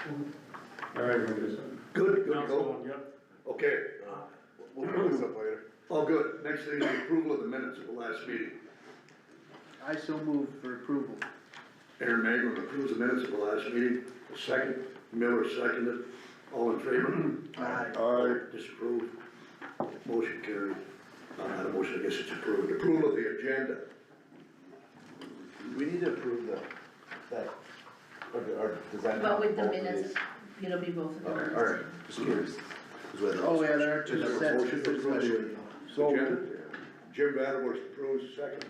All right, we're good. Good, good, Council go. one, yep. Okay, We'll bring this up later. all good. Next thing is the approval of the minutes of the last meeting. I so move for approval. Aaron Magrum approves the minutes of the last meeting. Second, Miller seconded. All in favor? Aye. Disapproved. Motion carried. Not a motion, I guess it's approved. Approval of the agenda. We need to approve that, or does that? But with the both minutes, these? it'll be both of them. Okay, alright, just curious. Oh, yeah, there are two Is there a sets. motion to approve the agenda? Jim Vanderwerf approves, second.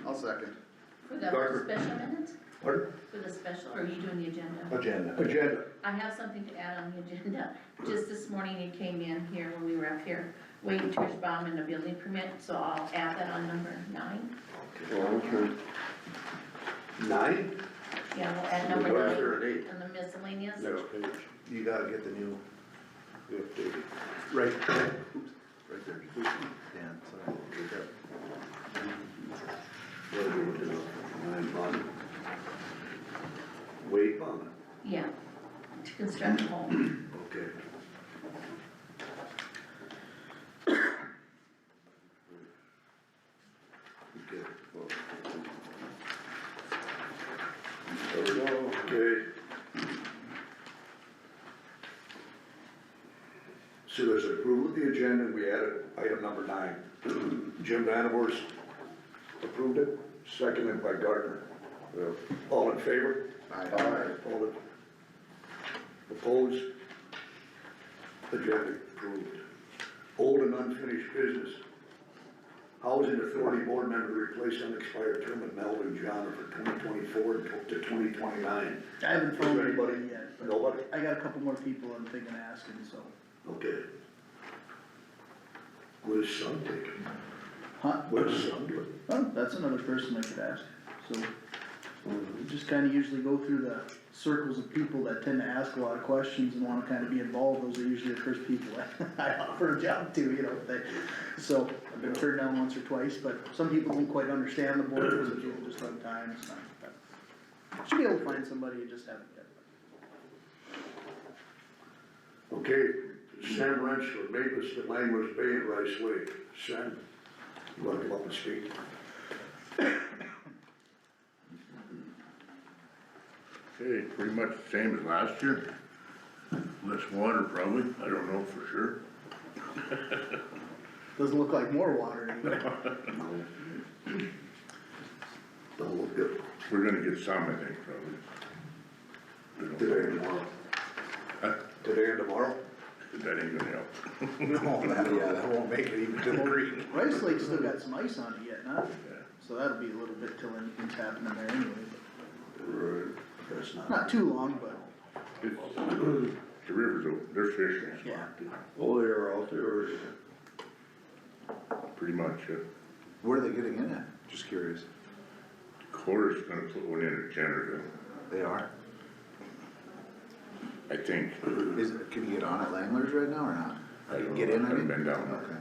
I'll second. For the Gardner. special minutes, Pardon? for the special, or are you doing the agenda? Agenda. Agenda. I have something to add on the agenda. Just this morning it came in here when we were up here, waiting to bomb and a building permit, so I'll add that on number 9. Okay. 9? Yeah, we'll add number Why is 9 there an 8? on the miscellaneous. Next page. You gotta get the new, The updated. right, oops, right there. Dan, sorry. What are we doing? 9 bond. Wait bond. Yeah, to construct a home. Okay. Okay. There we go. Okay. So there's an approval of the agenda, and we added item number 9. Jim Vanderwerf approved it, seconded by Gardner. All in favor? Aye. All opposed? Agenda approved. Old and unfinished business. Housing Authority Board member to replace unexpired term of Melvin John for 2024 to 2029. I haven't Is found there anybody? anybody yet, but Nobody? I got a couple more people I'm thinking of asking, so. Okay. Where's son taken? Huh? Where's son doing? Oh, that's another person I could ask, so. We just kinda usually go through the circles of people that tend to ask a lot of questions and wanna kinda be involved. Those are usually the first people I offer a job to, you know, so I've been turned down once or twice, but some people don't quite understand the board, some people just don't have time, it's not. Should be able to find somebody, you just haven't yet. Okay, Sam Wrench for Mavis to Langler's Bay and Rice Lake. Sam, you wanna come up and speak? Okay, pretty much the same as last year. Less water probably, I don't know for sure. Doesn't look like more water anyway. Don't look good. We're gonna get some, I think, probably. We don't- Today and tomorrow. Huh? Today and tomorrow? That ain't gonna help. Yeah, that won't make it even to the creek. Rice Lake's still got some ice on it yet, not? Yeah. So that'll be a little bit till anything's happening there anyway, Right. That's but not. not too long, but It's, the river's open, there's fish in it, yeah. Oh, they're out there. pretty much. Where are they getting in at? Just curious. Corps is gonna put one in at Jennerville, They are? I think. Can you get on at Langler's right now or not? I don't Get know. in, I Haven't mean? been down there. Okay.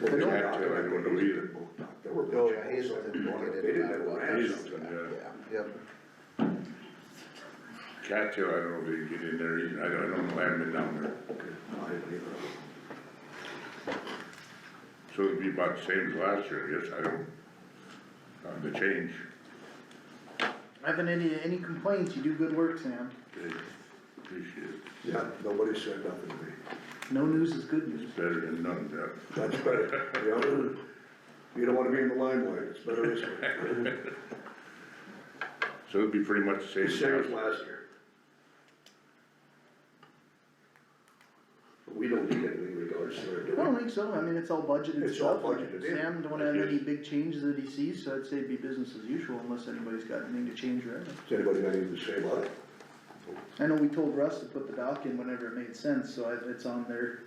I can't tell, I don't know either. They were. Oh, yeah, Hazelton won't get in. They didn't have a ramp. Hazelton, yeah. Yep. Cattail, I don't know if they can get in there either, I don't know, I haven't been down there. Okay, I didn't either. So it'd be about the same as last year, I guess, I don't, the change. Haven't any complaints, you do good work, Sam. Okay, appreciate it. Yeah, nobody said nothing to me. No news is good news. It's better than none, yeah. That's better. Yeah. You don't wanna be in the limelight, it's better this way. So it'd be pretty much the The same. same as last year. But we don't need anything in regards to it, do I we? don't think so, I mean, it's all budgeted It's all stuff. budgeted in. Sam don't have any big changes that he sees, so I'd say it'd be business as usual unless anybody's got anything to change there. Has anybody got anything to say about it? I know we told Russ to put the dock in whenever it made sense, so it's on there.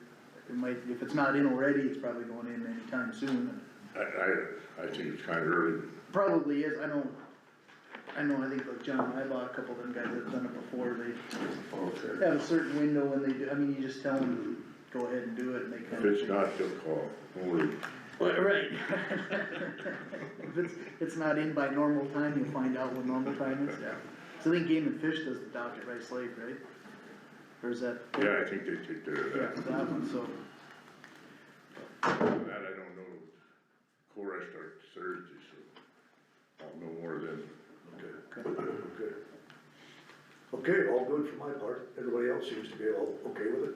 It might, if it's not in already, it's probably going in anytime soon. I think it's kinda early. Probably is, I think like John and I bought a couple of them guys that have done it before, they have a certain window when they do, I mean, you just tell them, go ahead and do it, and they If kind of. it's not, they'll call, don't worry. Well, right. If it's not in by normal time, you'll find out what normal time is, yeah. So I think Game and Fish does the dock at Rice Lake, right? Or is that? Yeah, I think they take care of Yeah, that. that one, so, That I don't know. Cora starts Thursday, so I'll know more then. Okay. Okay, all good for my part, everybody else seems to be all okay with it?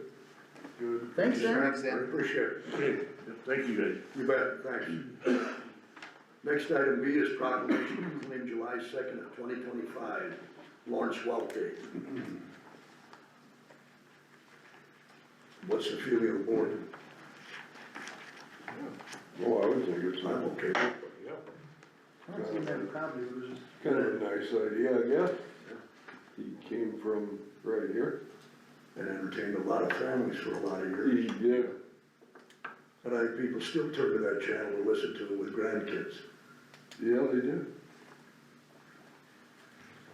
Good. thanks, Dan. I appreciate it. Okay, thank you guys. You bet, thanks. Next item B is proclamation of claim July 2nd of 2025, Lawrence Welk Day. What's the feeling of the board? Well, I would think it's I'm okay with it. I don't seem to have a copy, it was just. kind of a nice idea, I guess. He came from right here. And entertained a lot of families for a lot of years. He did. And I think people still turn to that channel to listen to it with grandkids. Yeah, they did.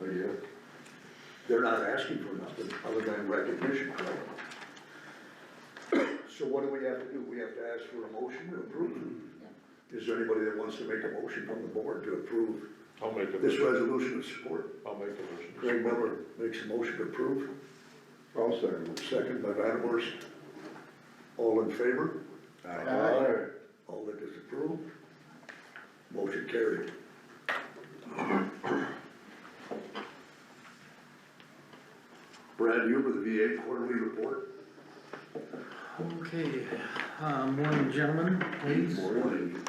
I guess. They're not asking for nothing other than recognition, right? So what do we have to do? We have to ask for a motion to approve? Is there anybody that wants to make a motion from the board to approve I'll make a this motion. resolution of support? I'll make a motion. Craig Miller makes a motion to approve, I'll second it. second by Van Horst. All in favor? Aye. All that disapprove? Motion carried. Brad, you with the VA quarterly report? Okay, morning gentlemen, please. Morning.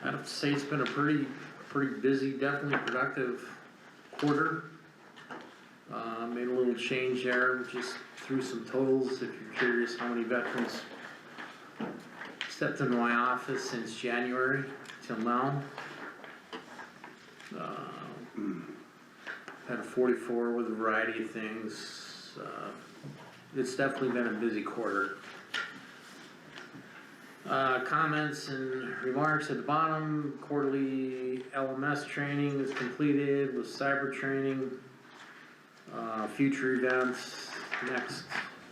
I have to say it's been a pretty busy, definitely productive quarter. Made a little change there, just threw some totals, if you're curious how many veterans stepped into my office since January till now. Had 44 with a variety of things. It's definitely been a busy quarter. Comments and remarks at the bottom, quarterly LMS training is completed with cyber training. Future events, next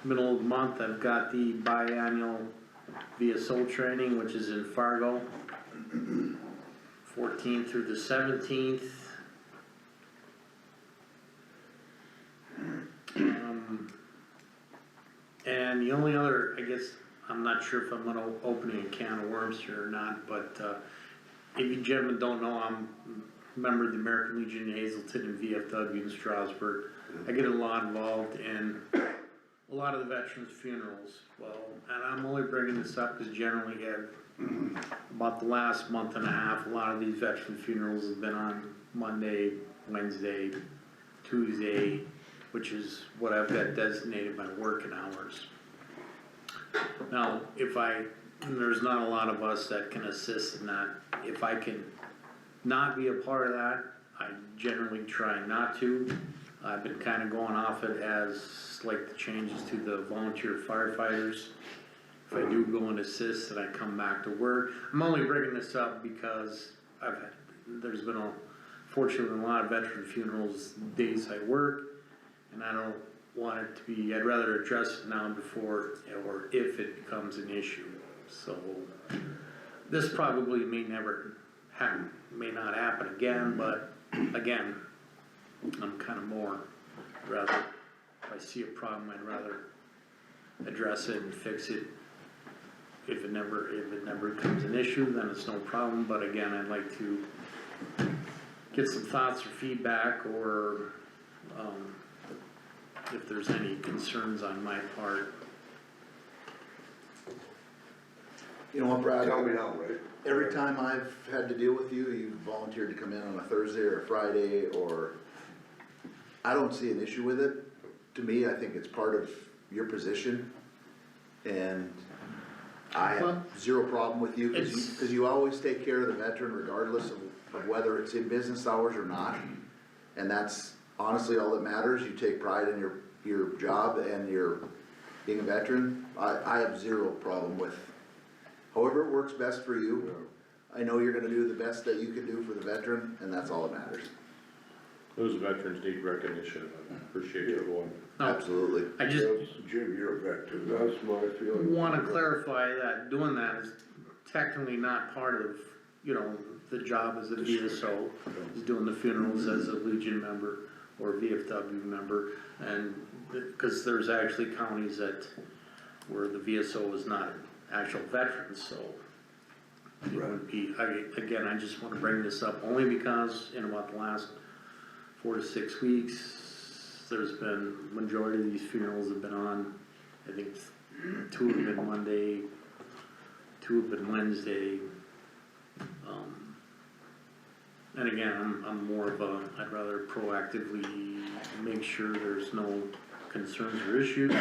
middle of the month, I've got the biannual VSO training, which is in Fargo, 14th through the 17th. And the only other, I guess, I'm not sure if I'm gonna open a can of worms here or not, but, if you gentlemen don't know, I'm a member of the American Legion in Hazelton and VFW in Strasburg. I get a lot involved in a lot of the veterans' funerals. Well, and I'm only bringing this up because generally, about the last month and a half, a lot of these veteran funerals have been on Monday, Wednesday, Tuesday, which is what I've got designated my working hours. Now, there's not a lot of us that can assist in that. If I can not be a part of that, I generally try not to. I've been kinda going off it as like the changes to the volunteer firefighters. If I do go and assist and I come back to work, I'm only bringing this up because there's been fortunately a lot of veteran funerals days I work, and I don't want it to be, I'd rather address it now before, or if it becomes an issue. So, this probably may not happen again, but again, I'm kinda more, rather, if I see a problem, I'd rather address it and fix it. If it never becomes an issue, then it's no problem, but again, I'd like to get some thoughts or feedback, or, if there's any concerns on my part. You know what, Brad? Tell me now, right? Every time I've had to deal with you, you've volunteered to come in on a Thursday or a Friday, or I don't see an issue with it. To me, I think it's part of your position, and I have zero problem with you, cause you always take care of the veteran regardless of whether it's in business hours or not. And that's honestly all that matters. You take pride in your job and your being a veteran. I have zero problem with however it works best for you. I know you're gonna do the best that you can do for the veteran, and that's all that matters. Those veterans need recognition, I appreciate you going. No, Absolutely. I just Jim, you're a vet too. That's my feeling. wanna clarify that doing that is technically not part of, you know, the job as a VSO, is doing the funerals as a Legion member or VFW member, and, cause there's actually counties that, where the VSO is not actual veterans, so. It would be, again, I just wanna bring this up only because in about the last 4 to 6 weeks, there's been, majority of these funerals have been on, I think 2 have been Monday, 2 have been Wednesday. And again, I'm more of a, I'd rather proactively make sure there's no concerns or issues.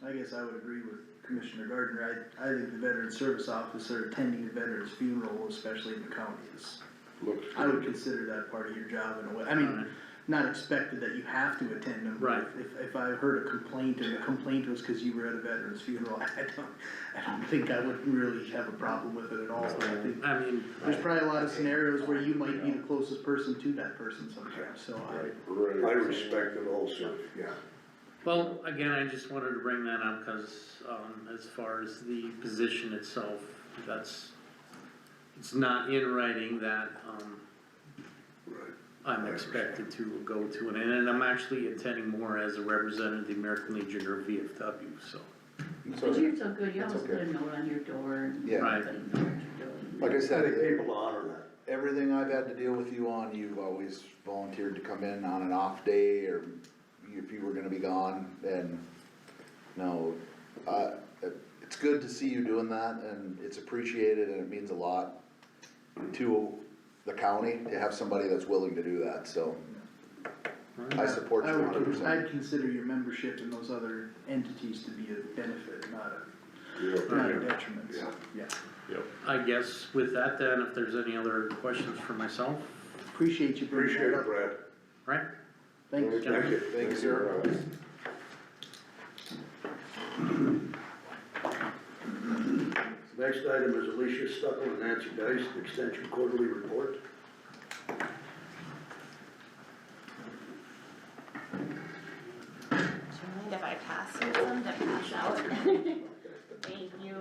I guess I would agree with Commissioner Gardner. I think the veteran service officer attending a veteran's funeral, especially in the county, is, Looks I would consider that part of your job in a way. I mean, not expected that you have to attend them. but Right. If I heard a complaint and the complaint was cause you were at a veteran's funeral, I don't think I would really have a problem with it at all. I think I mean, there's probably a lot of scenarios where you might be the closest person to that person sometimes, so I respect it also, yeah. well, again, I just wanted to bring that up, cause, as far as the position itself, it's not in writing that, I'm expected to go to an, and I'm actually attending more as a representative of the American Legion or VFW, so. But you're so good, you That's always put okay. a note on your door and Yeah. everybody knows what you're doing. Like I I said, think people honor that. everything I've had to deal with you on, you've always volunteered to come in on an off day, or if you were gonna be gone, and, no, it's good to see you doing that, and it's appreciated, and it means a lot to the county to have somebody that's willing to do that, so I support you I would, 100%. I'd consider your membership in those other entities to be a benefit, not a detriment, so, yeah. Yep. I guess with that then, if there's any other questions for myself, Appreciate you bringing Appreciate that it, up. Brad. right? Thanks. Thank you. Thank you, sir. Next item is Alicia Stuckle and Nancy Dice, Extension Quarterly Report. Do you mind if I pass you some to pass out? Thank you.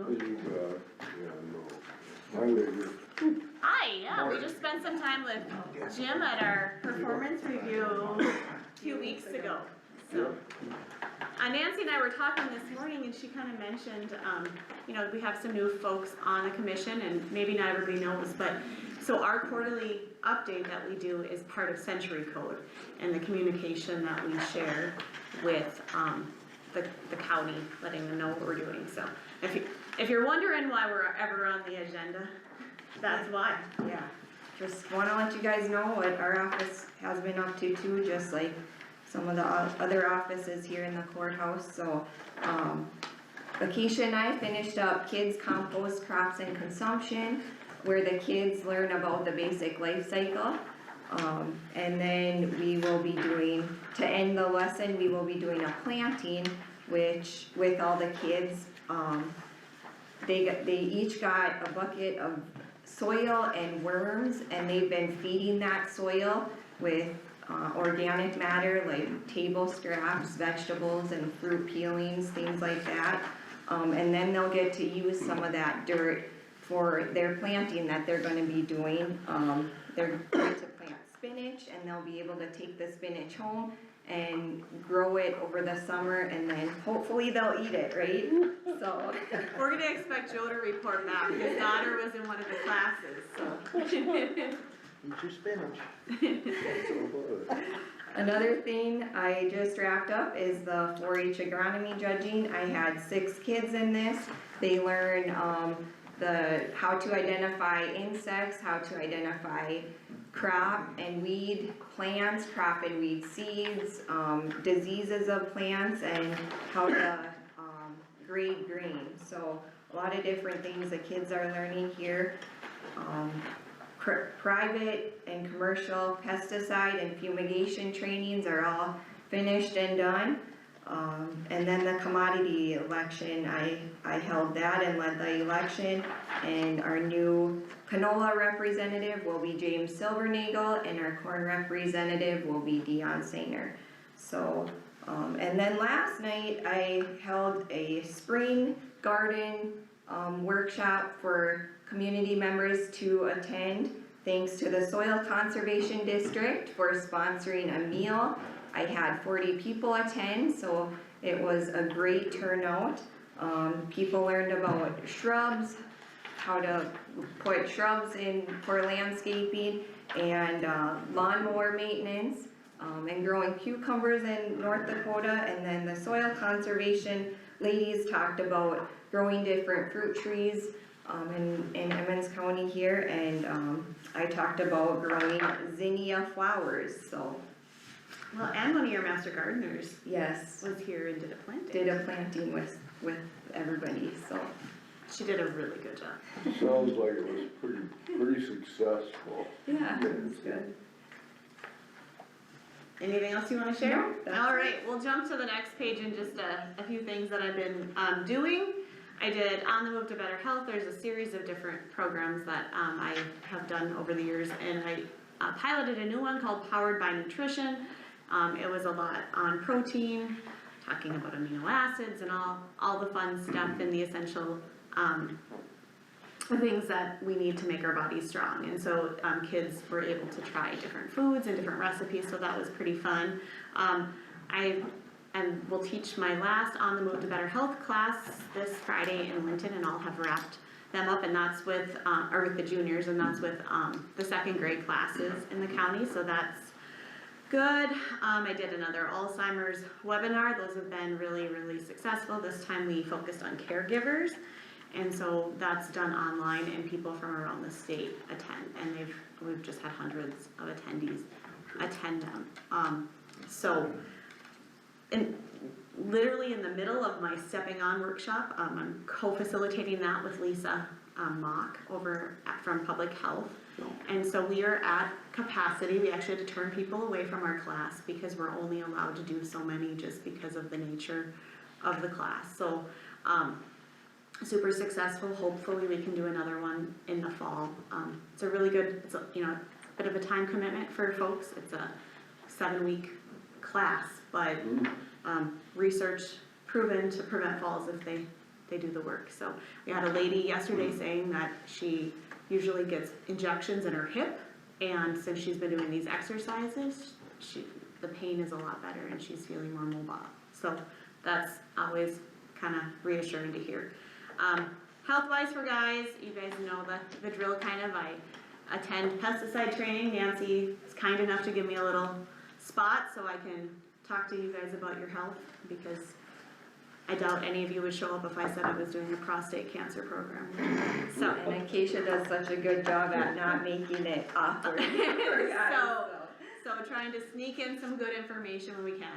Hi, yeah, we just spent some time with Jim at our performance review 2 weeks ago, so. Nancy and I were talking this morning and she kinda mentioned, you know, we have some new folks on the commission and maybe not everybody knows, but, so our quarterly update that we do is part of Century Code and the communication that we share with, the county, letting them know what we're doing, so. If you're wondering why we're ever on the agenda, that's why. Yeah, just wanna let you guys know what our office has been up to too, just like some of the other offices here in the courthouse, so, Lakeisha and I finished up Kids Compost Crops and Consumption, where the kids learn about the basic life cycle. And then we will be doing, to end the lesson, we will be doing a planting, which, with all the kids, they each got a bucket of soil and worms, and they've been feeding that soil with organic matter like table scraps, vegetables and fruit peelings, things like that. And then they'll get to use some of that dirt for their planting that they're gonna be doing. They're going to plant spinach, and they'll be able to take the spinach home and grow it over the summer, and then hopefully they'll eat it, right? So. We're gonna expect Joe to report back, his daughter was in one of the classes, so. Eat your spinach. Another thing I just wrapped up is the 4-H agronomy judging. I had 6 kids in this. They learn how to identify insects, how to identify crop and weed plants, crop and weed seeds, diseases of plants, and how to grade grain. So a lot of different things the kids are learning here. Private and commercial pesticide and fumigation trainings are all finished and done. And then the commodity election, I held that and led the election, and our new canola representative will be James Silvernagel, and our corn representative will be Dion Sainer. So, and then last night I held a spring garden workshop for community members to attend. Thanks to the Soil Conservation District for sponsoring a meal. I had 40 people attend, so it was a great turnout. People learned about shrubs, how to put shrubs in for landscaping, and lawnmower maintenance, and growing cucumbers in North Dakota. And then the soil conservation ladies talked about growing different fruit trees in Emmons County here, and I talked about growing zinnia flowers, so Well, and one of your master gardeners yes, was here and did a planting. did a planting with everybody, so. She did a really good job. Sounds like it was pretty successful. Yeah, it's good. Anything else you wanna share? No, that's All right, we'll jump to the next page and just a few things that I've been doing. I did On the Move to Better Health. There's a series of different programs that I have done over the years, and I piloted a new one called Powered by Nutrition. It was a lot on protein, talking about amino acids and all the fun stuff and the essential things that we need to make our bodies strong. And so kids were able to try different foods and different recipes, so that was pretty fun. And will teach my last On the Move to Better Health class this Friday in Linton, and I'll have wrapped them up, and that's with the juniors, and that's with the second grade classes in the county, so that's good. I did another Alzheimer's webinar. Those have been really, really successful. This time we focused on caregivers, and so that's done online, and people from around the state attend, and we've just had hundreds of attendees attend them. And literally in the middle of my Stepping On workshop, I'm co-facilitating that with Lisa Mock from Public Health. And so we are at capacity. We actually had to turn people away from our class because we're only allowed to do so many just because of the nature of the class. So super successful. Hopefully we can do another one in the fall. It's a really good, it's a bit of a time commitment for folks. It's a 7-week class, but research proven to prevent falls if they do the work. So we had a lady yesterday saying that she usually gets injections in her hip, and since she's been doing these exercises, the pain is a lot better and she's feeling more mobile. So that's always kind of reassuring to hear. Health-wise for guys, you guys know the drill kind of. I attend pesticide training. Nancy is kind enough to give me a little spot so I can talk to you guys about your health, because I doubt any of you would show up if I said I was doing a prostate cancer program. So. And Acacia does such a good job at not making it awkward for guys, So trying to sneak in some good information when we can.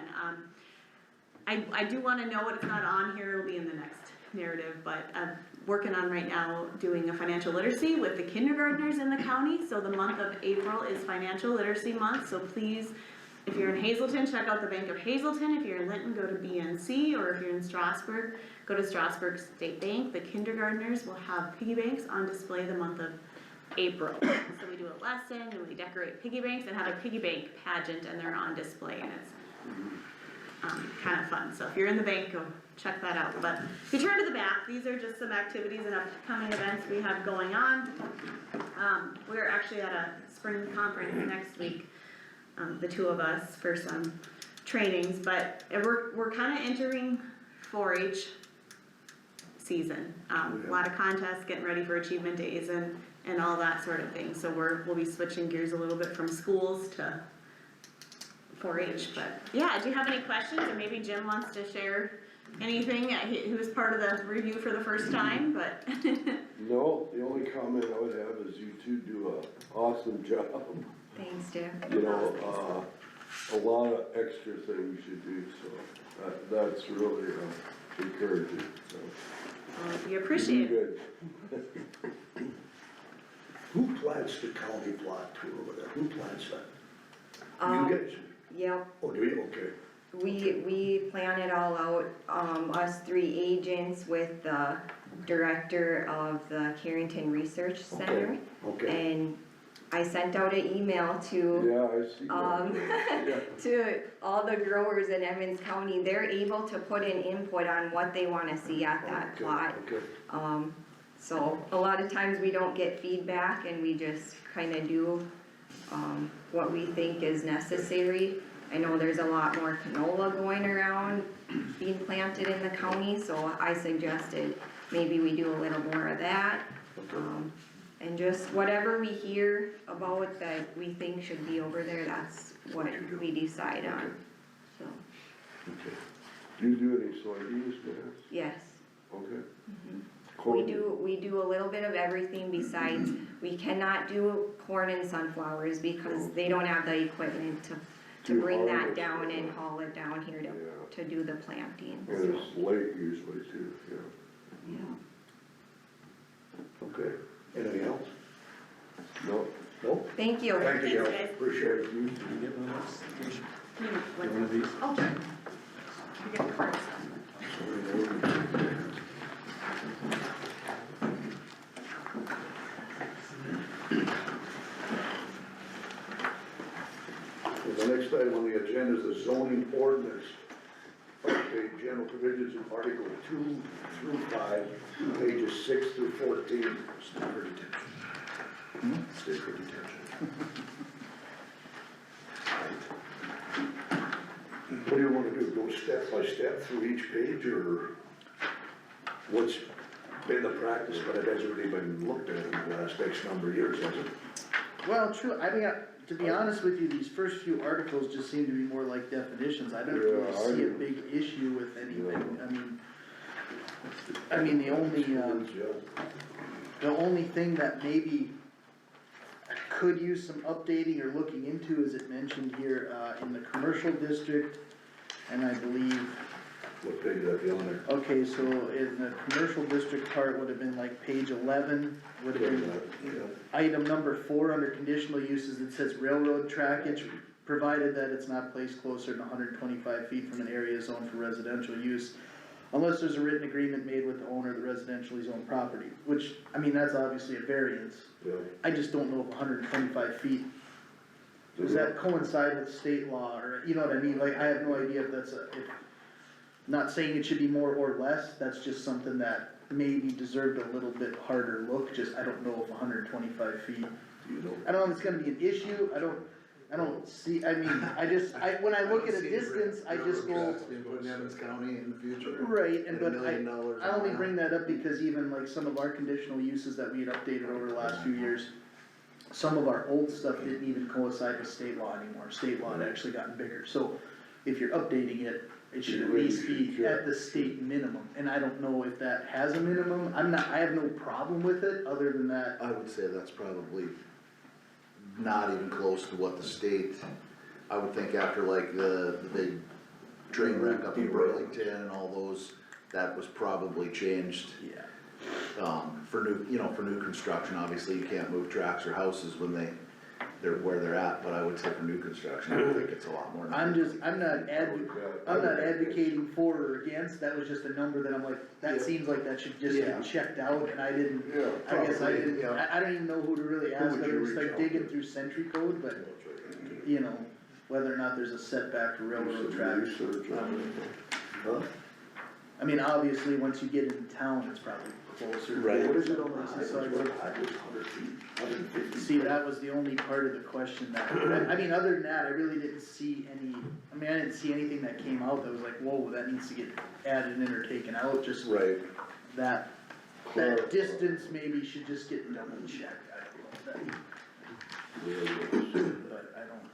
I do wanna know what it's not on here, it'll be in the next narrative, but I'm working on right now doing a financial literacy with the kindergartners in the county. So the month of April is financial literacy month, so please, if you're in Hazelton, check out the Bank of Hazelton. If you're in Linton, go to BNC, or if you're in Strasburg, go to Strasburg State Bank. The kindergartners will have piggy banks on display the month of April. So we do a lesson and we decorate piggy banks and have a piggy bank pageant, and they're on display, and it's kind of fun. So if you're in the bank, go check that out. But if you turn to the back, these are just some activities and upcoming events we have going on. We're actually at a spring conference next week, the two of us, for some trainings, but we're kind of entering 4-H season. A lot of contests, getting ready for achievement days and all that sort of thing. So we'll be switching gears a little bit from schools to 4-H. But yeah, do you have any questions? Or maybe Jim wants to share anything? He was part of the review for the first time, but. No, the only comment I would have is you two do an awesome job. Thanks, Jim. You know, a lot of extra things you do, so that's really encouraging, so. We appreciate it. Good. Who plants the county plot tour over there? Who plants that? You guys? Yep, Oh, do you? Okay. we plan it all out, us 3 agents with the director of the Carrington Research Center. Okay. And I sent out an email to, Yeah, I see that. Yeah. to all the growers in Emmons County. They're able to put in input on what they wanna see at that Okay, plot. okay. So a lot of times we don't get feedback and we just kinda do, what we think is necessary. I know there's a lot more canola going around being planted in the county, so I suggested maybe we do a little more of that. And just whatever we hear about that we think should be over there, that's what we decide on, so, Okay. Do you do any soybeans, Dennis? yes. Okay. We do a little bit of everything besides, we cannot do corn and sunflowers because they don't have the equipment to bring that down and haul it down here to do the planting. And it's late usually too, yeah. Yeah. Okay, anything else? No, No? Thank you. Thank you, Thanks, Gail, guys. appreciate it. Did you get one of those? One of these? Oh, sure. You get the cards. The next item on the agenda is the zoning ordinance. Okay, general provisions in Article 2 through 5, pages 6 through 14. Stay for detention. Stay for detention. What do you wanna do, go step by step through each page, or what's been the practice, but it hasn't really been looked at in the last X number of years, has it? Well, true, I mean, to be honest with you, these first few articles just seem to be more like definitions, I don't really Yeah, I see a do. big issue with anything, Yeah. I mean, the only, Yeah. the only thing that maybe could use some updating or looking into is it mentioned here, in the commercial district, and I believe, What page is that be on there? okay, so in the commercial district part would have been like page 11, would have been Yeah. item number 4 under conditional uses, it says railroad trackage, provided that it's not placed closer than 125 feet from an area zoned for residential use, unless there's a written agreement made with the owner of the residentially zoned property, which, I mean, that's obviously a variance. Yeah. I just don't know if 125 feet, does that coincide with state law, or, you know what I mean, like, I have no idea if that's not saying it should be more or less, that's just something that maybe deserved a little bit harder look, just, I don't know if 125 feet, You know, I don't know if it's gonna be an issue, I don't see, I mean, when I look at a distance, I just go, Being put in Emmons County in the future. right, and At but $1 million I only an hour. bring that up because even like some of our conditional uses that we had updated over the last few years, some of our old stuff didn't even coincide with state law anymore, state law had actually gotten bigger, so if you're updating it, it should at least be at the state minimum, and I don't know if that has a minimum, I have no problem with it, other than that, I would say that's probably not even close to what the state, I would think after like the big train wreck up in Burlington and all those, that was probably changed. yeah. For new construction, obviously you can't move tracks or houses when they're where they're at, but I would say for new construction, I would think it's a lot more. I'm not advocating for or against, that was just a number that I'm like, that Yeah. seems like that should just Yeah. get checked out, and I didn't, Yeah, I guess I probably, didn't, yeah. I don't even know who to really ask, would I you just reach like out digging to? through Century Code, but, you know, whether or not there's a setback for railroad Some tracks. research on it. huh? I mean, obviously, once you get into town, it's probably closer. Right. What is it on the Places, highway? so I- I was 100 feet, 150. See, that was the only part of the question that, I mean, other than that, I really didn't see any, I mean, I didn't see anything that came out that was like, whoa, that needs to get added in or taken out, just Right. that, that distance maybe should just get double checked, I don't know, but I don't.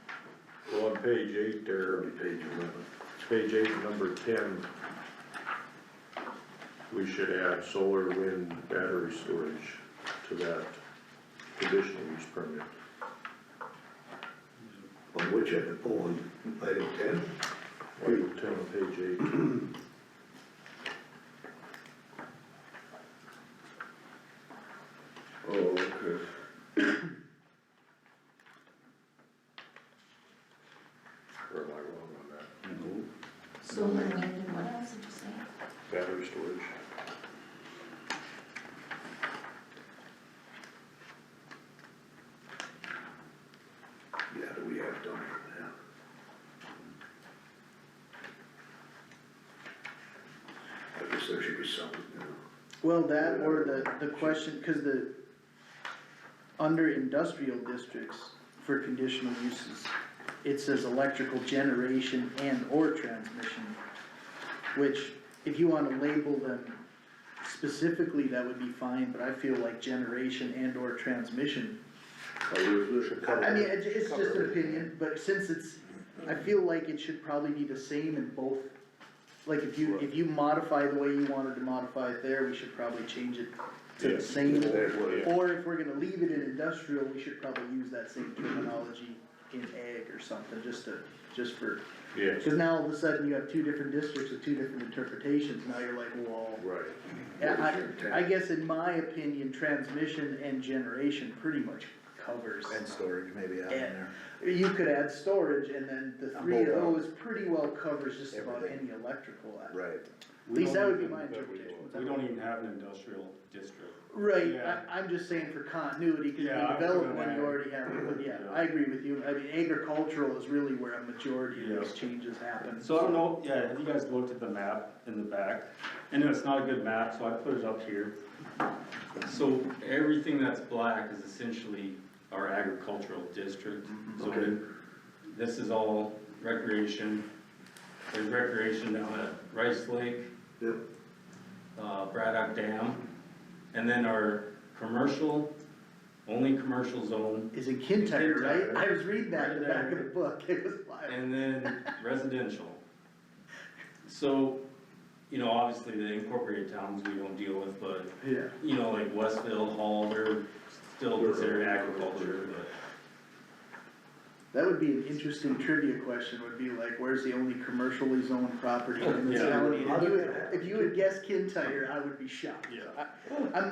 Well, on page 8 there, Page 11. page 8, number 10, we should add solar, wind, battery storage to that conditional use permit. On which, on item 10? Item 10 on page 8. Oh, okay. Or am I wrong on that? Solar, wind, and what else did you say? Battery storage. done, yeah. I guess there should be something, you know. Well, that or the question, cause under industrial districts for conditional uses, it says electrical generation and or transmission, which if you wanna label them specifically, that would be fine, but I feel like generation and or transmission. I mean, it's just an opinion, but since I feel like it should probably be the same in both. Like if you modify the way you wanted to modify it there, we should probably change it to the same. Or if we're gonna leave it in industrial, we should probably use that same terminology in ag or something, just for. Yes. Cause now all of a sudden you have two different districts with two different interpretations, now you're like, well. Right. I guess in my opinion, transmission and generation pretty much covers. And storage maybe out in there. You could add storage, and then the three of Bolt on. those pretty well covers just about Everything. any electrical. Right. At least that would be my interpretation. We don't even have an industrial district. Right, Yeah. I'm just saying for continuity, cause Yeah, you I develop put one, it you in. already have it, but yeah, Yeah. I agree with you, I mean, agricultural is really where a majority Yeah. of these changes happen. So I don't know, yeah, have you guys looked at the map in the back? I know it's not a good map, so I put it up here. So everything that's black is essentially our agricultural district. So Okay. this is all recreation. There's recreation down at Rice Lake, Yep. Braddock Dam, and then our commercial, only commercial zone, Is in Kintyre, right? Kintyre. I was reading that in the Right back of there. the book, it was wild. and then residential. So, you know, obviously the incorporated towns we don't deal with, but, Yeah. you know, like Westfield, Hall, they're still considered agriculture, but. That would be an interesting trivia question, would be like, where's the only commercially zoned property in this Yeah. county? If you would guess Kintyre, I would be shocked.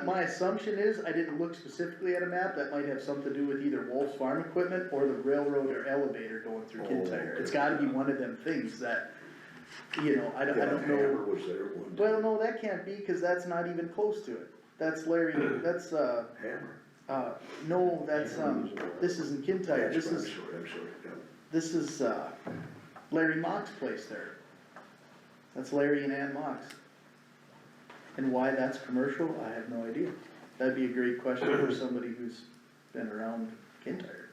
My assumption is, I didn't look specifically at a map, that might have something to do with either Wolf's Farm Equipment or the railroad or elevator going through Kintyre. It's gotta be one of them things that, you know, I don't know. Hammer was there one. Well, no, that can't be, cause that's not even close to it. That's Larry, that's, Hammer. no, that's, this isn't Kintyre, That's this right, is. I'm sorry, yeah. This is, Larry Mock's place there. That's Larry and Ann Mock's. And why that's commercial, I have no idea. That'd be a great question for somebody who's been around Kintyre.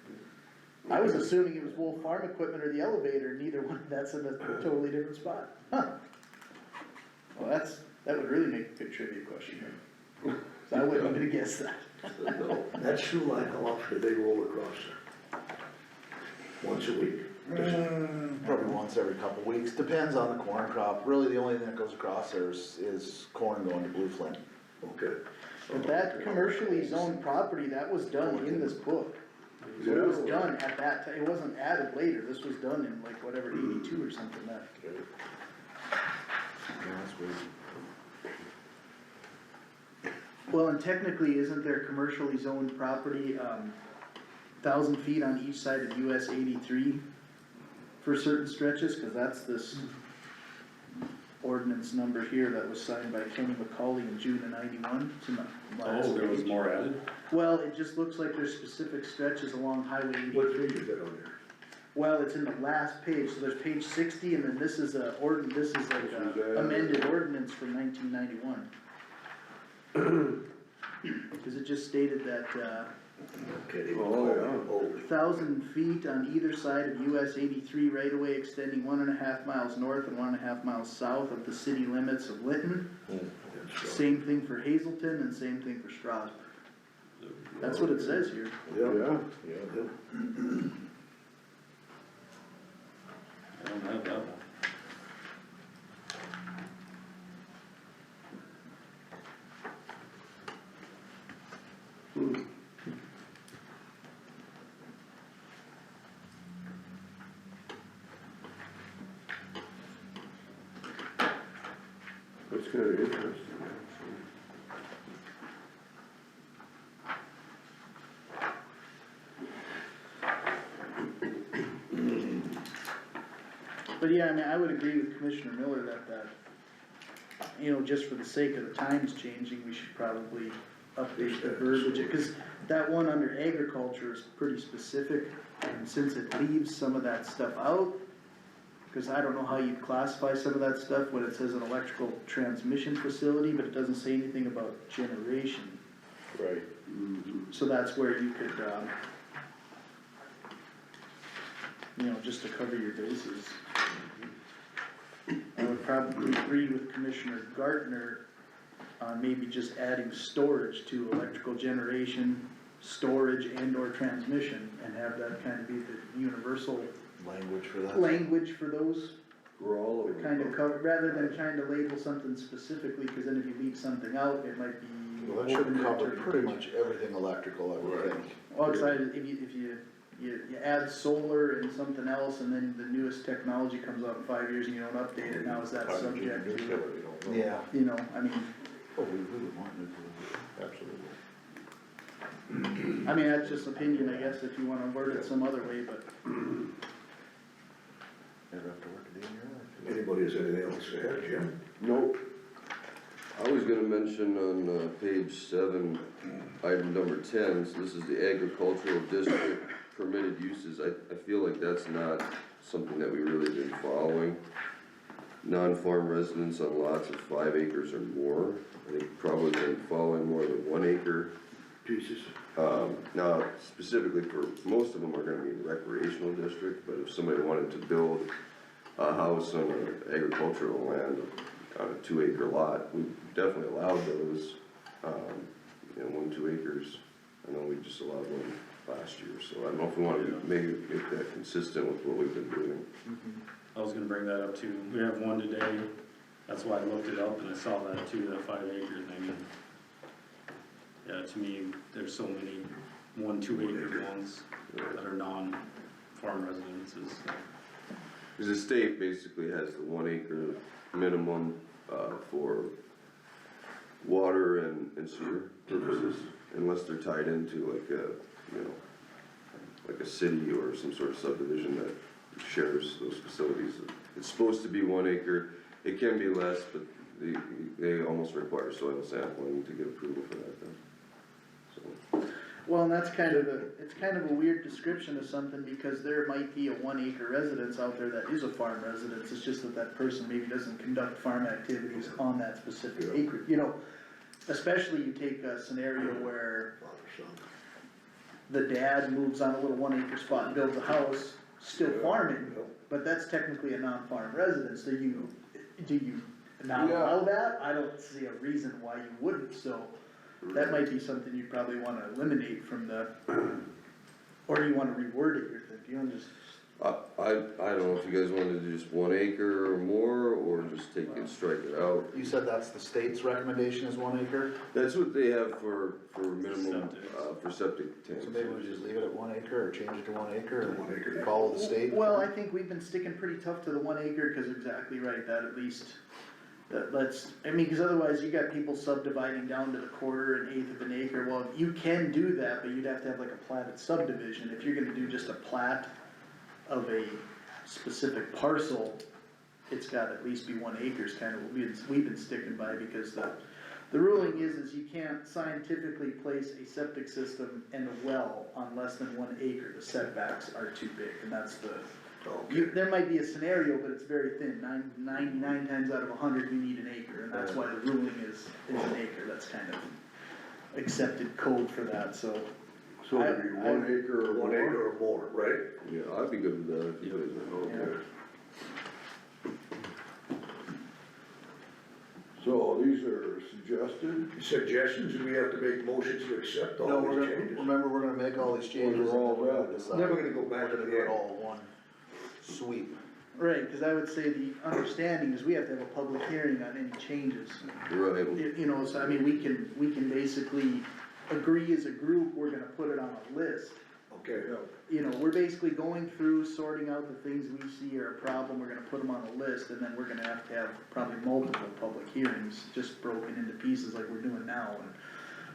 I was assuming it was Wolf Farm Equipment or the elevator, neither one, that's in a totally different spot. Huh. Well, that would really make a good trivia question here. So I wouldn't have guessed that. No, that shoe line, how often do they roll across there? Once a week? Probably once every couple weeks, depends on the corn crop. Really, the only thing that goes across there is corn going to Blue Flint. Okay. But that commercially zoned property, that was done in this book. So it was done at that time, it wasn't added later, this was done in like whatever, 82 or something that. Yeah, that's weird. Well, and technically, isn't there commercially zoned property, 1,000 feet on each side of US 83 for certain stretches, cause that's this ordinance number here that was signed by Kenny McCauley in June of '91. It's in the last Oh, there was page. more added? Well, it just looks like there's specific stretches along Highway 83. What page is that on there? Well, it's in the last page, so there's page 60, and then this is this is like This is a amended ordinance from 1991. Cause it just stated that, Okay, they Oh, call it yeah. old. 1,000 feet on either side of US 83 right of way extending 1.5 miles north and 1.5 miles south of the city limits of Lytton. That's right. Same thing for Hazelton and same thing for Strasburg. That's what it says here. Yeah, I don't have that one. that's kinda interesting. But yeah, I mean, I would agree with Commissioner Miller that, you know, just for the sake of the times changing, we should probably update the verbiage, cause that one under agriculture is pretty specific, and since it leaves some of that stuff out, cause I don't know how you'd classify some of that stuff when it says an electrical transmission facility, but it doesn't say anything about generation. Right. So that's where you could, just to cover your bases. I would probably agree with Commissioner Gartner on maybe just adding storage to electrical generation, storage and or transmission, and have that kind of be the universal Language for that. language for those For all of them. kind of cover, rather than trying to label something specifically, cause then if you leave something out, it might be. Well, that should open to cover pretty interpretation. much everything electrical, I would think. Well, it's like, if you add solar and something else, and then the newest technology comes out in 5 years and you don't update it, now is that subject to, Yeah. I mean, Oh, we really want nuclear. Absolutely. I mean, that's just opinion, I guess, if you wanna word it some other way, but. Never have to work a day in your life. Anybody has anything else to add, Jim? Nope. I was gonna mention on, page 7, item number 10, so this is the agricultural district permitted uses. I feel like that's not something that we really been following. Non-farm residents on lots of 5 acres or more, I think probably been following more than 1 acre. Jesus. Now, specifically for, most of them are gonna be in recreational district, but if somebody wanted to build a house on an agricultural land, on a 2 acre lot, we definitely allowed those, 1-2 acres. I know we just allowed one last year, so I don't know if we wanna make that consistent with what we've been doing. I was gonna bring that up too. We have one today, that's why I looked it up and I saw that too, that 5 acre thing. Yeah, to me, there's so many 1-2 acre ones that are non-farm residences. Cause the state basically has the 1 acre minimum, for water and sewer purposes, unless they're tied into like a city or some sort of subdivision that shares those facilities. It's supposed to be 1 acre, it can be less, but they almost require soil sampling to get approval for that then. So, Well, and that's kind of it's kind of a weird description of something, because there might be a 1 acre residence out there that is a farm residence, it's just that that person maybe doesn't conduct farm activities on that specific acre, especially you take a scenario where the dad moves on a little 1 acre spot and builds a house, still farming, but that's technically a non-farm residence, do you not allow that? I don't see a reason why you wouldn't, so that might be something you probably wanna eliminate from the, or do you wanna reword it, you're thinking, just. I don't know if you guys wanted to do just 1 acre or more, or just take it, strike it out. You said that's the state's recommendation is 1 acre? That's what they have for minimum, Septic. for septic tanks. So maybe we just leave it at 1 acre or change it to 1 acre To 1 acre. and follow the state? Well, I think we've been sticking pretty tough to the 1 acre, cause exactly right, that at least, cause otherwise you got people subdividing down to the 1/4 and 1/8 of an acre, well, you can do that, but you'd have to have like a platted subdivision, if you're gonna do just a plat of a specific parcel, it's gotta at least be 1 acres, kind of, we've been sticking by, because the ruling is you can't scientifically place a septic system and a well on less than 1 acre, the setbacks are too big, and that's there might be a scenario, but it's very thin, 99 times out of 100, you need an acre, and that's why the ruling is an acre, that's kind of accepted code for that, so. So it'd be 1 acre or 1 more? acre or more, right? Yeah, I'd be good with that if you guys are okay. So these are suggested? Suggestions, do we have to make motions to accept No, all we're these gonna, changes? remember, we're gonna make all these changes. They're all and then we're gonna valid. decide. Then we're gonna go back We're to gonna the do it end. all in one sweep. Right, cause I would say the understanding is we have to have a public hearing on any changes. Right. So I mean, we can basically agree as a group, we're gonna put it on a list. Okay. We're basically going through, sorting out the things we see are a problem, we're gonna put them on a list, and then we're gonna have to have probably multiple public hearings, just broken into pieces like we're doing now, and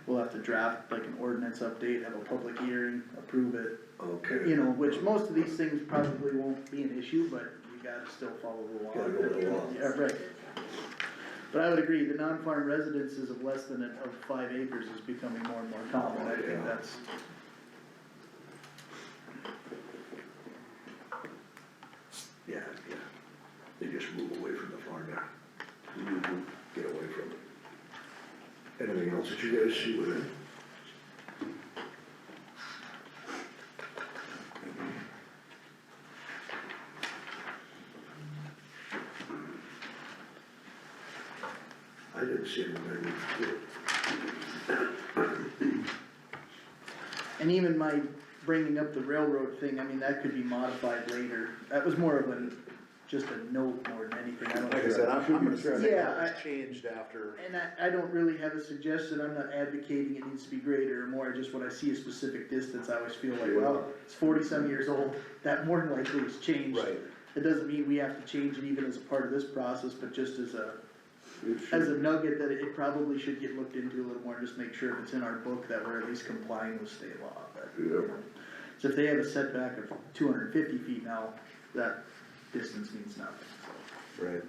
we'll have to draft like an ordinance update, have a public hearing, approve it. Okay. Which most of these things probably won't be an issue, but you gotta still follow the law. Gotta go with the law. Yeah, right. But I would agree, the non-farm residences of less than, of 5 acres is becoming more and more common, I think that's. Yeah, yeah, they just move away from the farm there. Get away from it. Anything else that you guys see with it? I didn't see anything good. And even my bringing up the railroad thing, I mean, that could be modified later. That was more of just a note more than anything. I don't Like I said, I'm gonna say Yeah, it's changed after. And I don't really have a suggestion, I'm not advocating it needs to be greater or more, just when I see a specific distance, I always feel like, well, it's 40-some years old, that more than likely has changed. Right. It doesn't mean we have to change it even as a part of this process, but just as a It should- nugget that it probably should get looked into a little more, just make sure if it's in our book that we're at least complying with state law, but, you Yep. know. So if they have a setback of 250 feet now, that distance means nothing, so. Right.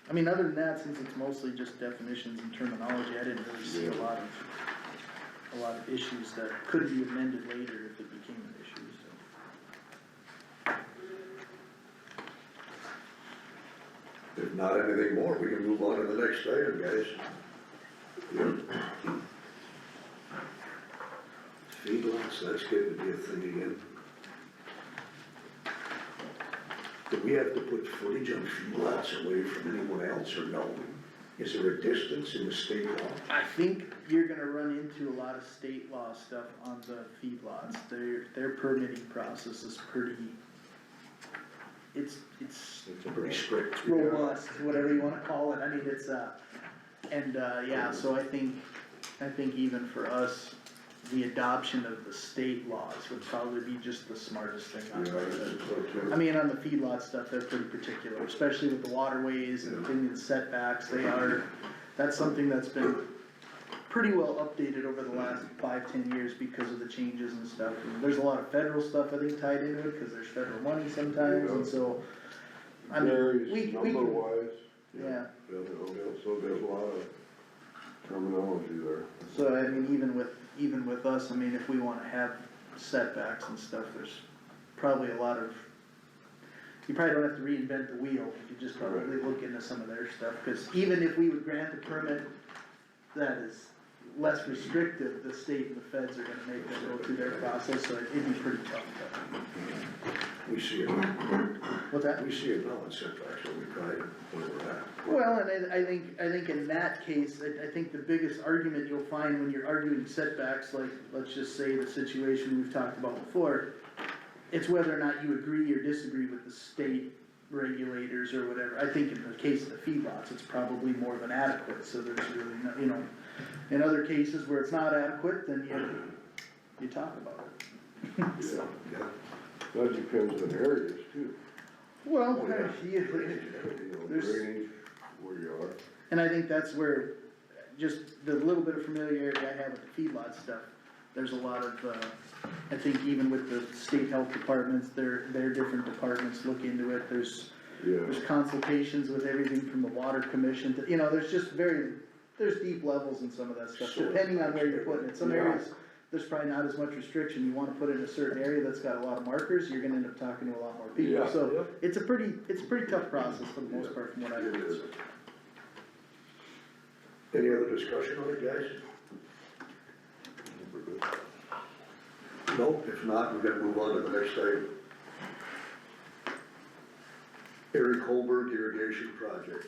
I mean, other than that, since it's mostly just definitions and terminology, I didn't really see a lot of issues that could be amended later if it became an issue, so. If not anything more, we can move on to the next item, guys. Feedlots, that's getting to be a thing again. Do we have to put footage on feedlots away from anyone else or no? Is there a distance in the state law? I think you're gonna run into a lot of state law stuff on the feedlots, their permitting process is pretty, it's Pretty strict. robust, whatever you wanna call it, I mean, it's, yeah, so I think even for us, the adoption of the state laws would probably be just the smartest thing on Yeah, I think so too. I mean, on the feedlot stuff, they're pretty particular, especially with the waterways and the setbacks, that's something that's been pretty well updated over the last 5-10 years because of the changes and stuff. And there's a lot of federal stuff, I think, tied into it, cause there's federal money sometimes, and so, I mean, Varies we number can, wise. yeah. So there's a lot of terminology there. So, I mean, even with us, I mean, if we wanna have setbacks and stuff, there's probably a lot of, you probably don't have to reinvent the wheel, you could just probably look into some of their stuff, cause even if we would grant a permit that is less restrictive, the state and the feds are gonna make them go through their process, so it'd be pretty tough, We see it, what's that? we see it now in setbacks, so we try it where we're at. Well, and I think in that case, I think the biggest argument you'll find when you're arguing setbacks, like, let's just say the situation we've talked about before, it's whether or not you agree or disagree with the state regulators or whatever. I think in the case of the feedlots, it's probably more than adequate, so there's really no, you know, in other cases where it's not adequate, then you talk about it. So, Yeah. That depends on areas too. well, You know, There's- drainage, where you are. and I think that's where, just the little bit of familiarity I have with the feedlot stuff, there's a lot of, I think even with the state health departments, their different departments look into it, there's consultations with everything from the water commission to, you know, there's deep levels in some of that stuff, Sure. depending on where you're putting it. Some areas, there's probably not as much restriction, you wanna put it in a certain area that's got a lot of markers, you're gonna end up talking to a lot more people. Yeah, So, yeah. it's a pretty tough process for the most part, from what I've It heard. is. Any other discussion on it, guys? No, if not, we're gonna move on to the next item. Eric Holberg irrigation project.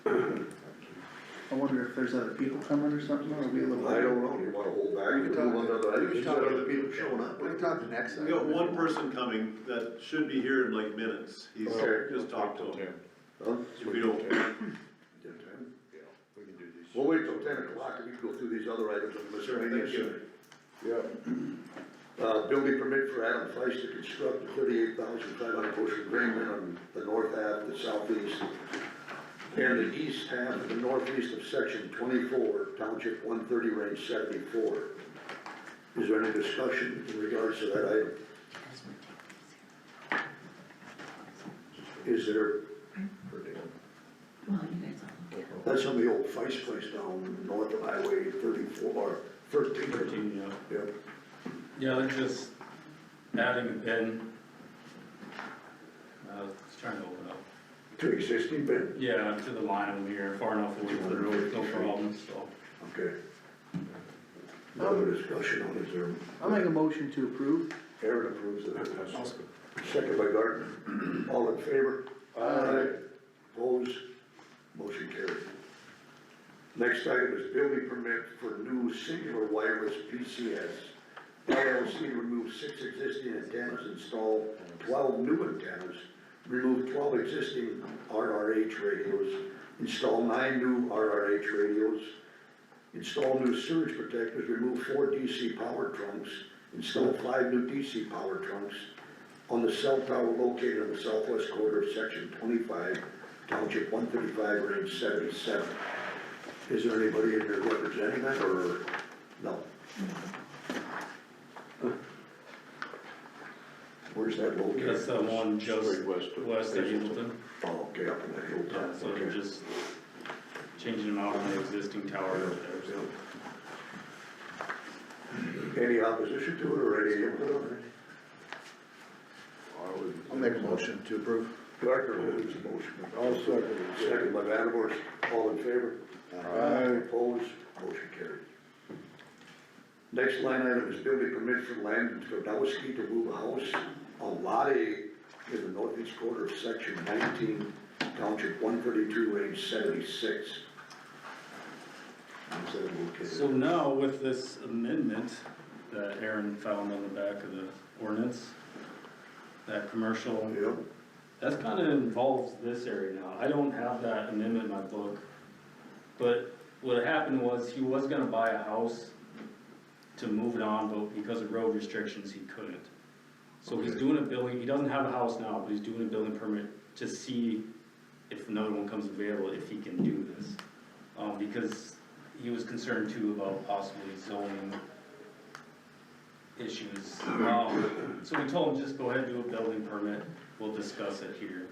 I wonder if there's other people coming or something, or are we a little? I don't know, you wanna hold back, we can move on to other items, We can got talk- other people showing up. We can talk the next We item. got one person coming that should be here in like minutes, he's, Okay. just talked to him. Huh? If we don't, We'll wait till 10 o'clock and we can go through these other items of miscellaneous. Yeah. Building permit for Adam Feist to construct a 38,500 bushel grain bin on the north half, the southeast, and the east half of the northeast of section 24, township 130, range 74. Is there any discussion in regards to that item? Is there, Well, you guys all look at it. that's on the old Feist place down north of Highway 34, or 13. 13, yeah. Yep. Yeah, they're just adding a bin. It's trying to open up. To existing bin? Yeah, to the line over here, far enough away from the road, no problem, so. Okay. No other discussion on it, there. I'll make a motion to approve. Aaron approves of that. Second by Gardner. All in favor? Aye. Opposed? Motion carried. Next item is building permit for new singular wireless PCS. LLC to remove 6 existing antennas, install 12 new antennas, remove 12 existing RRH radios, install 9 new RRH radios, install new surge protectors, remove 4 DC power trunks, install 5 new DC power trunks on the cell tower located in the southwest quarter of section 25, township 135, range 77. Is there anybody in here representing that, or no? Where's that located? That's the one just Straight west of west of Hamilton. Oh, okay, up in that Yeah, hilltop, so they're okay. just changing them out on the existing tower right there, so. Any opposition to it, or any input on it? I'll make a motion to approve. Gardner moves the motion. I'll second it. Second by Vanderhorst, all in favor? Aye. Opposed, motion carried. Next line item is building permit for land in Skowdowski to move a house on Lot A in the northeast quarter of section 19, township 132, range 76. Is that located? So now with this amendment that Aaron found on the back of the ordinance, that commercial, Yep. that's kinda involves this area now. I don't have that amendment in my book. But what happened was he was gonna buy a house to move it on, but because of road restrictions, he couldn't. So he's doing a building, he doesn't have a house now, but he's doing a building permit to see if another one comes available, if he can do this. Because he was concerned too about possibly zoning issues. So we told him, just go ahead and do a building permit, we'll discuss it here.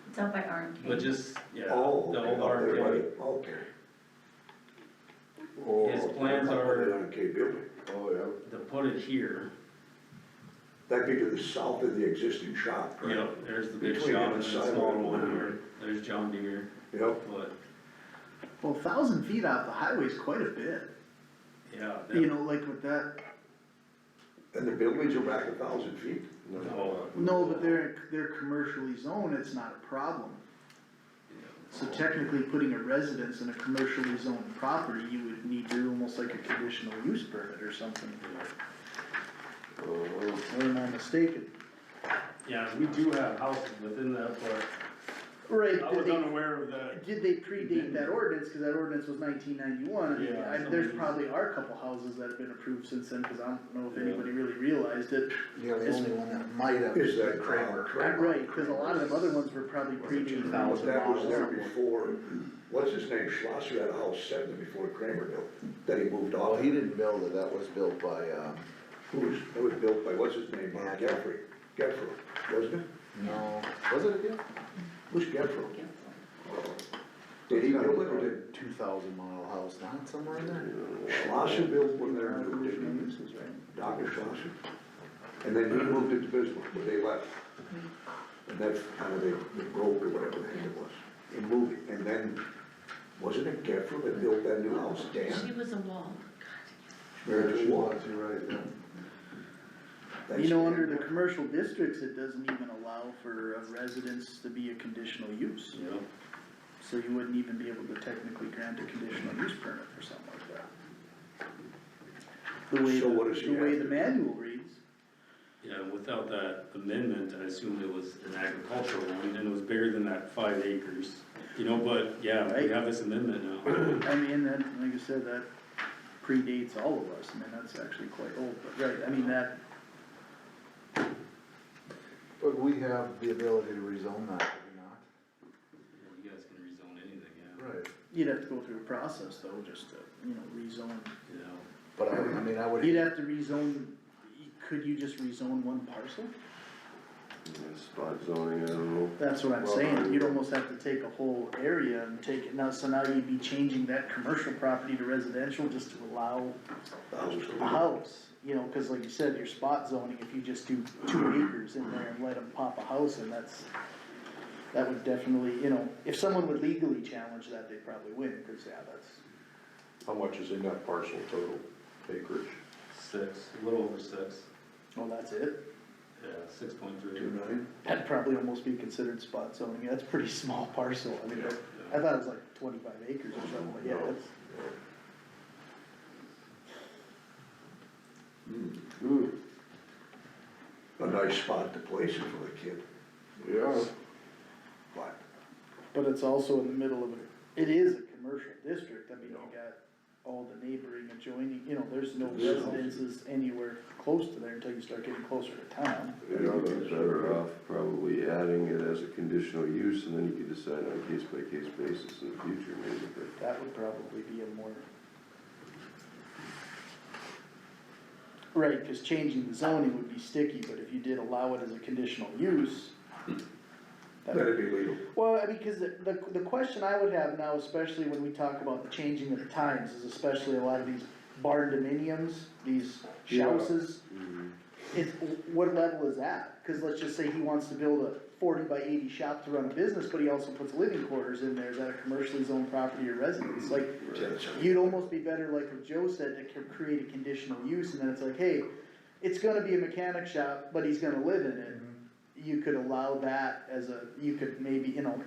It's up by R&K. But just, yeah, the Oh, old okay, RK, okay. his plans are On K building. Oh, yeah. to put it here. That'd be to the south of the existing shop, right? Yep, there's the big Between shop the and the side small and one the- here, there's John Deere, Yep. but, Well, 1,000 feet off the highway is quite a bit. yeah. You know, like with that, And the buildings are back 1,000 feet? No, no, but they're commercially zoned, it's not a problem. So technically, putting a residence in a commercially zoned property, you would need to do almost like a conditional use permit or something. Or am I mistaken? yeah, we do have houses within that, but Right, I did was they, unaware of that. did they predate that ordinance, cause that ordinance was 1991, Yeah, there's probably are a couple houses that have been approved since then, cause I don't know if anybody really realized it. Yeah, the only one that might have Is that Kramer. Right, cause a lot of them other ones were probably predating. That was there before, what's his name, Schlosser had a house 70 before Kramer built, that he moved Well, off. he didn't build it, that was built by, That was built by, what's his name, Yeah. Geffro, wasn't it? no, was it again? Who's Geffro? Did he build it or did 2,000-mile house, not somewhere in there? Schlosser build one there, didn't Conditional he? uses, right? Dr. Schlosser? And then he moved into Bismarck, but they left. And that's kind of, they broke or whatever the heck it was, in moving, and then, wasn't it Geffro that built that new house, She Dan? was a wall. Married to Wall. you're right, yeah. That's You know, Dan. under the commercial districts, it doesn't even allow for a residence to be a conditional use. Yeah. So you wouldn't even be able to technically grant a conditional use permit for something like that. The way, So what does he the way have the to- manual reads. Yeah, without that amendment, I assumed it was an agricultural one, and it was bigger than that 5 acres. You know, but, yeah, we Right. have this amendment now. I mean, that, like I said, that predates all of us, I mean, that's actually quite old, but right, I mean, that, But we have the ability to rezone that, do we not? You guys can rezone anything, yeah. Right. you'd have to go through a process though, just to, you know, rezone. Yeah. But I mean, I would. You'd have to rezone, could you just rezone one parcel? Spot zoning, I don't know. That's what I'm saying, you'd almost have to take a whole area and take it, now, so now you'd be changing that commercial property to residential just to allow a house. You know, cause like you said, your spot zoning, if you just do 2 acres in there and let them pop a house in, that would definitely, you know, if someone would legally challenge that, they'd probably win, cause yeah, that's. How much is in that parcel total acreage? 6, a little over 6, Oh, that's it? yeah, 6.3. 2.9? That'd probably almost be considered spot zoning, that's a pretty small parcel, I mean, I thought it was like 25 acres or something, but yeah, that's. A nice spot to place it for a kid, Yeah. but But it's also in the middle of it is a commercial district, I mean, you got all the neighboring adjoining, you know, there's no residences anywhere close to there until you start getting closer to town. You know, they're better off probably adding it as a conditional use, and then you could decide on a case-by-case basis in the future, maybe, but. That would probably be a more. Right, cause changing the zoning would be sticky, but if you did allow it as a conditional use. that let it be legal. Well, I mean, cause the question I would have now, especially when we talk about the changing of the times, is especially a lot of these barn dominiums, these houses. Is, what level is that? Cause let's just say he wants to build a 40x80 shop to run a business, but he also puts living quarters in there, is that a commercially zoned property or residence? Like, you'd almost be better, like what Joe said, to create a conditional use, and then it's like, hey, it's gonna be a mechanic shop, but he's gonna live in it. You could allow that as a, you could maybe, you know,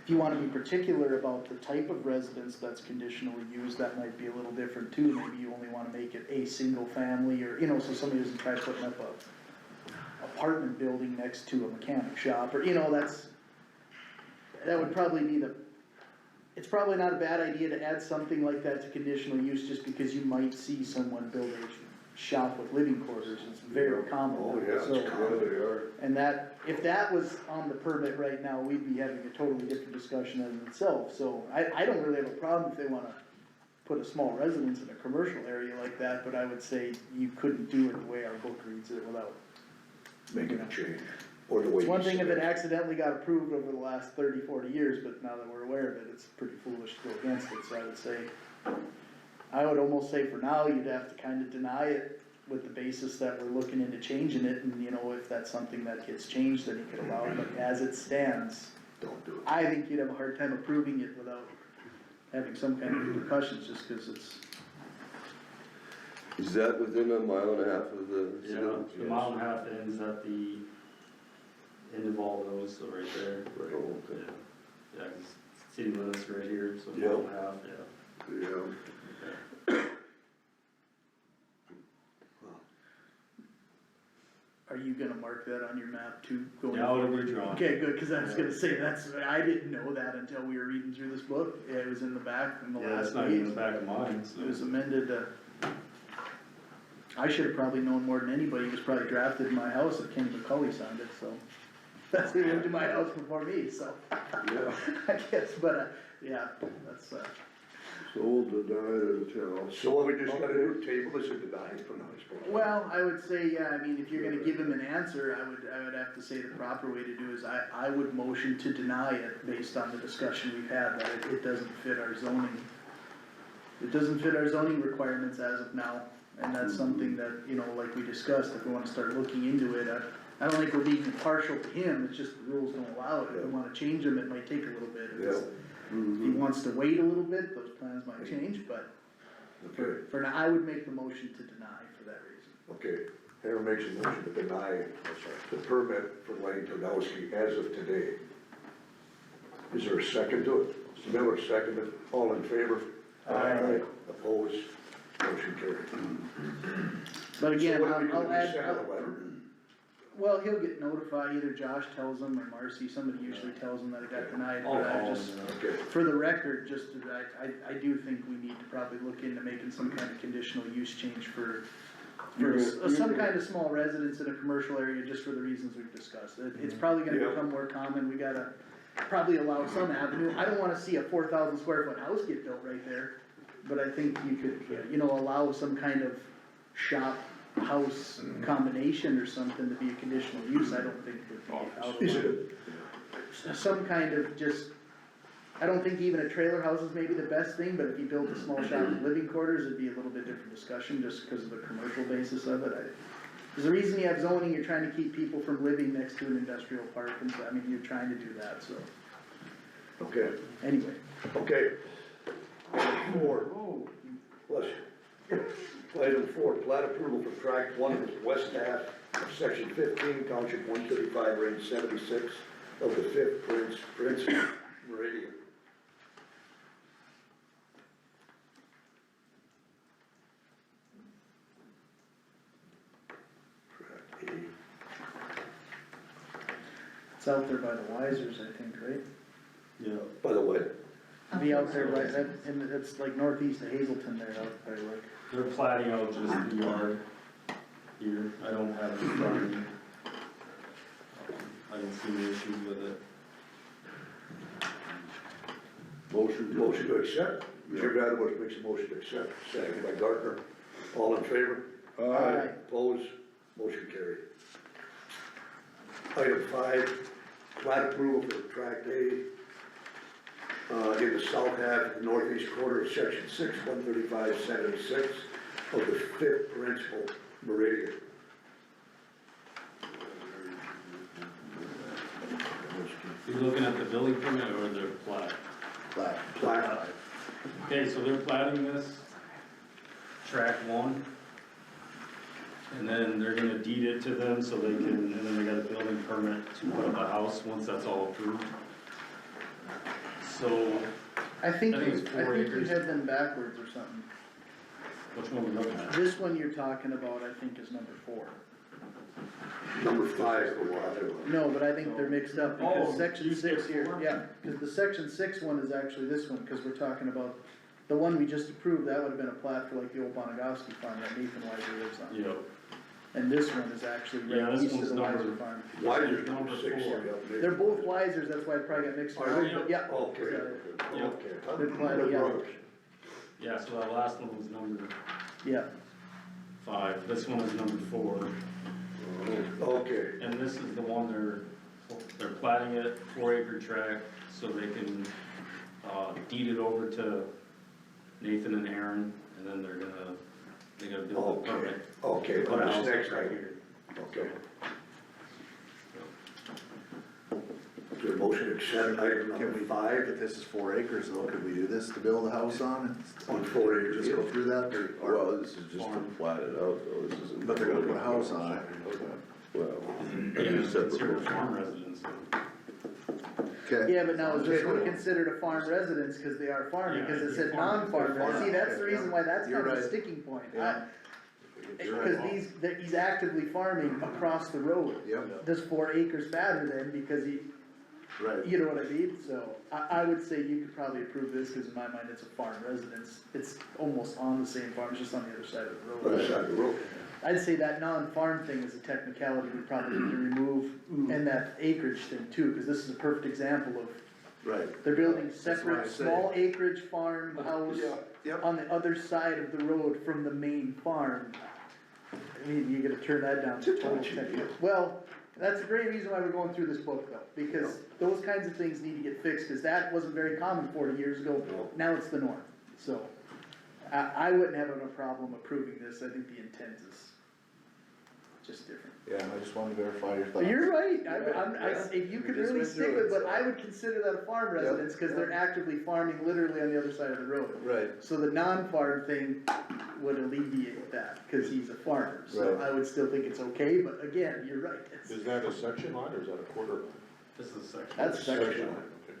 if you wanna be particular about the type of residence that's conditionally used, that might be a little different too. Maybe you only wanna make it a single family, or, you know, so somebody doesn't try putting up a apartment building next to a mechanic shop, or, you know, that would probably be it's probably not a bad idea to add something like that to conditional use, just because you might see someone build a shop with living quarters, it's very common. Oh, yeah, So, it's common. They are. and that, if that was on the permit right now, we'd be having a totally different discussion in itself, so I don't really have a problem if they wanna put a small residence in a commercial area like that, but I would say you couldn't do it the way our book reads it without. Making a change, or the way. It's one he thing if said it accidentally got approved over the last 30, 40 years, but now that we're aware of it, it's pretty foolish to go against it, so I would say, I would almost say for now, you'd have to kinda deny it with the basis that we're looking into changing it, and you know, if that's something that gets changed, then you could allow it, but as it stands, Don't do it. I think you'd have a hard time approving it without having some kind of repercussions, just cause it's. Is that within a mile and a half of the Yeah, city? the mile and a half ends at the end of all those, so right there. Oh, okay. Yeah, 'cause city limits are right here, so Yeah. mile and a half, yeah. Yeah. Are you gonna mark that on your map too? Going Yeah, I'll forward? redraw. Okay, good, cause I was gonna say, I didn't know that until we were reading through this book, yeah, it was in the back in the Yeah, last it's not even in page. the back of mine, so. It was amended, I should've probably known more than anybody, it was probably drafted in my house, if Kenny McCully signed it, so. That's who lived in my house before me, so, Yeah. I guess, but, yeah, that's, Sold to die to tell. So what we just gotta do, table this and deny it for now, I suppose. well, I would say, yeah, I mean, if you're gonna give him an answer, I would have to say the proper way to do is, I would motion to deny it based on the discussion we've had, that it doesn't fit our zoning. It doesn't fit our zoning requirements as of now, and that's something that, you know, like we discussed, if we wanna start looking into it, I don't think we're being partial to him, it's just the rules don't allow it, if we wanna change them, it might take a little bit. If he wants to wait a little bit, those plans might change, but Okay, for now, I would make the motion to deny for that reason. okay, Aaron makes a motion to deny the permit for Lenny Todowski as of today. Is there a second to it? Miller seconded, all in favor? Aye. Opposed, motion carried. But again, So what do we do I'll with add, the Santa letter? well, he'll get notified, either Josh tells him or Marcy, somebody usually tells him that it got denied, but I just, Okay, for the record, just, I do think we need to probably look into making some kind of conditional use change for some kind of small residence in a commercial area, just for the reasons we've discussed. It's probably gonna Yeah. become more common, we gotta probably allow some avenue, I don't wanna see a 4,000 square foot house get built right there. but I think you could, you know, allow some kind of shop, house combination or something to be a conditional use, I don't think would be out of Is line. it, Some kind of just, I don't think even a trailer house is maybe the best thing, but if you built a small shop with living quarters, it'd be a little bit different discussion, just because of the commercial basis of it. There's a reason you have zoning, you're trying to keep people from living next to an industrial park, and so, I mean, you're trying to do that, so, okay, anyway. okay. Item 4, bless you. Item 4, plat approval for tract 1 of the west half of section 15, township 135, range 76 of the 5th Prince Meridian. Tract A. It's out there by the Wisers, I think, right? Yeah. By the way, Be out there, right, and it's like northeast of Hazelton there, out by like. They're plating out just the yard here, I don't have it in front of me. I didn't see any issues with it. motion to accept. Jim Radowitz makes a motion to accept, second by Gardner. All in favor? Aye. Opposed? Motion carried. Item 5, plat approval for tract A, in the south half, northeast quarter of section 6, 135-76 of the 5th Principal Meridian. You're looking at the building permit or the plat? Plat. Okay, so they're plating this, track 1. And then they're gonna deed it to them so they can, and then they got a building permit to put up a house once that's all approved. So, I think I think you, it's I 4 think you acres. had them backwards or something. which one are we looking at? This one you're talking about, I think, is number 4. Number 5 for what? No, but I think they're mixed up, because Oh, section you 6 said here, 4? yeah, cause the section 6 one is actually this one, cause we're talking about, the one we just approved, that would've been a plat for like the old Bonagowski farm that Nathan Weiser lives on. Yep. And this one is actually Yeah, right this east of one's the number- Weiser farm. Why is there Number number 6 4. here up there? They're both Weisers, that's why it probably got mixed up, Are they? but yeah. Okay, Sorry. okay. Good plan, yeah. Yeah, so that last one was number Yeah, 5, this one is number 4. Okay, And this is the one they're plating it, 4-acre tract, so they can, deed it over to Nathan and Aaron, and then they gotta build a permit. okay, Put a this house next right item. here. Okay. Is there a motion to accept item number 5 If this is 4 acres though, could we do this to build a house on? on 4 acres? Just go through that or? Well, this is just to plat it out, though, this isn't. But they're gonna put a house on it. Well, Yeah, you it's said considered a before. farm residence. Okay. yeah, but now is this one considered a farm residence, cause they are farming, Yeah, cause it it's said farm. non-farm, Farm. see, that's the Okay, reason why that's You're kind of a right. sticking point. Yeah. You're Cause right. he's actively farming across the road. Yep, Does 4 acres matter then, because he, right. you know what I mean? So, I would say you could probably approve this, cause in my mind, it's a farm residence, it's almost on the same farm, it's just on the other side of the Other road. side of the road. I'd say that non-farm thing is a technicality we probably need to remove, and that acreage thing too, cause this is a perfect example of, Right. they're building That's what I separate, say. small acreage farm house Yep. on the other side of the road from the main farm. I mean, you're gonna turn that down to total technical. Well, that's a great reason why we're going through this book though, because those kinds of things need to get fixed, cause that wasn't very common 40 years ago, now it's the norm. So, I wouldn't have a problem approving this, I think the intent is just different. Yeah, I just wanted to verify your But thoughts. you're right, if you could We just really went stick through with, it, but so. I would consider that a farm residence, cause they're actively farming literally on the other side of the road. Right. So the non-farm thing would alleviate that, cause he's a farmer, so Right. I would still think it's okay, but again, you're right, Is that a section line or is that a quarter line? This is a section. that's section. Okay.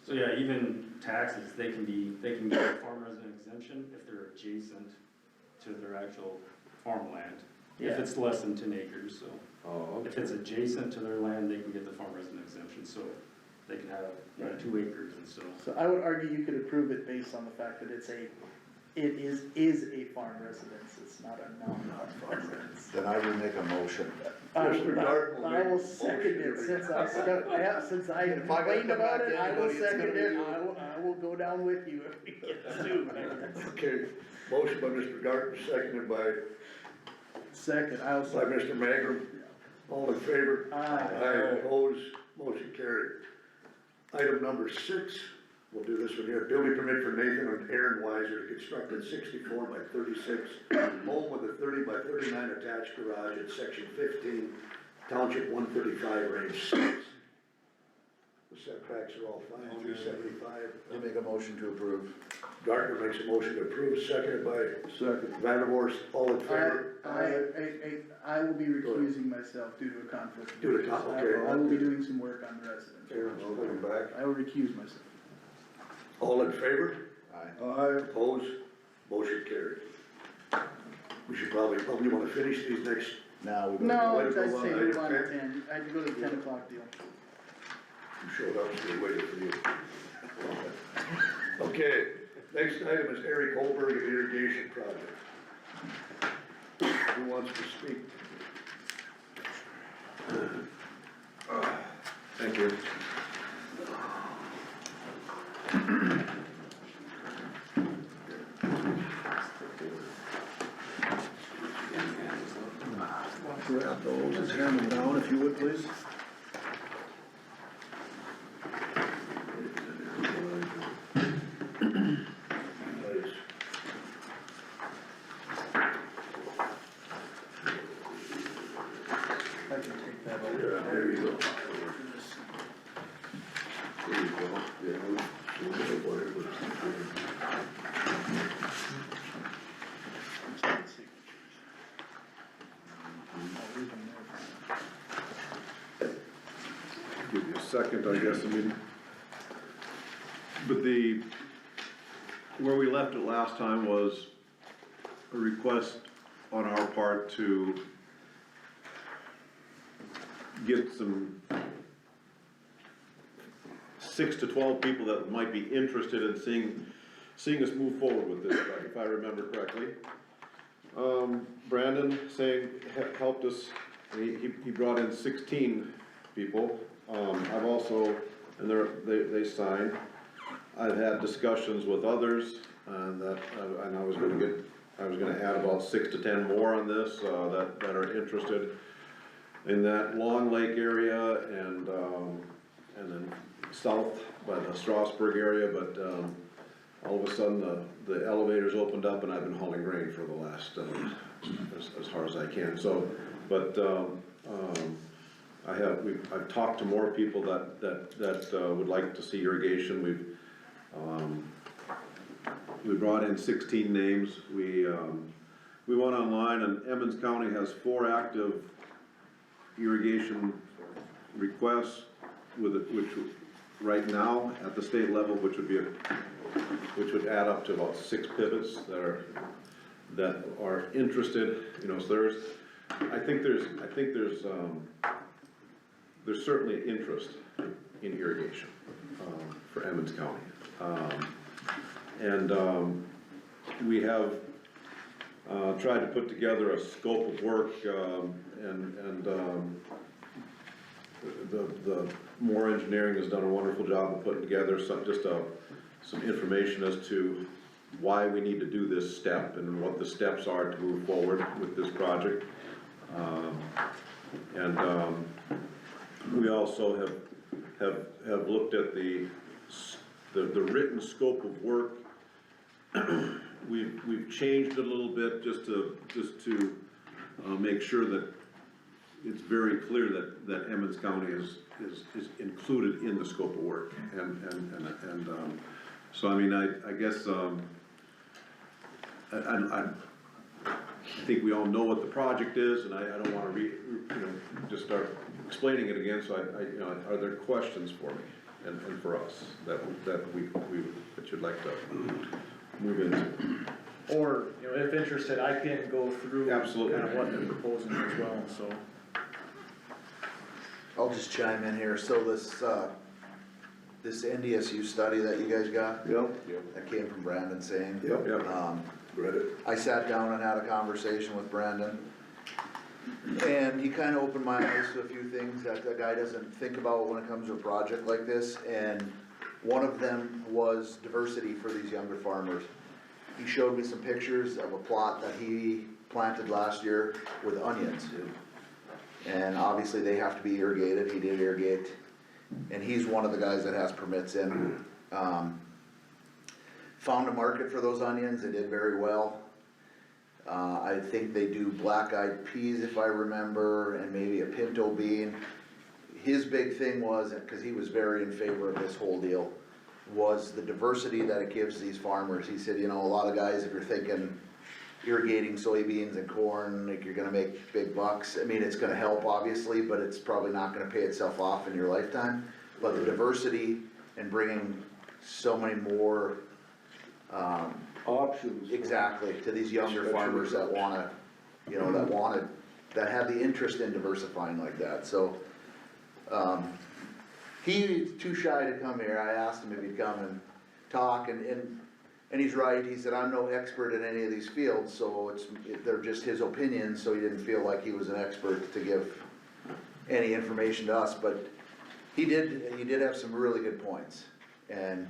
So yeah, even taxes, they can get a farm resident exemption if they're adjacent to their actual farmland. If Yeah. it's less than 10 acres, so. Oh, If it's adjacent to their land, they can get the farm resident exemption, so they can have, 2 acres and so. So I would argue you could approve it based on the fact that it's a it is a farm residence, it's not a non-farm residence. Then I will make a motion. Mr. Darton will I will make a second it, motion. since since I If I gotta complained come about back it, to I will anybody, it's second gonna be it, you. I will go down with you if we get sued. Okay, motion by Mr. Darton, seconded by Second, I'll By second. Mr. Magrum, all in favor? Aye. Opposed, motion carried. Item number 6, we'll do this one here, building permit for Nathan and Aaron Weiser to construct a 64 by 36 home with a 30 by 39 attached garage at section 15, township 135, range 6. The setbacks are all fine, 375. I'll make a motion to approve. Gardner makes a motion to approve, seconded by Vanderhorst, all in favor? I will be recusing myself due to a conflict. of Due to interest. okay. I will be doing some work on the residence. Aaron's coming back. I will recuse myself. All in favor? Aye. Opposed, motion carried. We should probably wanna finish these next, Now we go. No, Wait, I'd go say on, move item on to 10. 10, I had to go to the 10 o'clock deal. you showed up, so we waited for you. Okay, next item is Eric Holberg and irrigation project. Who wants to speak? Thank you. Grab those and hand them down if you would, please. Please. I can take that Yeah, over. there you go. There you go, yeah, whatever. Give you a second, I guess, I mean, but where we left it last time was a request on our part to get some 6 to 12 people that might be interested in seeing us move forward with this, if I remember correctly. Brandon helped us, he brought in 16 people. I've also, and they signed. I've had discussions with others, and I was gonna add about 6 to 10 more on this, that are interested in that Long Lake area and then south by the Strasburg area, but, all of a sudden, the elevators opened up and I've been hauling grain for the last, as hard as I can, so, but, I've talked to more people that would like to see irrigation. We brought in 16 names. We went online, and Emmons County has 4 active irrigation requests which right now at the state level, which would add up to about 6 pivots that are interested, so I think there's certainly interest in irrigation, for Emmons County. We have, tried to put together a scope of work, the Moore Engineering has done a wonderful job of putting together some information as to why we need to do this step and what the steps are to move forward with this project. We also have looked at the written scope of work. We've changed it a little bit just to make sure that it's very clear that Emmons County is included in the scope of work. So I mean, I guess, I think we all know what the project is, and I don't wanna just start explaining it again, so are there questions for me and for us that you'd like to move into? Or, if interested, I can go through. Absolutely. Kind of what they're proposing as well, so. I'll just chime in here, so this, this NDSU study that you guys got, Yep, that came from Brandon saying. yep, read it. I sat down and had a conversation with Brandon, and he kinda opened my eyes to a few things that the guy doesn't think about when it comes to a project like this, and one of them was diversity for these younger farmers. He showed me some pictures of a plot that he planted last year with onions. And obviously they have to be irrigated, he did irrigate, and he's one of the guys that has permits in. Found a market for those onions, they did very well. I think they do black-eyed peas if I remember, and maybe a pinto bean. His big thing was, cause he was very in favor of this whole deal, was the diversity that it gives these farmers. He said, you know, a lot of guys, if you're thinking irrigating soybeans and corn, like you're gonna make big bucks, I mean, it's gonna help obviously, but it's probably not gonna pay itself off in your lifetime. But the diversity and bringing so many more, Options. exactly, to these younger farmers that wanna, you know, that have the interest in diversifying like that, so. He's too shy to come here. I asked him if he'd come and talk, and he's right. He said, I'm no expert in any of these fields, so they're just his opinions, so he didn't feel like he was an expert to give any information to us, but he did have some really good points. And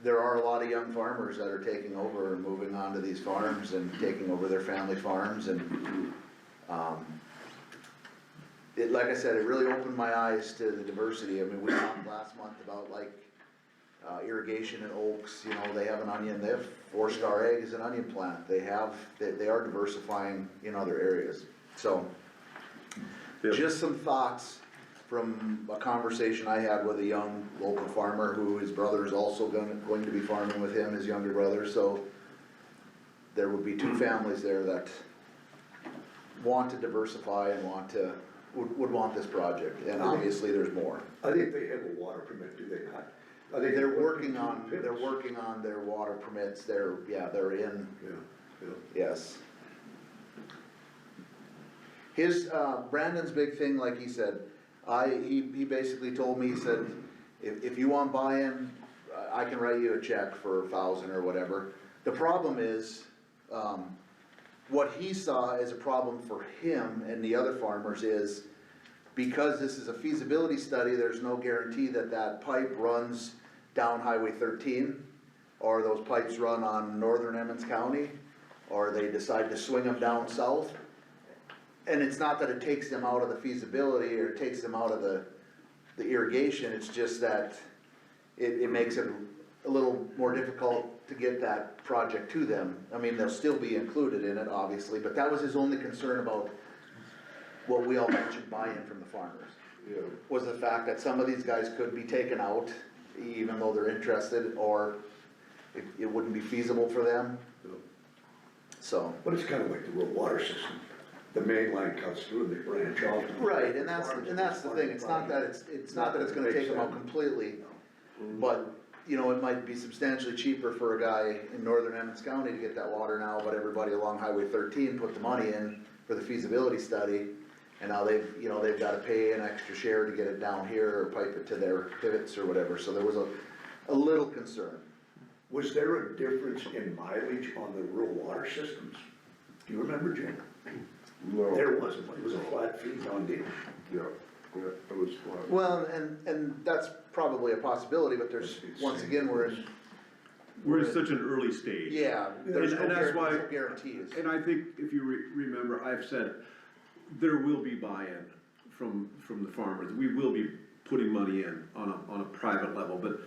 there are a lot of young farmers that are taking over and moving on to these farms and taking over their family farms, and, like I said, it really opened my eyes to the diversity. I mean, we talked last month about like, irrigation in Oaks, you know, they have an onion, they have 4-Star Egg as an onion plant. They are diversifying in other areas. So, just some thoughts from a conversation I had with a young local farmer who his brother is also going to be farming with him, his younger brother, so there would be 2 families there that want to diversify and would want this project, and obviously there's more. I think they have a water permit, do they not? I think They're working on their water permits, they're in, Yeah, yes. His, Brandon's big thing, like he said, he basically told me, he said, if you want buy-in, I can write you a check for 1,000 or whatever. The problem is, what he saw as a problem for him and the other farmers is, because this is a feasibility study, there's no guarantee that that pipe runs down Highway 13, or those pipes run on northern Emmons County, or they decide to swing them down south. And it's not that it takes them out of the feasibility or it takes them out of the irrigation, it's just that it makes it a little more difficult to get that project to them. I mean, they'll still be included in it, obviously, but that was his only concern about what we all mentioned, buy-in from the farmers. yeah. Was the fact that some of these guys could be taken out, even though they're interested, or it wouldn't be feasible for them, Yeah. so. But it's kinda like the rural water system. The main line cuts through and they branch off. Right, and that's the thing, it's not that it's gonna take them out completely, but, you know, it might be substantially cheaper for a guy in northern Emmons County to get that water now, but everybody along Highway 13 put the money in for the feasibility study, and now they've gotta pay an extra share to get it down here or pipe it to their pivots or whatever, so there was a little concern. Was there a difference in mileage on the rural water systems? Do you remember, Jim? No. There wasn't, it was a flat fee on deal. Yeah, it was flat. Well, and that's probably a possibility, but there's, once again, we're We're in such an early stage. yeah, there's And that's why- no guarantees. And I think if you remember, I've said, there will be buy-in from the farmers. We will be putting money in on a private level, but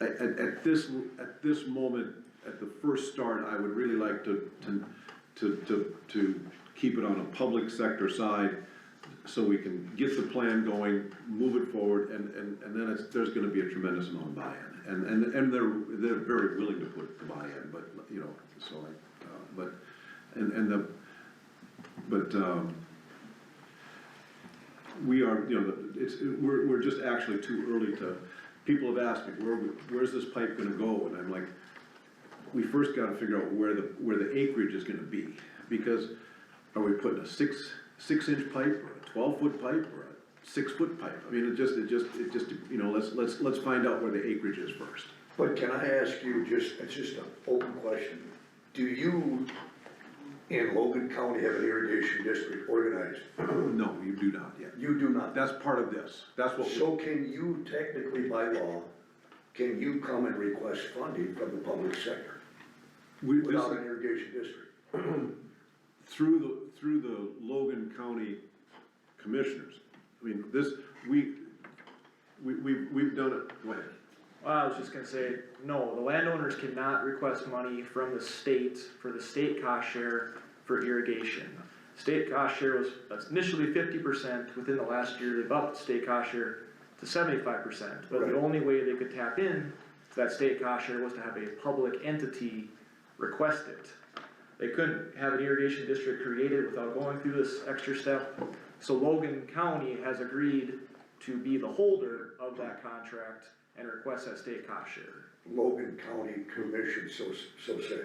at this moment, at the first start, I would really like to keep it on a public sector side, so we can get the plan going, move it forward, and then there's gonna be a tremendous amount of buy-in. And they're very willing to put the buy-in, but, you know, so we are, you know, we're just actually too early to, people have asked me, where's this pipe gonna go? And I'm like, we first gotta figure out where the acreage is gonna be, because are we putting a 6-inch pipe, or a 12-foot pipe, or 6-foot pipe. I mean, it just, you know, let's find out where the acreage is first. But can I ask you, it's just an open question, do you in Logan County have an irrigation district organized? No, you do not yet. You do not. That's part of this, that's what. So can you technically by law, can you come and request funding from the public sector without an irrigation district? Through the Logan County Commissioners. I mean, we've done it, go ahead. Well, I was just gonna say, no, the landowners cannot request money from the state for the state cost share for irrigation. State cost share was initially 50%, within the last year, they've upped state cost share to 75%. But Right. the only way they could tap in to that state cost share was to have a public entity request it. They couldn't have an irrigation district created without going through this extra step. So Logan County has agreed to be the holder of that contract and request that state cost share. Logan County Commission, so say.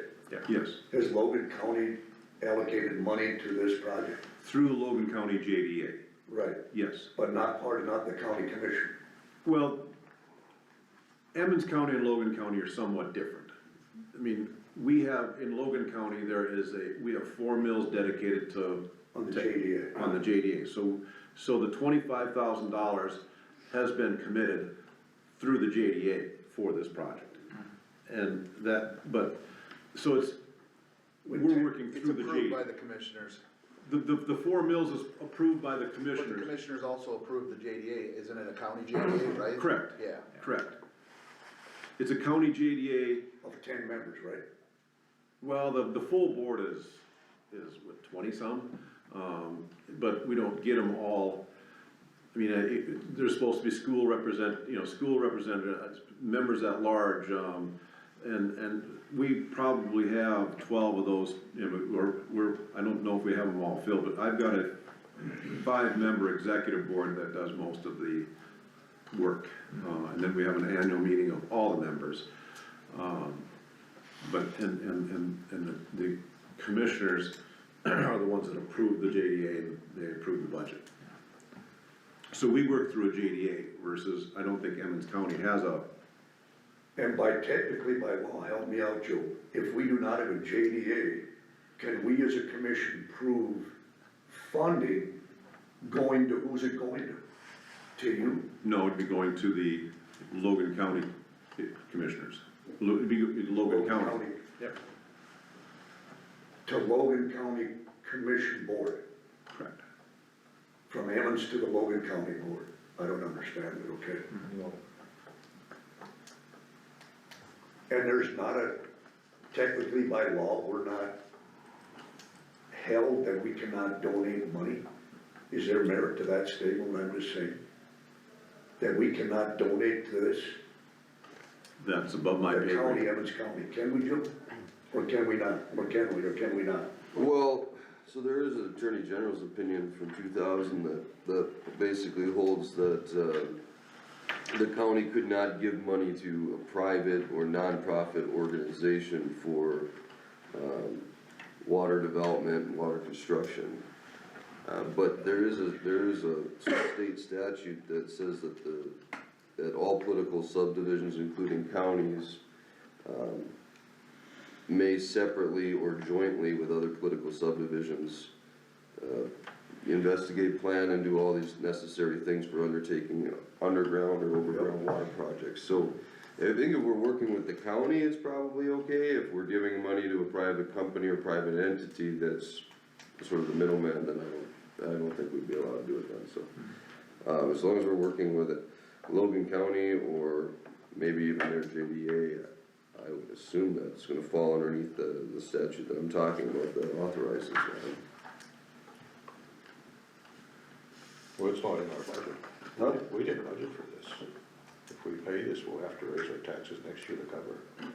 Yes, Has Logan County allocated money to this project? through the Logan County JDA, Right, yes. but not the county commission. Well, Emmons County and Logan County are somewhat different. I mean, we have, in Logan County, we have 4 mills dedicated to. On the JDA. On the JDA, so the $25,000 has been committed through the JDA for this project. And so we're working It's through the approved by JDA. the commissioners. The 4 mills is approved by the But the commissioners. commissioners also approved the JDA, isn't it a county JDA, right? Correct. Yeah. Correct. It's a county JDA, Of 10 members, right? well, the full board is what, 20-some? But we don't get them all. I mean, there's supposed to be school representatives, members at large, and we probably have 12 of those, you know, I don't know if we have them all filled, but I've got a 5-member executive board that does most of the work. And then we have an annual meeting of all the members. But, the commissioners are the ones that approve the JDA and they approve the budget. So we work through a JDA versus, I don't think Emmons County has a. And technically by law, help me out, Joe, if we do not have a JDA, can we as a commission prove funding going to, who's it going to? To you? No, it'd be going to the Logan County Commissioners. It'd be Logan County. Yep. To Logan County Commission Board, Correct. from Emmons to the Logan County Board. I don't understand it, okay? And there's not technically by law, we're not held that we cannot donate money? Is there merit to that statement, I'm just saying? That we cannot donate to this? That's above my pay The county, grade. Emmons County, can we, Joe? Or can we not? Or can we not? Well, so there is an Attorney General's opinion from 2000 that basically holds that, the county could not give money to a private or nonprofit organization for, water development and water construction. But there is a state statute that says that all political subdivisions, including counties, may separately or jointly with other political subdivisions, investigate, plan, and do all these necessary things for undertaking underground or overground water projects. So I think if we're working with the county, it's probably okay. If we're giving money to a private company or private entity that's sort of the middleman, then I don't think we'd be allowed to do it then, so. As long as we're working with Logan County or maybe even their JDA, I would assume that's gonna fall underneath the statute that I'm talking about that authorizes that. Well, it's not in our budget. Huh? We didn't budget for this. If we pay this, we'll have to raise our taxes next year to cover it.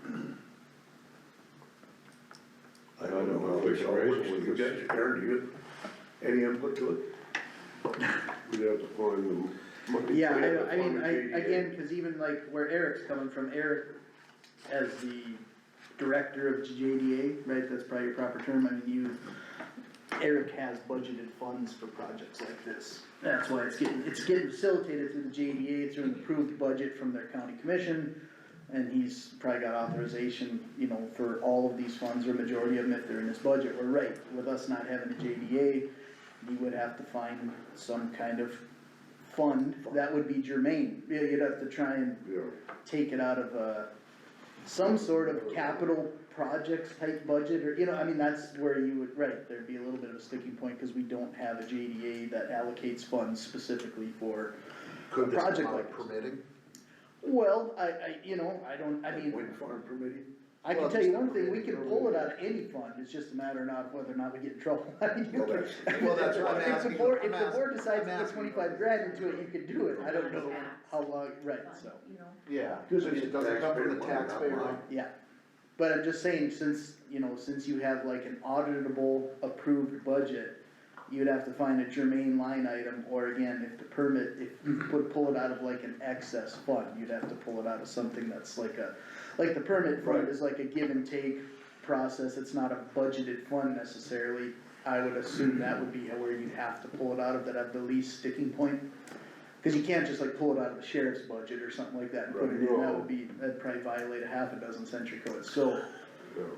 I don't know how this all works. You guys, Aaron, do you have any input to it? We'd have to find them. Yeah, We have I a mean, former JDA. again, cause even like where Eric's coming from, Eric as the director of JDA, right, that's probably your proper term, I mean, Eric has budgeted funds for projects like this. That's why it's getting facilitated through the JDA, through an approved budget from their county commission. And he's probably got authorization, you know, for all of these funds, or majority of them if they're in his budget. We're right, with us not having a JDA, we would have to find some kind of fund that would be germane. Yeah, you'd have to try and take it out of, some sort of capital projects type budget, or, you know, I mean, that's where you would, right, there'd be a little bit of a sticking point, cause we don't have a JDA that allocates funds specifically for a Could this project come out like of this. permitting? Well, I mean, Wind farm permitting? I can tell you one thing, we can pull it out of any fund, it's just a matter of whether or not we get in trouble. I mean, you can- Well, that's what I'm If the asking. board, I'm if the asking- board decides to I'm put asking. 25 grand into it, you can do it, I don't know how long, right, so. You know, Yeah, Good. so it doesn't come from the taxpayer line? Yeah, but I'm just saying, since you have like an auditable, approved budget, you'd have to find a germane line item, or again, if the permit, if you pull it out of like an excess fund, you'd have to pull it out of something that's like the permit fund is like a give and take process, it's not a budgeted fund necessarily. I would assume that would be where you'd have to pull it out of, that have the least sticking point. Cause you can't just like pull it out of the sheriff's budget or something like that and put it in, that'd probably violate a half a dozen century codes, so.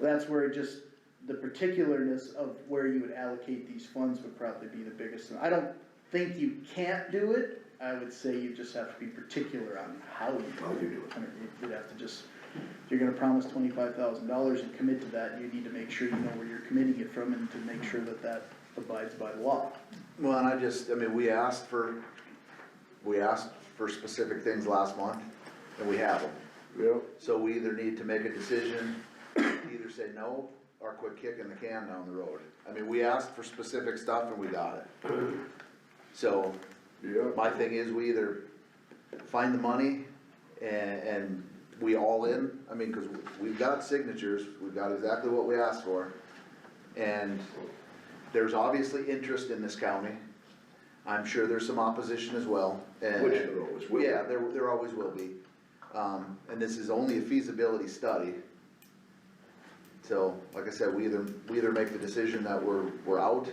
That's where just, the particularness of where you would allocate these funds would probably be the biggest thing. I don't think you can't do it, I would say you just have to be particular on how you do it. I mean, you'd have to just, if you're gonna promise $25,000 and commit to that, you need to make sure you know where you're committing it from, and to make sure that that abides by the law. Well, and I mean, we asked for specific things last month, and we have them. Yeah. So we either need to make a decision, either say no, or quit kicking the can down the road. I mean, we asked for specific stuff and we got it. So, my thing is, we either find the money and we all in, I mean, cause we've got signatures, we've got exactly what we asked for. And there's obviously interest in this county. I'm sure there's some opposition as well. And Which there always will be. Yeah, there always will be. And this is only a feasibility study. So, like I said, we either make the decision that we're out,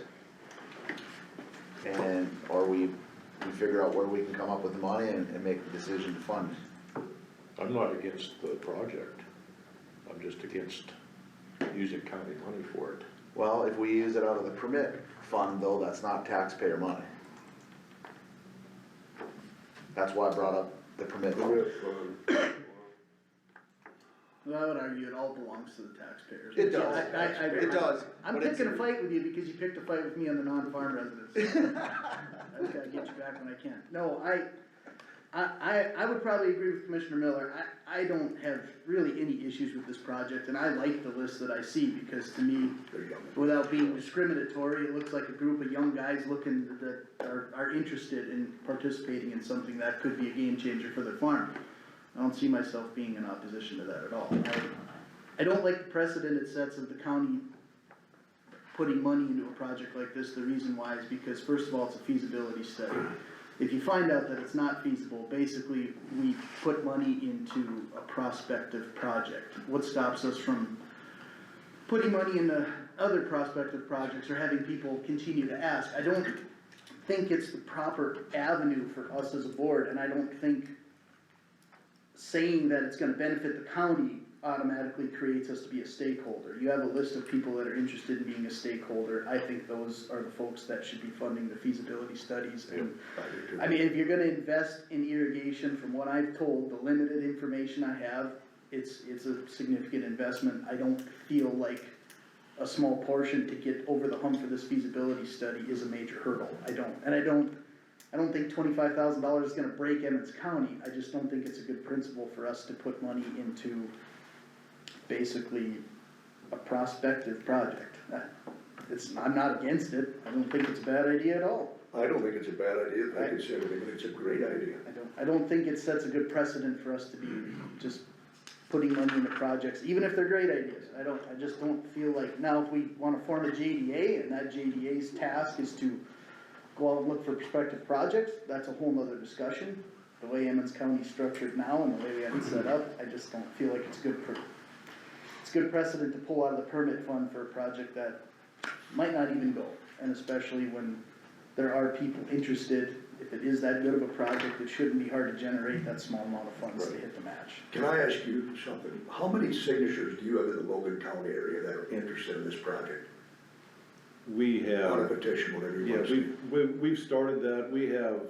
or we figure out where we can come up with the money and make the decision to fund it. I'm not against the project, I'm just against using county money for it. Well, if we use it out of the permit fund though, that's not taxpayer money. That's why I brought up the permit fund. Well, I would argue it all belongs to the taxpayers. It does, it does. I'm but it's- picking a fight with you because you picked a fight with me on the non-farm residents. I just gotta get you back when I can. No, I would probably agree with Commissioner Miller. I don't have really any issues with this project, and I like the list that I see, because to me, without being discriminatory, it looks like a group of young guys that are interested in participating in something that could be a game changer for their farm. I don't see myself being in opposition to that at all. I don't like the precedent it sets of the county putting money into a project like this. The reason why is because, first of all, it's a feasibility study. If you find out that it's not feasible, basically, we put money into a prospective project. What stops us from putting money into other prospective projects or having people continue to ask? I don't think it's the proper avenue for us as a board, and I don't think saying that it's gonna benefit the county automatically creates us to be a stakeholder. You have a list of people that are interested in being a stakeholder. I think those are the folks that should be funding the feasibility studies. And I mean, if you're gonna invest in irrigation, from what I've told, the limited information I have, it's a significant investment. I don't feel like a small portion to get over the hump for this feasibility study is a major hurdle. I don't think $25,000 is gonna break Emmons County. I just don't think it's a good principle for us to put money into basically a prospective project. I'm not against it, I don't think it's a bad idea at all. I don't think it's a bad idea, I think it's a great idea. I don't think it sets a good precedent for us to be just putting money into projects, even if they're great ideas. I just don't feel like, now if we wanna form a JDA, and that JDA's task is to go out and look for prospective projects, that's a whole nother discussion. The way Emmons County's structured now and the way we have it set up, I just don't feel like it's good precedent to pull out of the permit fund for a project that might not even go. and especially when there are people interested, if it is that good of a project, it shouldn't be hard to generate that small amount of funds to hit the match. Can I ask you something? How many signatures do you have in the Logan County area that are interested in this project? We have. On a petition, whatever you Yeah, want to say. we've started that, we have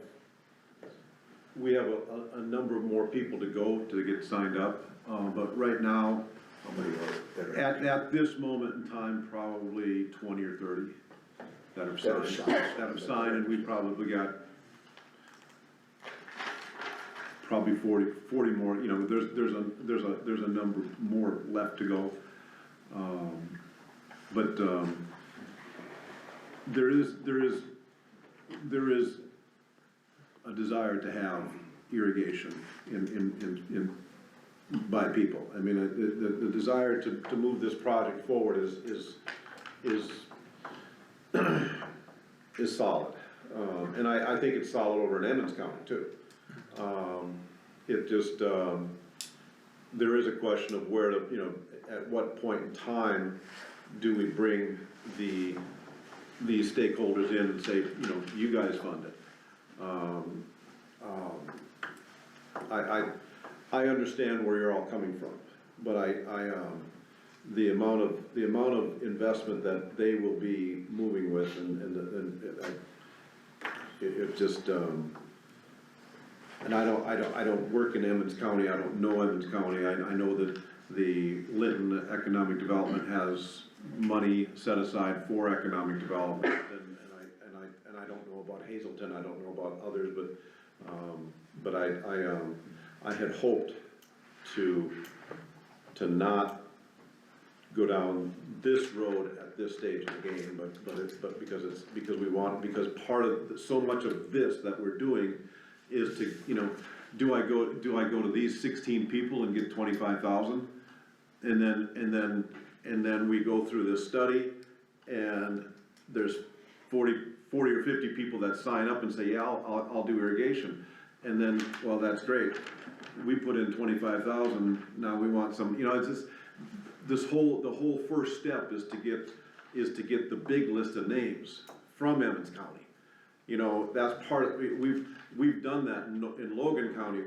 a number of more people to go to get signed up, but right now, How many are that are? at this moment in time, probably 20 or 30 that have signed, and we probably got probably 40 more, you know, there's a number more left to go. But there is a desire to have irrigation by people. I mean, the desire to move this project forward is solid. And I think it's solid over in Emmons County too. It just, there is a question of where to, you know, at what point in time do we bring these stakeholders in and say, you know, you guys fund it. I understand where you're all coming from, but the amount of investment that they will be moving with it just, and I don't work in Emmons County, I don't know Emmons County, I know that the Linton Economic Development has money set aside for economic development, and I don't know about Hazelton, I don't know about others, but I had hoped to not go down this road at this stage of the game, but because part of, so much of this that we're doing is to, you know, do I go to these 16 people and get 25,000? And then we go through this study and there's 40 or 50 people that sign up and say, yeah, I'll do irrigation. And then, well, that's great. We put in 25,000, now we want some, you know, it's just, the whole first step is to get the big list of names from Emmons County. You know, that's part of, we've done that in Logan County.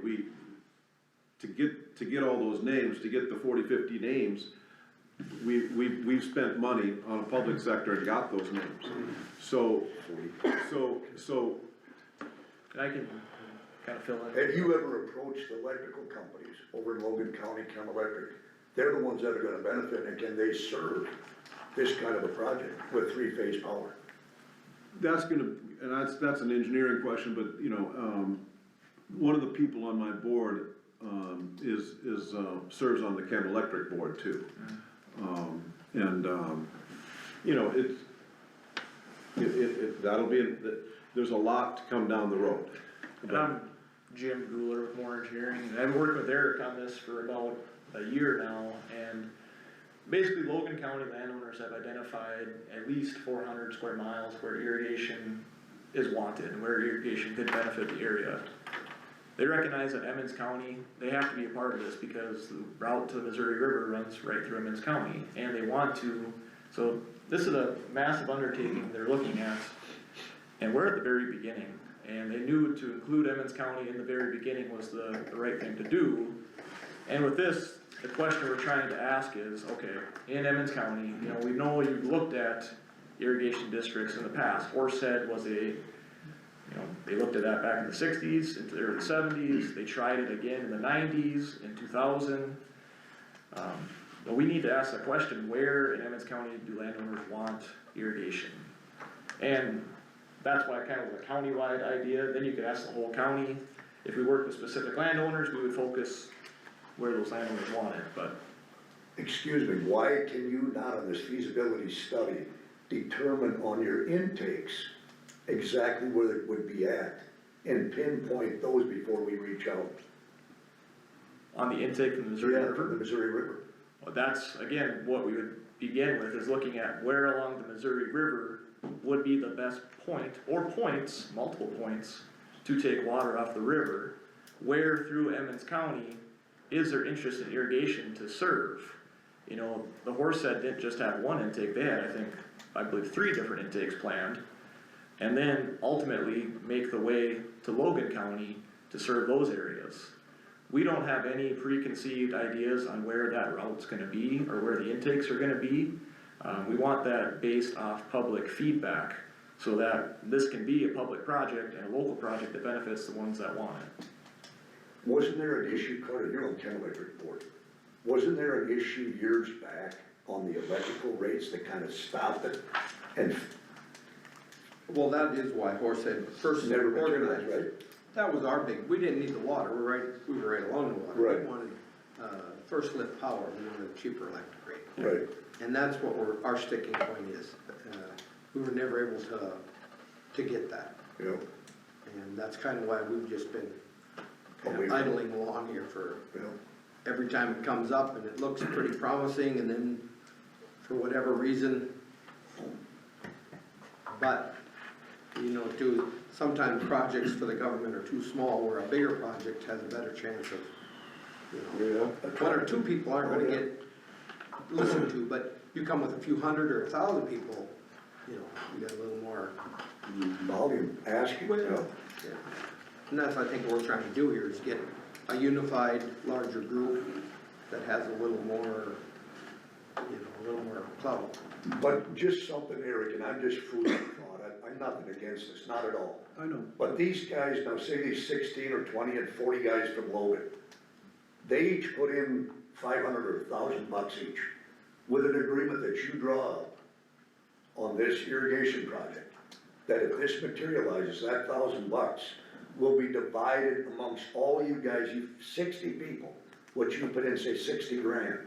To get all those names, to get the 40, 50 names, we've spent money on a public sector and got those names. So, And I can kind of fill in. Have you ever approached electrical companies over in Logan County, Chem Electric? They're the ones that are gonna benefit, and can they serve this kind of a project with three-phase power? that's gonna, and that's an engineering question, but, you know, one of the people on my board, serves on the Chem Electric board too. You know, that'll be, there's a lot to come down the road. And I'm Jim Guler with Moore Engineering, and I've worked with Eric on this for about a year now, and basically Logan County landowners have identified at least 400 square miles where irrigation is wanted, and where irrigation could benefit the area. They recognize that Emmons County, they have to be a part of this because the route to the Missouri River runs right through Emmons County, and they want to, so this is a massive undertaking they're looking at, and we're at the very beginning, and they knew to include Emmons County in the very beginning was the right thing to do. And with this, the question we're trying to ask is, okay, in Emmons County, you know, we know you've looked at irrigation districts in the past. Horsehead was you know, they looked at that back in the 60s, into the early 70s, they tried it again in the 90s, in 2000. But we need to ask the question, where in Emmons County do landowners want irrigation? And that's why kind of was a county-wide idea. Then you could ask the whole county. If we work with specific landowners, we would focus where those landowners want it, but. Excuse me, why can you not on this feasibility study determine on your intakes exactly where it would be at and pinpoint those before we reach out? On the intake from the Missouri River? From the Missouri River. Well, that's, again, what we would begin with, is looking at where along the Missouri River would be the best point, or points, multiple points, to take water off the river. Where through Emmons County is there interest in irrigation to serve? You know, the Horsehead didn't just have one intake, they had, I think, I believe, 3 different intakes planned. And then ultimately make the way to Logan County to serve those areas. We don't have any preconceived ideas on where that route's gonna be or where the intakes are gonna be. We want that based off public feedback, so that this can be a public project and a local project that benefits the ones that want it. Wasn't there an issue, Carter, you're on County Electric Board, wasn't there an issue years back on the electrical rates that kind of stopped it? And Well, that is why Horsehead first never materialized, organized. right? That was our big, we didn't need the water, we were right along the water. Right. We wanted, first lift power, we wanted a cheaper electric rate. Right. And that's what our sticking point is. We were never able to get that. Yeah. And that's kind of why we've just been kind Away of from- idling along here for, Yeah. every time it comes up and it looks pretty promising and then for whatever reason. But, you know, too, sometimes projects for the government are too small where a bigger project has a better chance of, you know, one or two people aren't gonna get listened to, but you come with a few hundred or 1,000 people, you know, you got a little more. Volume, asking, Well, yeah. yeah. And that's, I think, what we're trying to do here is get a unified, larger group that has a little more, you know, a little more clout. But just something, Eric, and I'm just food for thought, I'm nothing against this, not at all. I know. But these guys, now say these 16 or 20 and 40 guys from Logan, they each put in 500 or 1,000 bucks each, with an agreement that you draw up on this irrigation project, that if this materializes, that 1,000 bucks will be divided amongst all you guys, you 60 people, what you put in, say 60 grand.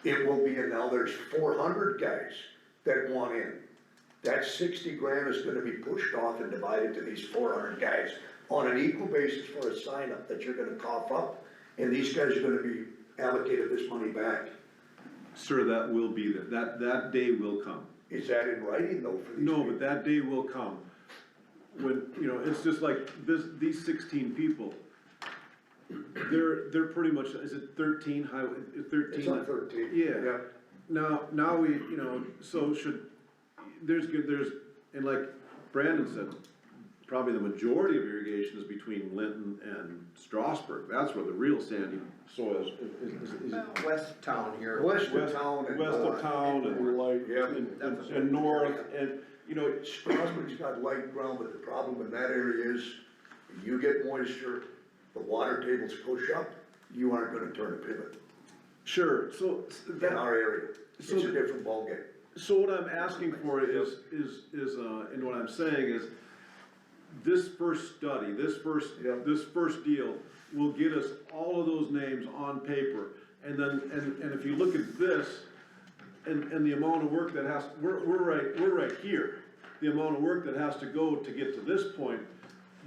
It will be, and now there's 400 guys that want in. That 60 grand is gonna be pushed off and divided to these 400 guys on an equal basis for a sign up that you're gonna cough up, and these guys are gonna be allocated this money back. Sir, that will be there, that day will come. Is that in writing though for these No, people? but that day will come. When, you know, it's just like these 16 people, they're pretty much, is it 13 highway, 13? It's on 13. Yeah. Now we, you know, so there's, and like Brandon said, probably the majority of irrigation is between Linton and Strasburg. That's where the real sandy soil is. West town here. West of town and West of north. town and Yeah. and north, and, you know, Strasburg's got light ground, but the problem in that area is, you get moisture, the water tables push up, you aren't gonna turn a pivot sure, so in our area. It's So- a different ballgame. So what I'm asking for is, and what I'm saying is, this first study, this first deal will get us all of those names on paper. And then, and if you look at this, and the amount of work that has, we're right here. The amount of work that has to go to get to this point,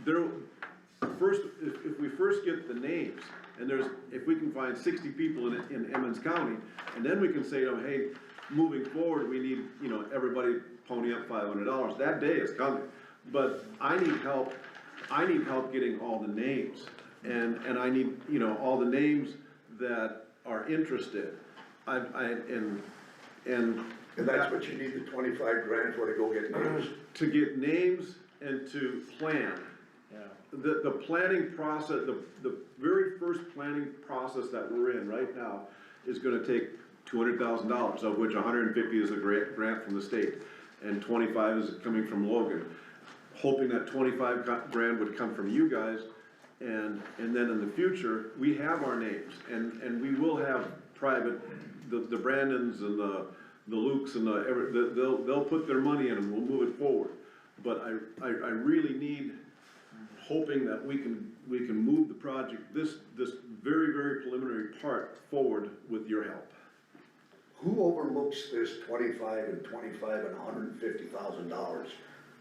if we first get the names, and if we can find 60 people in Emmons County, and then we can say to them, hey, moving forward, we need, you know, everybody pony up $500, that day is coming. But I need help getting all the names, and I need, you know, all the names that are interested. And that's what you need the 25 grand for, to go get names. To get names and to plan. The planning process, the very first planning process that we're in right now is gonna take $200,000, of which 150 is a grant from the state, and 25 is coming from Logan. Hoping that 25 grand would come from you guys, and then in the future, we have our names, and we will have private, the Brandons and the Lukes and they'll put their money in and we'll move it forward. But I really need, hoping that we can move the project, this very, very preliminary part forward with your help. Who overlooks this 25 and $150,000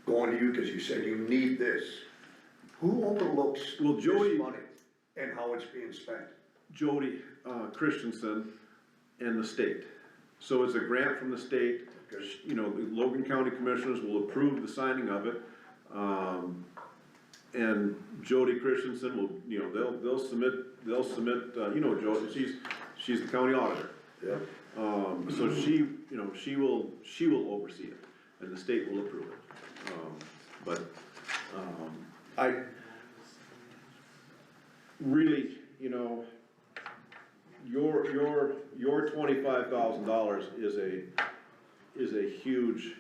going to you, cause you said you need this? Who overlooks this money and how it's being spent? Jody Christensen and the state. So it's a grant from the state, you know, the Logan County Commissioners will approve the signing of it. And Jody Christensen will, you know, they'll submit, you know, Jody, she's the county auditor. Yeah. So she, you know, she will oversee it, and the state will approve it. I really, you know, your $25,000 is a huge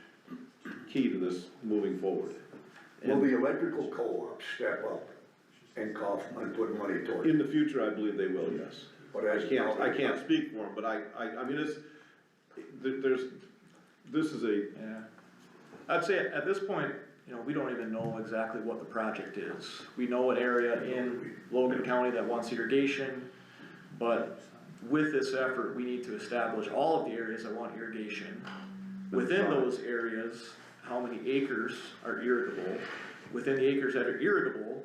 key to this moving forward. Will the electrical co-op step up and cough and put money towards In it? the future, I believe they will, yes. But as of now, I can't speak for them, but I mean, this is a, Yeah. I'd say at this point, you know, we don't even know exactly what the project is. We know an area in Logan County that wants irrigation, but with this effort, we need to establish all of the areas that want irrigation. Within those areas, how many acres are irrigable? Within the acres that are irrigable,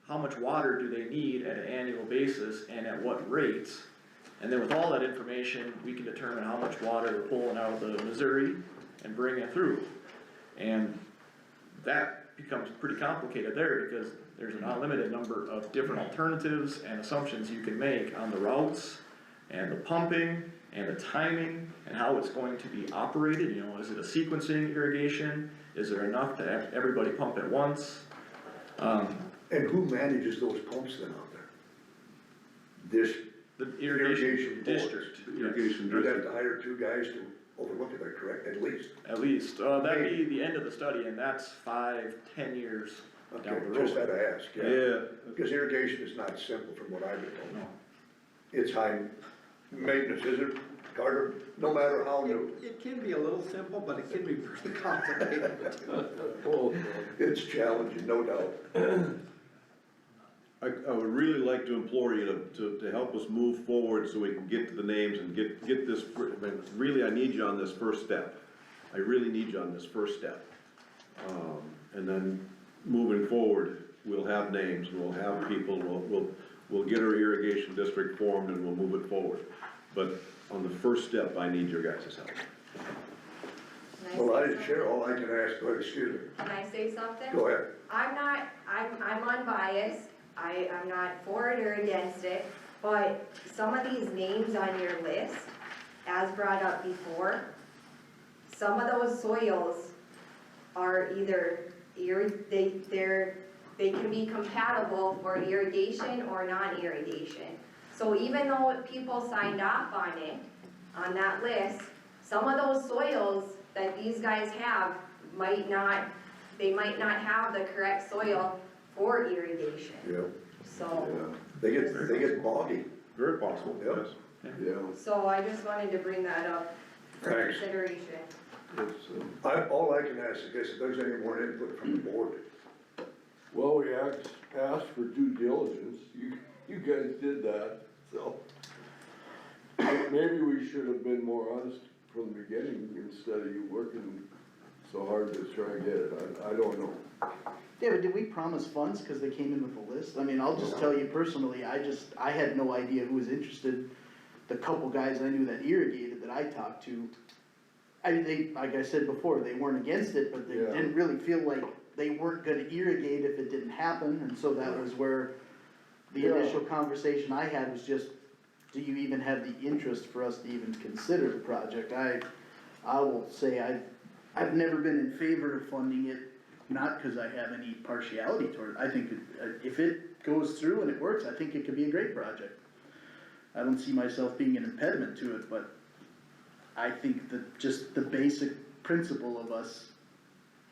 how much water do they need at an annual basis and at what rates? And then with all that information, we can determine how much water we're pulling out of the Missouri and bringing it through. And that becomes pretty complicated there because there's an unlimited number of different alternatives and assumptions you can make on the routes and the pumping and the timing and how it's going to be operated. You know, is it a sequencing irrigation? Is there enough to have everybody pump at once? And who manages those pumps then out there? This The irrigation irrigation boards. district. irrigation You'd have district. to hire 2 guys to overlook it, correct, at least? At least, that'd be the end of the study, and that's 5-10 years Okay, down the just road. had to ask, yeah. Yeah, Because irrigation is not simple from what I've been told. No. It's high maintenance, is it, Carter? No matter how new. It can be a little simple, but it can be pretty complicated. It's challenging, no doubt. I would really like to implore you to help us move forward so we can get to the names and get this, I mean, really, I need you on this first step. I really need you on this first step. And then moving forward, we'll have names, we'll have people, we'll get our irrigation district formed and we'll move it forward. But on the first step, I need your guys' help. Well, I didn't share, all I can ask, but excuse me, Can I say something? go ahead. I'm unbiased, I'm not for it or against it, but some of these names on your list, as brought up before, some of those soils are either, they can be compatible for irrigation or non-irrigation. So even though people signed off on it, on that list, some of those soils that these guys have might not have the correct soil for irrigation, Yeah, so. they get boggy, Very possible, Yep. yes. yeah. So I just wanted to bring that up for Thanks. consideration. All I can ask is if there's any more input from the board. Well, we asked for due diligence, you guys did that, so. Maybe we should have been more honest from the beginning instead of you working so hard to try and get it, I don't know. Yeah, but did we promise funds because they came in with a list? I mean, I'll just tell you personally, I had no idea who was interested. The couple guys I knew that irrigated that I talked to, like I said before, they weren't against it, but they Yeah. didn't really feel like they weren't gonna irrigate if it didn't happen, and so that was where the Yeah. initial conversation I had was just, do you even have the interest for us to even consider the project? I will say I've never been in favor of funding it, not because I have any partiality toward it. I think if it goes through and it works, I think it could be a great project. I don't see myself being an impediment to it, but I think that just the basic principle of us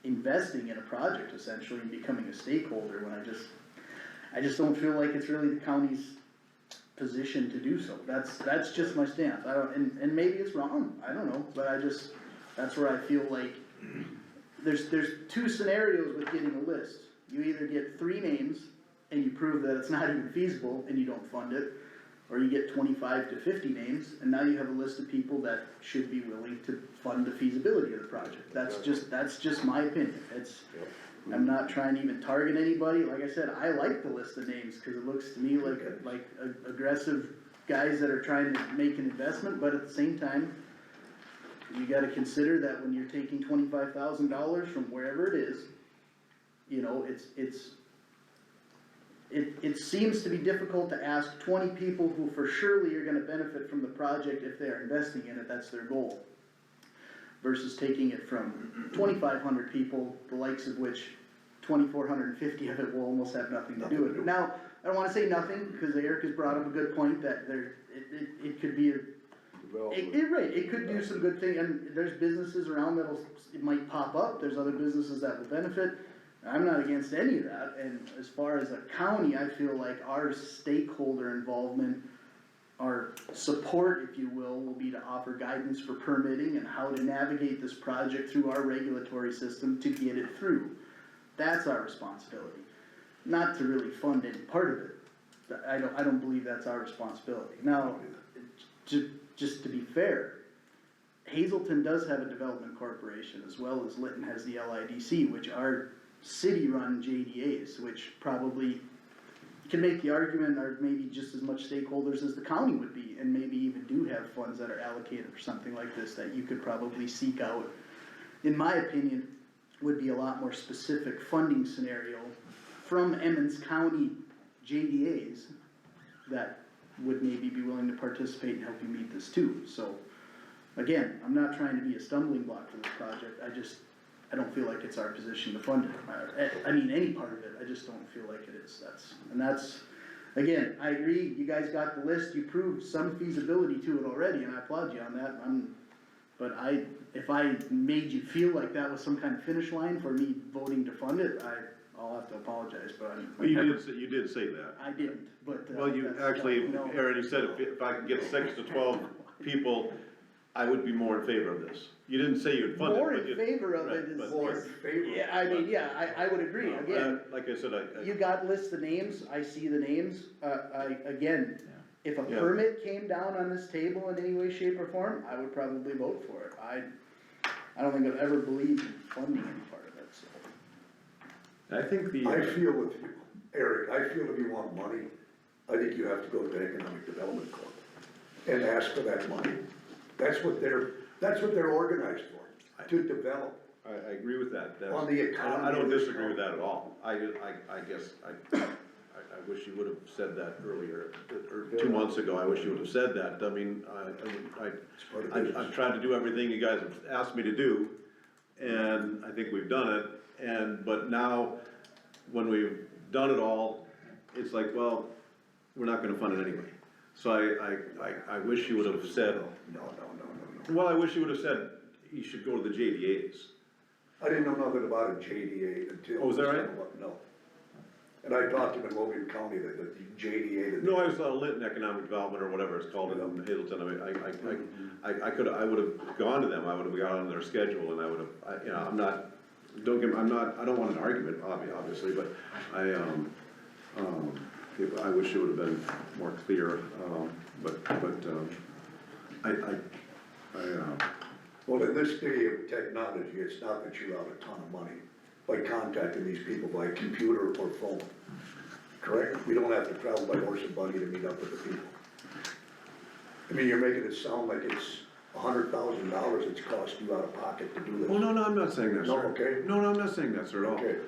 investing in a project essentially and becoming a stakeholder, when I just don't feel like it's really the county's position to do so. That's just my stance. And maybe it's wrong, I don't know, but that's where I feel like there's 2 scenarios with getting a list. You either get 3 names and you prove that it's not even feasible and you don't fund it, or you get 25 to 50 names and now you have a list of people that should be willing to fund the feasibility of the project. That's just my opinion. I'm not trying to even target anybody. Like I said, I like the list of names because it looks to me like aggressive guys that are trying to make an investment, but at the same time, you gotta consider that when you're taking $25,000 from wherever it is, you know, it seems to be difficult to ask 20 people who for surely are gonna benefit from the project if they are investing in it, that's their goal. Versus taking it from 2,500 people, the likes of which 2,450 of it will almost have nothing to do with it. Now, I don't wanna say nothing, cause Eric has brought up a good point that it could be it could do some good thing, and there's businesses around it might pop up, there's other businesses that will benefit. I'm not against any of that, and as far as a county, I feel like our stakeholder involvement, our support, if you will be to offer guidance for permitting and how to navigate this project through our regulatory system to get it through. That's our responsibility, not to really fund any part of it. I don't believe that's our responsibility. Now, just to be fair, Hazelton does have a development corporation as well as Lytton has the LIDC, which are city-run JDAs, which probably can make the argument are maybe just as much stakeholders as the county would be, and maybe even do have funds that are allocated for something like this that you could probably seek out. In my opinion, would be a lot more specific funding scenario from Emmons County JDAs that would maybe be willing to participate and help you meet this too. So, again, I'm not trying to be a stumbling block for this project, I don't feel like it's our position to fund it. I mean, any part of it, I just don't feel like it is, that's, again, I agree, you guys got the list, you proved some feasibility to it already, and I applaud you on that, but if I made you feel like that was some kind of finish line for me voting to fund it, I'll have to apologize, but Well, you did say that. I didn't, but. Well, you actually, Aaron, you said if I could get 6 to 12 people, I would be more in favor of this. You didn't say you'd fund it, More but in you. favor of right, it is, but- More in favor. yeah, I mean, yeah, I would agree, again. Like I said, You got lists of names, I see the names, again, if a Yeah. permit came down on this table in any way, shape, or form, I would probably vote for it. I don't think I've ever believed in funding any part of it, so. I think I feel with you, Eric, I feel if you want money, I think you have to go to Economic Development Corp. and ask for that money. That's what they're organized for, to develop. I agree with that. On the economy. I don't disagree with that at all. I guess, I wish you would have said that earlier, or 2 months ago, I wish you would have said that. I mean, I've tried to do everything you guys have asked me to do, and I think we've done it, but now, when we've done it all, it's like, well, we're not gonna fund it anyway. So I wish you would have said. No. Well, I wish you would have said, you should go to the JDAs. I didn't know nothing about a JDA until. Oh, is that right? No. And I talked to them in Logan County, that the JDA. No, I was Lytton Economic Development or whatever it's called in Hazelton. I would have gone to them, I would have got on their schedule, and I would have, I'm not, I don't want an argument, obviously, but I wish it would have been more clear, Well, in this day of technology, it's not that you're out a ton of money by contacting these people by computer or phone, correct? We don't have to travel by horse and buggy to meet up with the people. I mean, you're making it sound like it's $100,000 it's cost you out of pocket to do this. well, no, I'm not saying that, No, sir. okay. No, I'm not saying that, sir, at all. Okay.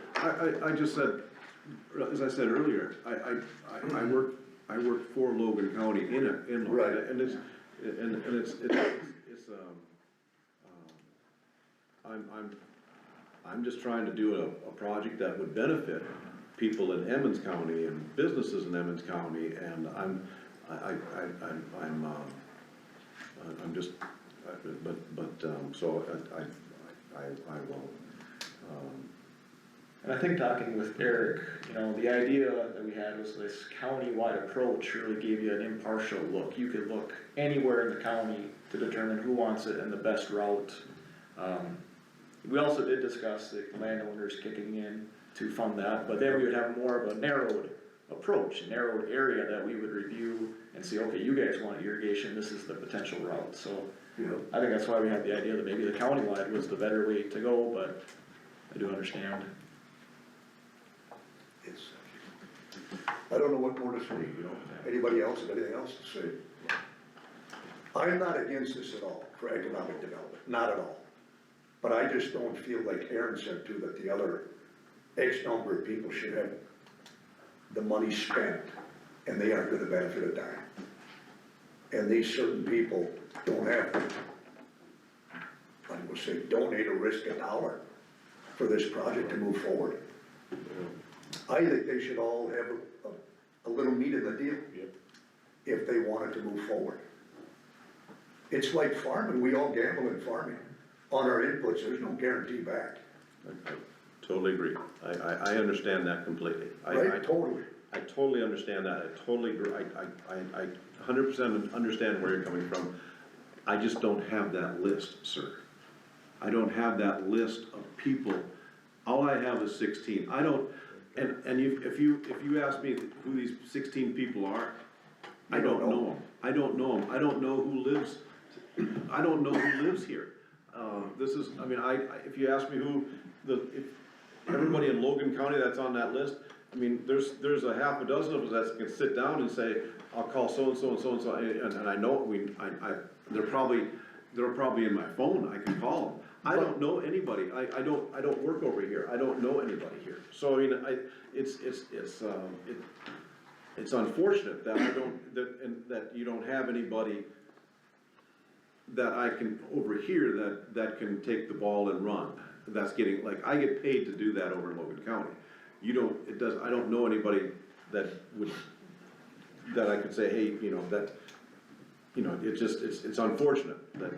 I just said, as I said earlier, I work for Logan County in Logan, Right. and it's I'm just trying to do a project that would benefit people in Emmons County and businesses in Emmons County, and I'm just, so I will, And I think talking with Eric, the idea that we had was this county-wide approach really gave you an impartial look. You could look anywhere in the county to determine who wants it and the best route. We also did discuss the landowners kicking in to fund that, but then we would have more of a narrowed approach, a narrowed area that we would review and say, okay, you guys want irrigation, this is the potential route. So I think that's why we had the idea that maybe the county-wide was the better way to go, but I do understand. I don't know what more to say, anybody else have anything else to say? I'm not against this at all for economic development, not at all. But I just don't feel like Aaron said too, that the other X number of people should have the money's spent, and they aren't gonna benefit a dime. And these certain people don't have to, I'm gonna say, donate or risk $1 for this project to move forward. I think they should all have a little meat in the deal. Yep. If they wanted to move forward. It's like farming, we all gamble in farming. On our inputs, there's no guarantee back. I totally agree. I understand that completely. Right, totally. I totally understand that. I totally agree. I 100% understand where you're coming from. I just don't have that list, sir. I don't have that list of people. All I have is 16. I don't, and if you ask me who these 16 people are, I don't know them. I don't know them. I don't know who lives, I don't know who lives here. This is, I mean, if you ask me who, if everybody in Logan County that's on that list, I mean, there's a half a dozen of us that can sit down and say, I'll call so-and-so and so-and-so, and I know, they're probably in my phone, I can call them. I don't know anybody, I don't work over here, I don't know anybody here. So, I mean, it's unfortunate that that you don't have anybody that I can, over here, that can take the ball and run. That's getting, like, I get paid to do that over in Logan County. I don't know anybody that I could say, hey, it's unfortunate that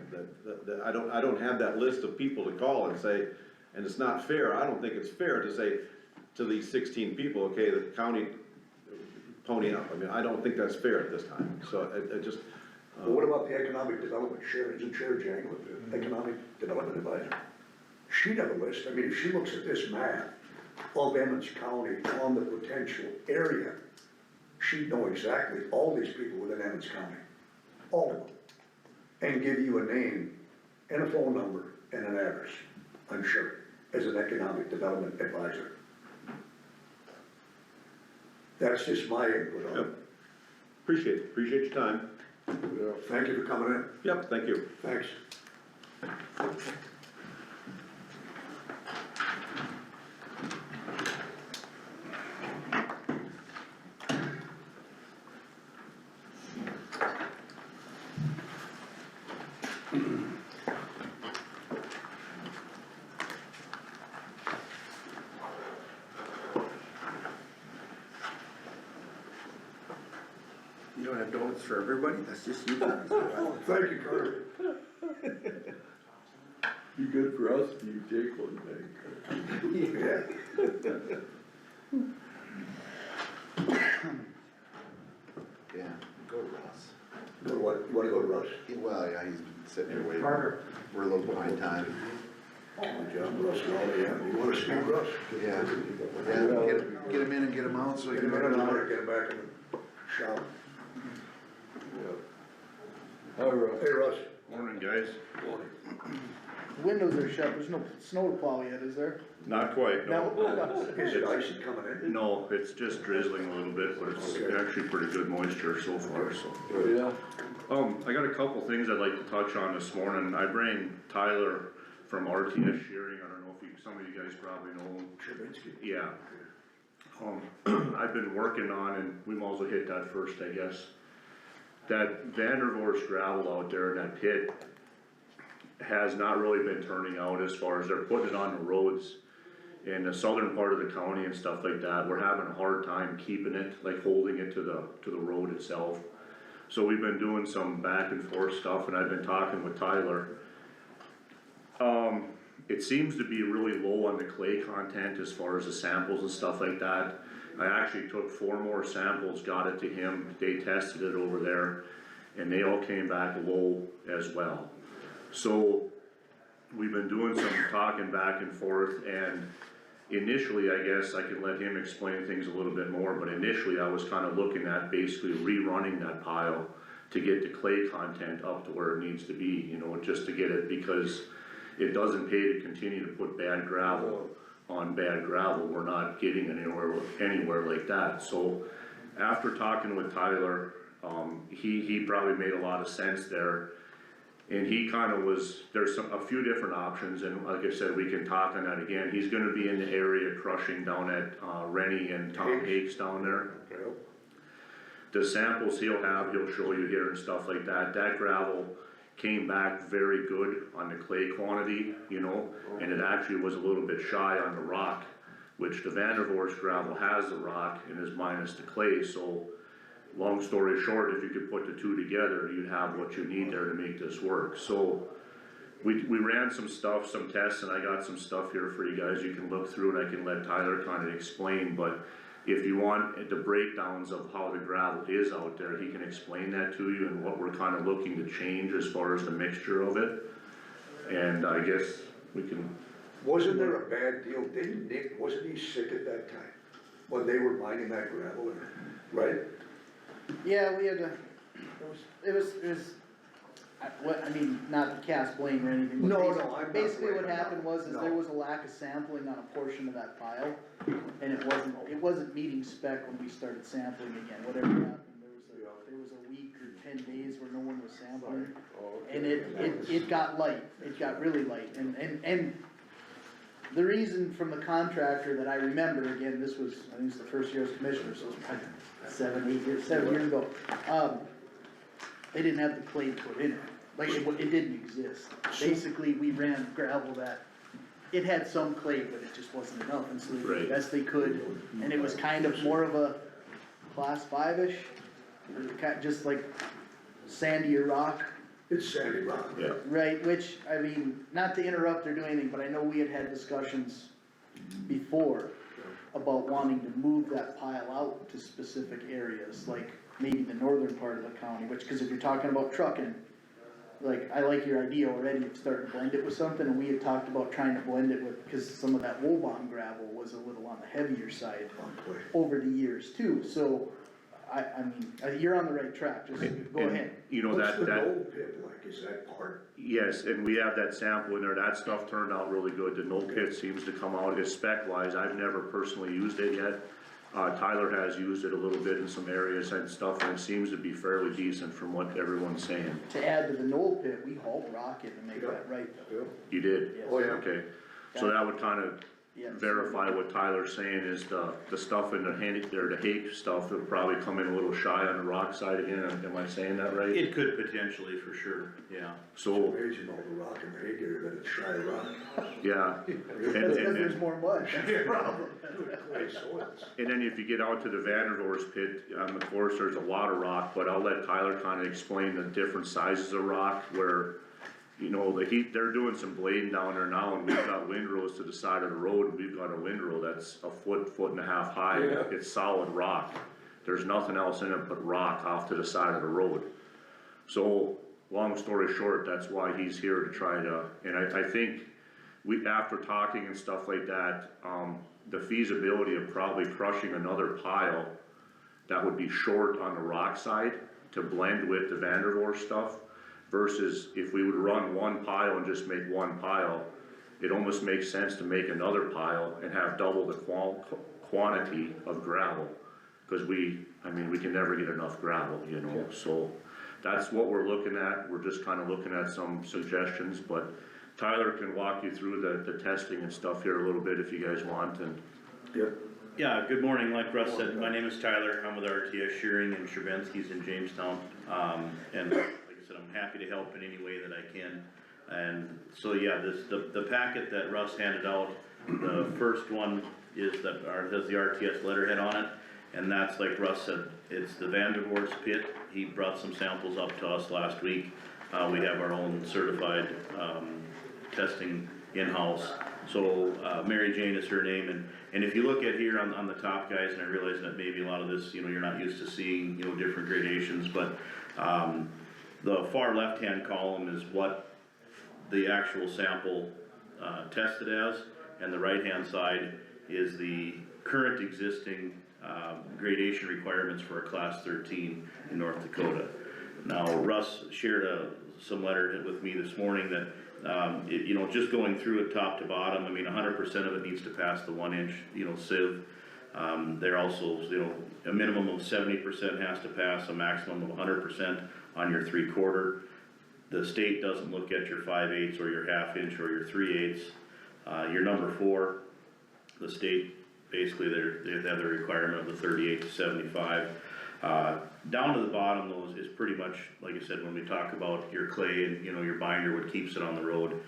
I don't have that list of people to call and say, and it's not fair, I don't think it's fair to say to these 16 people, okay, the county pony up. I mean, I don't think that's fair at this time, so I just. But what about the economic development chair, isn't Chair Jang with the economic development advisor? She'd have a list, I mean, if she looks at this map of Emmons County on the potential area, she'd know exactly all these people within Emmons County, all of them, and give you a name and a phone number and an address, I'm sure, as an economic development advisor. That's just my input on it. Appreciate your time. Thank you for coming in. Yep, thank you. Thanks. You don't have donuts for everybody, that's just you guys. Thank you, Carter. You good for us, do you take one, thank Yeah. Yeah, go to Russ. Go to what, you wanna go to Russ? Well, yeah, he's been sitting here waiting. Carter. We're a little behind time. Oh, my job, Russ, yeah, you wanna speak, Russ? Yeah, get him in and get him out so he Get him can. in and out, get him back in the shop. you. Hi, Russ. Hey, Russ. Morning, guys. Windows are shut, there's no snow to plow yet, is there? Not quite, No. Is it icy coming in? No, it's just drizzling a little bit, but it's actually pretty good moisture so far, so. Yeah. I got a couple things I'd like to touch on this morning. I bring Tyler from RTS Shearing, I don't know if some of you guys probably know him. Shabinsky. Yeah. I've been working on, and we might as well hit that first, I guess. That Vandervoorst gravel out there in that pit has not really been turning out as far as they're putting it on the roads in the southern part of the county and stuff like that. We're having a hard time keeping it, like holding it to the road itself. So we've been doing some back and forth stuff, and I've been talking with Tyler. It seems to be really low on the clay content as far as the samples and stuff like that. I actually took 4 more samples, got it to him, they tested it over there, and they all came back low as well. So we've been doing some talking back and forth, and initially, I guess I can let him explain things a little bit more, but initially I was kind of looking at basically rerunning that pile to get the clay content up to where it needs to be, just to get it, because it doesn't pay to continue to put bad gravel on bad gravel. We're not getting anywhere like that. So after talking with Tyler, he probably made a lot of sense there. And he kinda was, there's a few different options, and like I said, we can talk on that again. He's gonna be in the area crushing down at, Rennie and Tom Hakes down there. The samples he'll show you here and stuff like that, that gravel came back very good on the clay quantity, you know, and it actually was a little bit shy on the rock, which the Vandervoorst gravel has the rock and is minus the clay, so long story short, if you could put the two together, you'd have what you need there to make this work. So we ran some stuff, some tests, and I got some stuff here for you guys you can look through, and I can let Tyler kind of explain, but if you want the breakdowns of how the gravel is out there, he can explain that to you and what we're kind of looking to change as far as the mixture of it. And I guess we can. Wasn't there a bad deal? Didn't Nick, wasn't he sick at that time? When they were mining that gravel, right? Yeah, we had to, it was, I mean, not to cast blame or anything. but No, basically- no, I'm not Basically what blaming, happened was, is no. there was a lack of sampling on a portion of that pile, and it wasn't meeting spec when we started sampling again, whatever happened, there was a week or 10 days where no one was sampling. And it got light, it got really light, and the reason from the contractor that I remember, again, this was, I think it's the first year as commissioner, so it was probably 7 years ago. They didn't have the clay put in it, like it didn't exist. Basically, we ran gravel that, it had some clay, but it just wasn't enough, and so they did the best they could. And it was kind of more of a class 5-ish, just like sandier rock. It's sandy rock. Yeah. Right, which, I mean, not to interrupt or do anything, but I know we had discussions before about wanting to move that pile out to specific areas, like maybe the northern part of the county, which, cause if you're talking about trucking, like, I like your idea already of starting to blend it with something, and we had talked about trying to blend it with, cause some of that Wobon gravel was a little on the heavier side over the years too, so, I mean, you're on the right track, just go ahead. You know, What's the that, gold pit like, is that part? yes, and we have that sample in there, that stuff turned out really good, the no pit seems to come out, as spec wise, I've never personally used it yet. Tyler has used it a little bit in some areas and stuff, and it seems to be fairly decent from what everyone's saying. To add to the Knoll pit, we hauled rock in to make that right though. You did? Yes. Oh, yeah. Okay, so that would kind of Yeah. verify what Tyler's saying is the stuff in the handy, or the hake stuff would probably come in a little shy on the rock side again, am I saying that right? It could potentially, for sure, yeah. So, Amazing all the rock in the Hague area, that it's shy rock. yeah, That's because there's more mud, that's the problem. Clay soils. and then if you get out to the Vandervoorst pit, of course, there's a lot of rock, but I'll let Tyler kinda explain the different sizes of rock where, you know, they're doing some blading down there now, and we've got windrows to the side of the road, and we've got a windrow that's a foot and a half high, Yeah. it's solid rock. There's nothing else in it but rock off to the side of the road. So, long story short, that's why he's here to try to, and I think after talking and stuff like that, the feasibility of probably crushing another pile that would be short on the rock side to blend with the Vandervoorst stuff, versus if we would run one pile and just make one pile, it almost makes sense to make another pile and have double the quantity of gravel. Cause we can never get enough gravel, you know, so that's what we're looking at. We're just kinda looking at some suggestions, but Tyler can walk you through the testing and stuff here a little bit if you guys want, and. Yeah, good morning, like Russ said, my name is Tyler, I'm with RTS Shearing and Sherbinsky's in Jamestown. And like I said, I'm happy to help in any way that I can. And so, yeah, the packet that Russ handed out, the first one is has the RTS letterhead on it. And that's like Russ said, it's the Vandervoorst pit. He brought some samples up to us last week. We have our own certified, testing in-house. So, Mary Jane is her name, and if you look at here on the top, guys, and I realize that maybe a lot of this, you know, you're not used to seeing, you know, different gradations, but, the far left-hand column is what the actual sample, tested as, and the right-hand side is the current existing, gradation requirements for a class 13 in North Dakota. Now, Russ shared some letter with me this morning that, you know, just going through it top to bottom, I mean, 100% of it needs to pass the 1-inch, you know, sieve. They're also, you know, a minimum of 70% has to pass, a maximum of 100% on your 3/4. the state doesn't look at your 5/8 or your 1/2 inch or your 3/8. Your number 4, the state, basically, they have the requirement of the 38 to 75. Down to the bottom though is pretty much, like I said, when we talk about your clay and, you know, your binder, what keeps it on the road.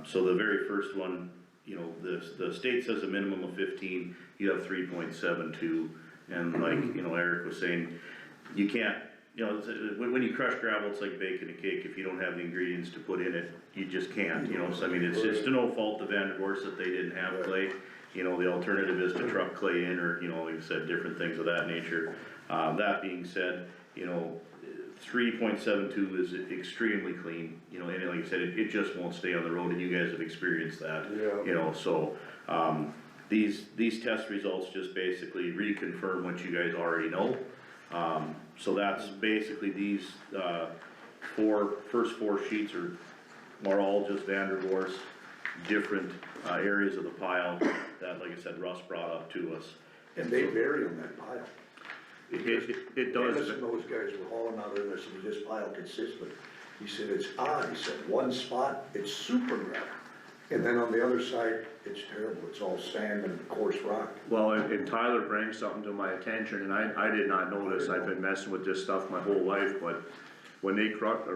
So the very first one, you know, the state says a minimum of 15, you have 3.72. And like, you know, Eric was saying, you can't, you know, when you crush gravel, it's like baking a cake. If you don't have the ingredients to put in it, you just can't, you know. So I mean, it's to no fault of Vanderhorst that they didn't have clay. You know, the alternative is to truck clay in, or, you know, like I said, different things of that nature. That being said, you know, 3.72 is extremely clean, you know, and like I said, it just won't stay on the road, and you guys have experienced that. Yeah. You know, so, these test results just basically reconfirm what you guys already know. So that's basically these, first 4 sheets are all just Vanderhorst, different, areas of the pile that, like I said, Russ brought up to us. And they vary on that pile. It does. Emmons and those guys were hauling out there, and I said, is this pile consistent? He said, it's odd, he said, one spot, it's super gravel, and then on the other side, it's terrible, it's all sand and coarse rock. Well, and Tyler brings something to my attention, and I did not know this, I've been messing with this stuff my whole life, but when they crush,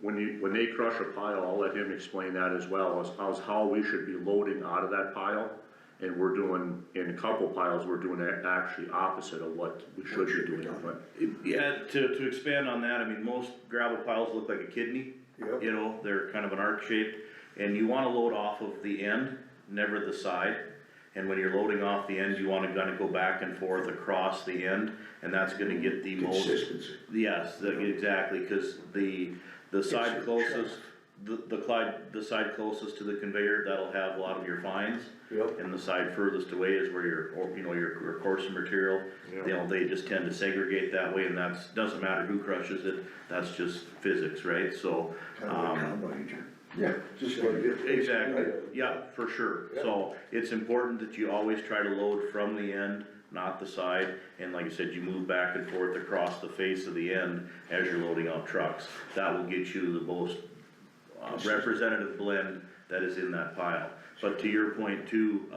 when they crush a pile, I'll let him explain that as well, as how we should be loading out of that pile. And we're doing, in a couple piles, we're doing actually opposite of what we should be doing, but. Yeah, to expand on that, I mean, most gravel piles look like a kidney. Yep. You know, they're kind of an arc shape, and you wanna load off of the end, never the side. And when you're loading off the end, you wanna kind of go back and forth across the end, and that's gonna get the most. Consistency. Yes, exactly, cause the side closest, the side closest to the conveyor, that'll have a lot of your fines. Yep. And the side furthest away is where your coarser material, you know, they just tend to segregate that way, and doesn't matter who crushes it, that's just physics, right? So, Kind of like combine engine. Yeah. Just like it. exactly, yeah, for sure. So, it's important that you always try to load from the end, not the side, and like I said, you move back and forth across the face of the end as you're loading out trucks. That will get you the most representative blend that is in that pile. But to your point too,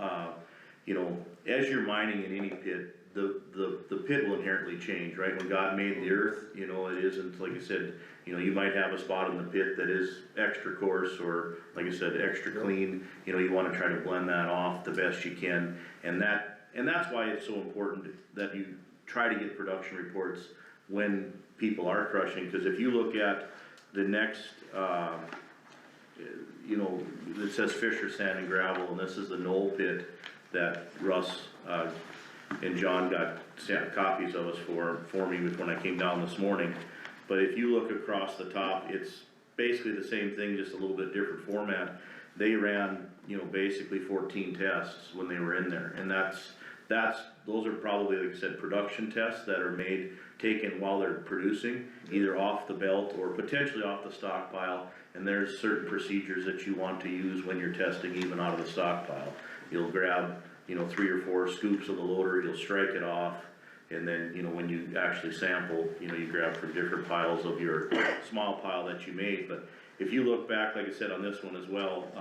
you know, as you're mining in any pit, the pit will inherently change, right? When God made the earth, you know, it isn't, like I said, you know, you might have a spot in the pit that is extra coarse, or like I said, extra clean. You know, you wanna try to blend that off the best you can, and that's why it's so important that you try to get production reports when people are crushing, cause if you look at the next, you know, it says Fisher Sand and Gravel, and this is the Knoll pit that Russ, and John got copies of us for me when I came down this morning. But if you look across the top, it's basically the same thing, just a little bit different format. They ran, you know, basically 14 tests when they were in there, and those are probably, like I said, production tests that are taken while they're producing, either off the belt or potentially off the stockpile. And there's certain procedures that you want to use when you're testing even out of the stockpile. You'll grab, you know, 3 or 4 scoops of the loader, you'll strike it off, and then, you know, when you actually sample, you know, you grab from different piles of your small pile that you made. But if you look back, like I said, on this one as well,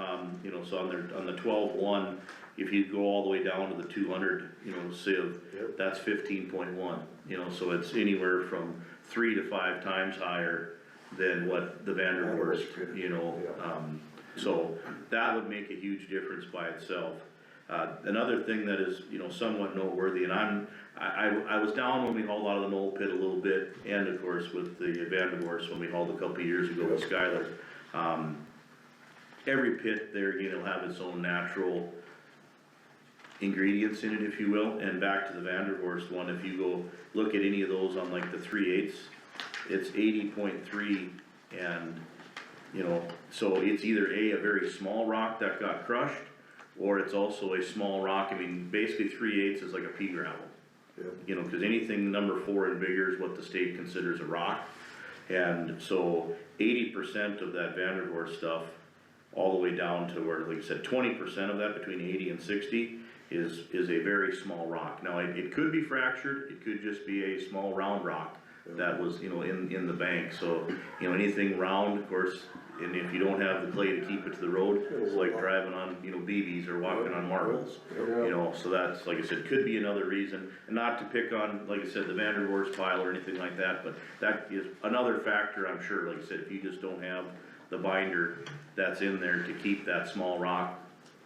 you know, so on the 12-1, if you go all the way down to the 200, you know, sieve, that's 15.1, you know, so it's anywhere from 3 to 5 times higher than what the Vanderhorst, you know, so that would make a huge difference by itself. Another thing that is, you know, somewhat noteworthy, and I was down when we hauled out of the Knoll pit a little bit, and of course with the Vanderhorst when we hauled a couple of years ago with Skylar. Every pit there, you know, have its own natural ingredients in it, if you will. And back to the Vanderhorst one, if you go look at any of those on like the 3/8, it's 80.3, and you know, so it's either a very small rock that got crushed, or it's also a small rock. I mean, basically 3/8 is like a pea gravel. You know, because anything number 4 and bigger is what the state considers a rock. And so 80% of that Vanderhorst stuff, all the way down to where, like I said, 20% of that, between 80 and 60, is a very small rock. Now, it could be fractured, it could just be a small round rock, that was, you know, in the bank, so, you know, anything round, of course, and if you don't have the clay to keep it to the road, it's like driving on, you know, BBs or walking on marbles. You know, so that's, like I said, could be another reason, and not to pick on, like I said, the Vanderwerf's pile or anything like that, but that is another factor, I'm sure, like I said, if you just don't have the binder that's in there to keep that small rock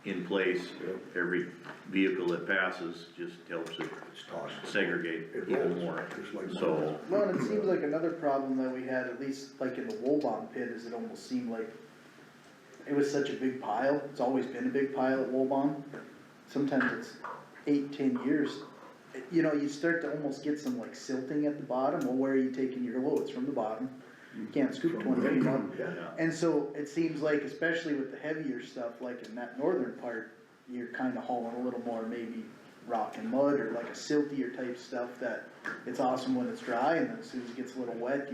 in place, every vehicle that passes just helps it segregate even more, so. Well, and it seems like another problem that we had, at least like in the Woolbomb pit, is it almost seemed like it was such a big pile, it's always been a big pile at Woolbomb. Sometimes it's 8-10 years, you know, you start to almost get some like silting at the bottom, well, where are you taking your loads, from the bottom? You can't scoop 20 feet up. And so it seems like, especially with the heavier stuff, like in that northern part, you're kinda hauling a little more maybe rock and mud or like a siltier type stuff that it's awesome when it's dry, and then as soon as it gets a little wet,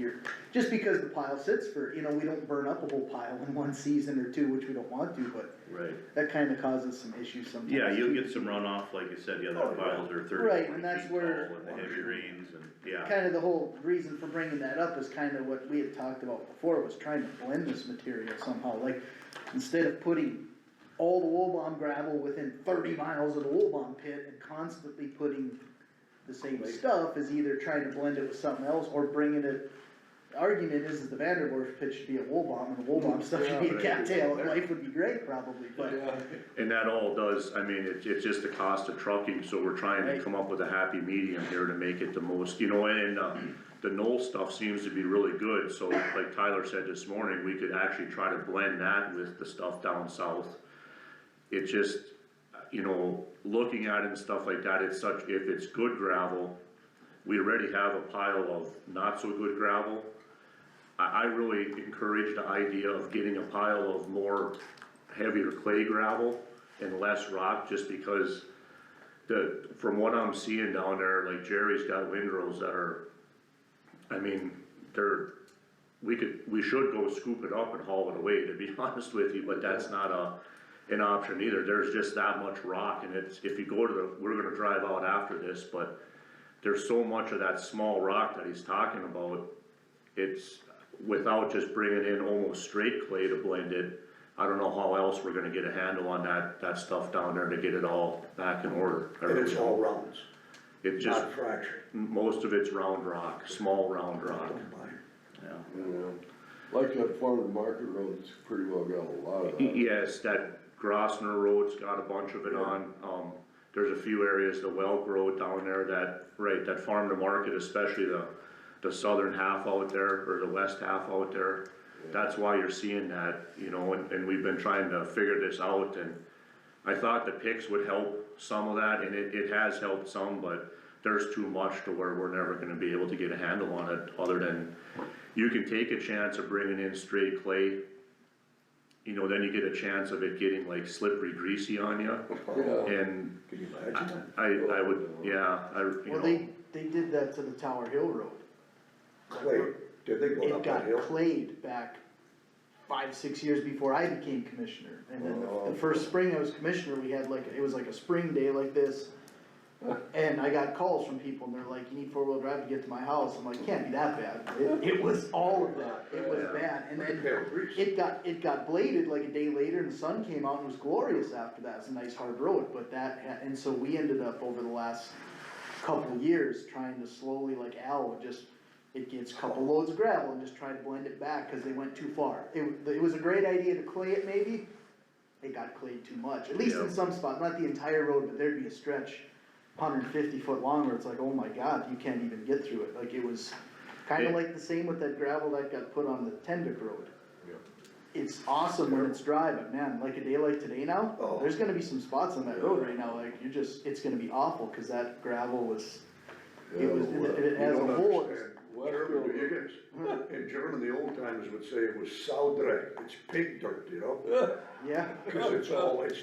just because the pile sits for, you know, we don't burn up a whole pile in one season or two, which we don't want to, but Right. that kinda causes some issues sometimes. Yeah, you'll too. get some runoff, like you said, the other piles are 30, Right, 40 and that's feet where- tall with the heavy rains and, yeah. Kinda the whole reason for bringing that up is kinda what we had talked about before, was trying to blend this material somehow, like, instead of putting all the Woolbomb gravel within 30 miles of the Woolbomb pit and constantly putting the same stuff, is either trying to blend it with something else or bringing it. The argument is the Vanderwerf pit should be at Woolbomb, and the Woolbomb stuff should be at Cattail, and life would be great probably, but. And that all does, I mean, it's just the cost of trucking, so we're trying to come up with a happy medium here to make it the most, you know, and, the Knoll stuff seems to be really good, so like Tyler said this morning, we could actually try to blend that with the stuff down south. It's just, you know, looking at it and stuff like that, it's such, if it's good gravel, we already have a pile of not so good gravel. I really encourage the idea of getting a pile of more heavier clay gravel and less rock, just because from what I'm seeing down there, like Jerry's got windrows that are, I mean, we should go scoop it up and haul it away, to be honest with you, but that's not an option either. There's just that much rock, and it's, if you go to we're gonna drive out after this, but there's so much of that small rock that he's talking about, it's, without just bringing in almost straight clay to blend it, I don't know how else we're gonna get a handle on that stuff down there to get it all back in order. And it's all rounds, It just, not fractured. most of it's round rock, small round rock. Yeah. Yeah, like that farm to market road's pretty well got a lot of that. Yes, that Grosvenor Road's got a bunch of it on, there's a few areas, the Welk Road down there that farm to market, especially the southern half out there, or the west half out there. That's why you're seeing that, you know, and we've been trying to figure this out, and I thought the picks would help some of that, and it has helped some, but there's too much to where we're never gonna be able to get a handle on it, other than you can take a chance of bringing in straight clay. You know, then you get a chance of it getting like slippery, greasy on you, and Can you imagine that? I would, yeah, you Well, know. they did that to the Tower Hill Road. Clay, did they go It up got that hill? clayed back 5-6 years before I became commissioner, and then the first spring I was commissioner, we had like, it was like a spring day like this. And I got calls from people, and they're like, you need 4-wheel drive to get to my house, I'm like, can't be that bad, it was all of that, it was bad, and then it got bladed like a day later, and the sun came out and it was glorious after that, it's a nice hard road, but and so we ended up over the last couple years trying to slowly, like Al would just, it gets a couple loads of gravel and just try to blend it back, cause they went too far. It was a great idea to clay it maybe, it got clayed too much, at least in some spots, not the entire road, but there'd be a stretch 150 foot long where it's like, oh my god, you can't even get through it, like it was kinda like the same with that gravel that got put on the Tenvick Road. It's awesome when it's dry, but man, like a day like today now, there's gonna be some spots on that road right now, like it's gonna be awful, cause that gravel was, it has a hole. German, do you guys? In German, the old timers would say it was saudreck, it's pig dirt, you know? Yeah. Cause it's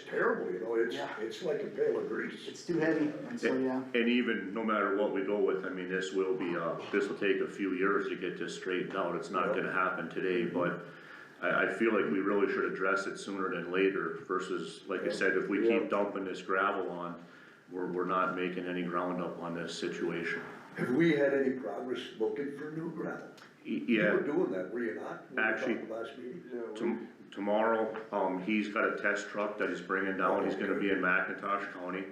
terrible, you know, it's like a pail of grease. It's too heavy, and so, yeah. And even, no matter what we go with, I mean, this will take a few years to get this straightened out, it's not gonna happen today, but I feel like we really should address it sooner than later, versus, like I said, if we keep dumping this gravel on, we're not making any ground up on this situation. Have we had any progress looking for new gravel? You Yeah, were doing that, were you not? When we Actually- talked last meeting? tomorrow, he's got a test truck that he's bringing down, he's gonna be in McIntosh County.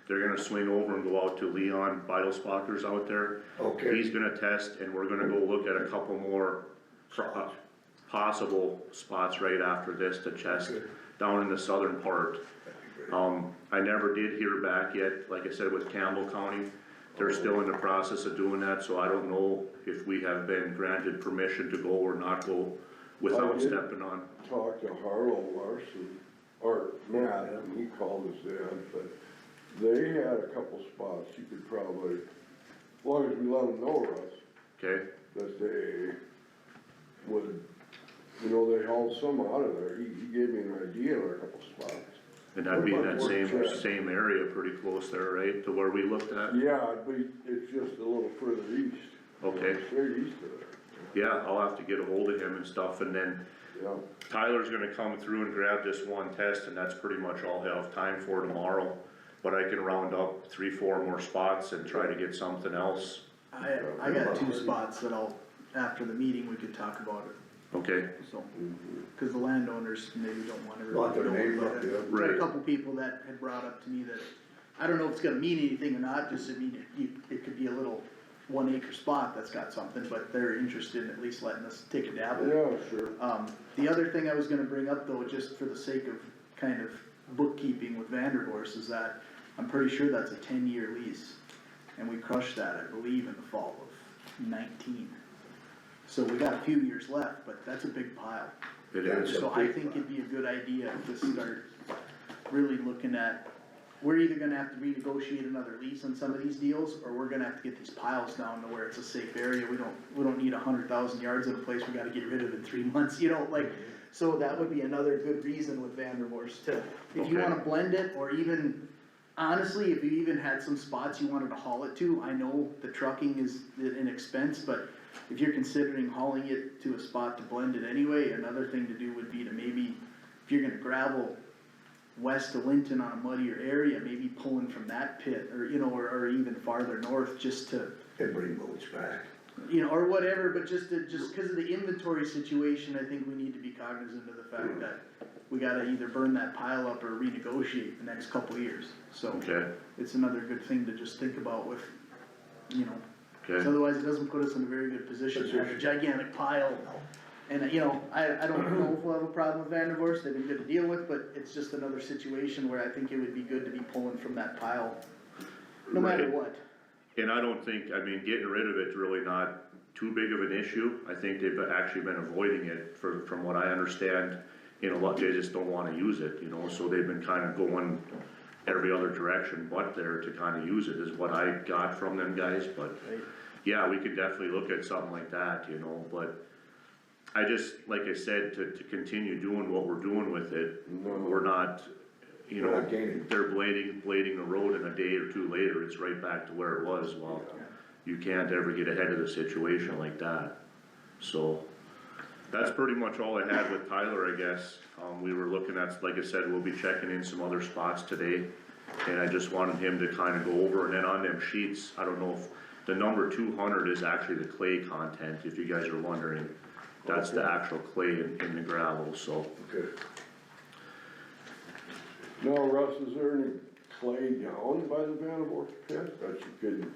They're gonna swing over and go out to Leon Vital Spotters out there. Okay. He's gonna test, and we're gonna go look at a couple more possible spots right after this to test Okay. down in the southern part. That'd be great. I never did hear back yet, like I said, with Campbell County, they're still in the process of doing that, so I don't know if we have been granted permission to go or not go without did. stepping on. Talked to Harlow Larson, or Matt, and he called us in, but they had a couple spots you could probably, as long as we let them know, Russ, Okay, that they would, you know, they hauled some out of there, he gave me an idea of a couple spots. and that'd be in that What about work same area, pretty close there, right, to where we looked at? Yeah, but it's just a little further east. Okay. Straight east of there. Yeah, I'll have to get a hold of him and stuff, and then Yeah, Tyler's gonna come through and grab this one test, and that's pretty much all he'll have time for tomorrow. But I can round up 3-4 more spots and try to get something else, I got 2 spots that I'll, after the meeting, we could talk about it, okay? so. Cause the landowners maybe don't want Want their everybody name knowing up, about it. yeah. Got a Right. couple people that had brought up to me that, I don't know if it's gonna mean anything or not, just, I mean, it could be a little 1 acre spot that's got something, but they're interested in at least letting us take a dab at it. yeah, sure. The other thing I was gonna bring up though, just for the sake of kind of bookkeeping with Vanderhorst, is that I'm pretty sure that's a 10-year lease. And we crushed that, I believe, in the fall of 19. So we got a few years left, but that's a big pile. It is, So I think it'd be a good idea to start really looking at, we're either gonna have to renegotiate another lease on some of these deals, or we're gonna have to get these piles down to where it's a safe area. We don't need 100,000 yards in a place we gotta get rid of in 3 months, you know, like, so that would be another good reason with Vanderhorst to, if you Okay. wanna blend it, or even, honestly, if you even had some spots you wanted to haul it to, I know the trucking is an expense, but if you're considering hauling it to a spot to blend it anyway, another thing to do would be to maybe, if you're gonna gravel west of Linton on a muddier area, maybe pulling from that pit, or, you know, or even farther north, just to, And bring boats back. you know, or whatever, but just cause of the inventory situation, I think we need to be cognizant of the fact that we gotta either burn that pile up or renegotiate the next couple of years, so. okay, It's another good thing to just think about with, you know, 'cause okay, otherwise it doesn't put us in a very good position to have a gigantic pile. And, you know, I don't know if we'll have a problem with Vanderhorst, they've been good to deal with, but it's just another situation where I think it would be good to be pulling from that pile, no matter Right. what. and I don't think, I mean, getting rid of it's really not too big of an issue. I think they've actually been avoiding it from what I understand. You know, they just don't wanna use it, you know, so they've been kinda going every other direction but there to kinda use it, is what I got from them guys, but Right. yeah, we could definitely look at something like that, you know, but I just, like I said, to continue doing what we're doing with it, we're not, you We're know, not gaining. they're blading the road, and a day or two later, it's right back to where it was. Well, you can't ever get ahead of the situation like that, so. That's pretty much all I had with Tyler, I guess. We were looking at, like I said, we'll be checking in some other spots today, and I just wanted him to kinda go over, and then on them sheets, I don't know if, the number 200 is actually the clay content, if you guys are wondering. That's the actual clay in the gravel, so. Okay. Now, Russ, is there any clay down by the Vanderbilt pit that you could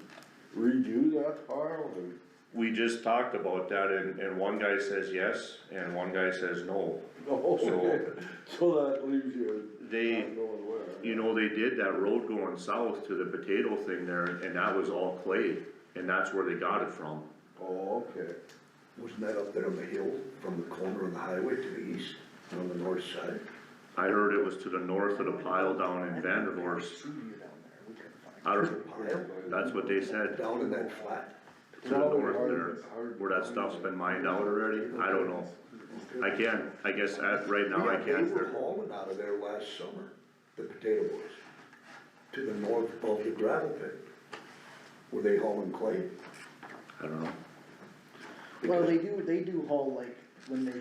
redo that pile and? We just talked about that, and one guy says yes, and one guy says no. Oh, So- okay, so that leaves you They, not knowing where. you know, they did that road going south to the potato thing there, and that was all clay, and that's where they got it from. Oh, okay. Wasn't that up there on the hill from the corner of the highway to the east, on the north side? I heard it was to the north of the pile down in Vanderhorst. I don't, Pile? that's what they said, Down in that flat? to the north there, where that stuff's been mined out already, I don't know. I can't, I guess, right now, I Yeah, they can't. were hauling out of there last summer, the potato boys, to the north of the gravel pit. Were they hauling clay? I don't know. Well, they do haul, like, when they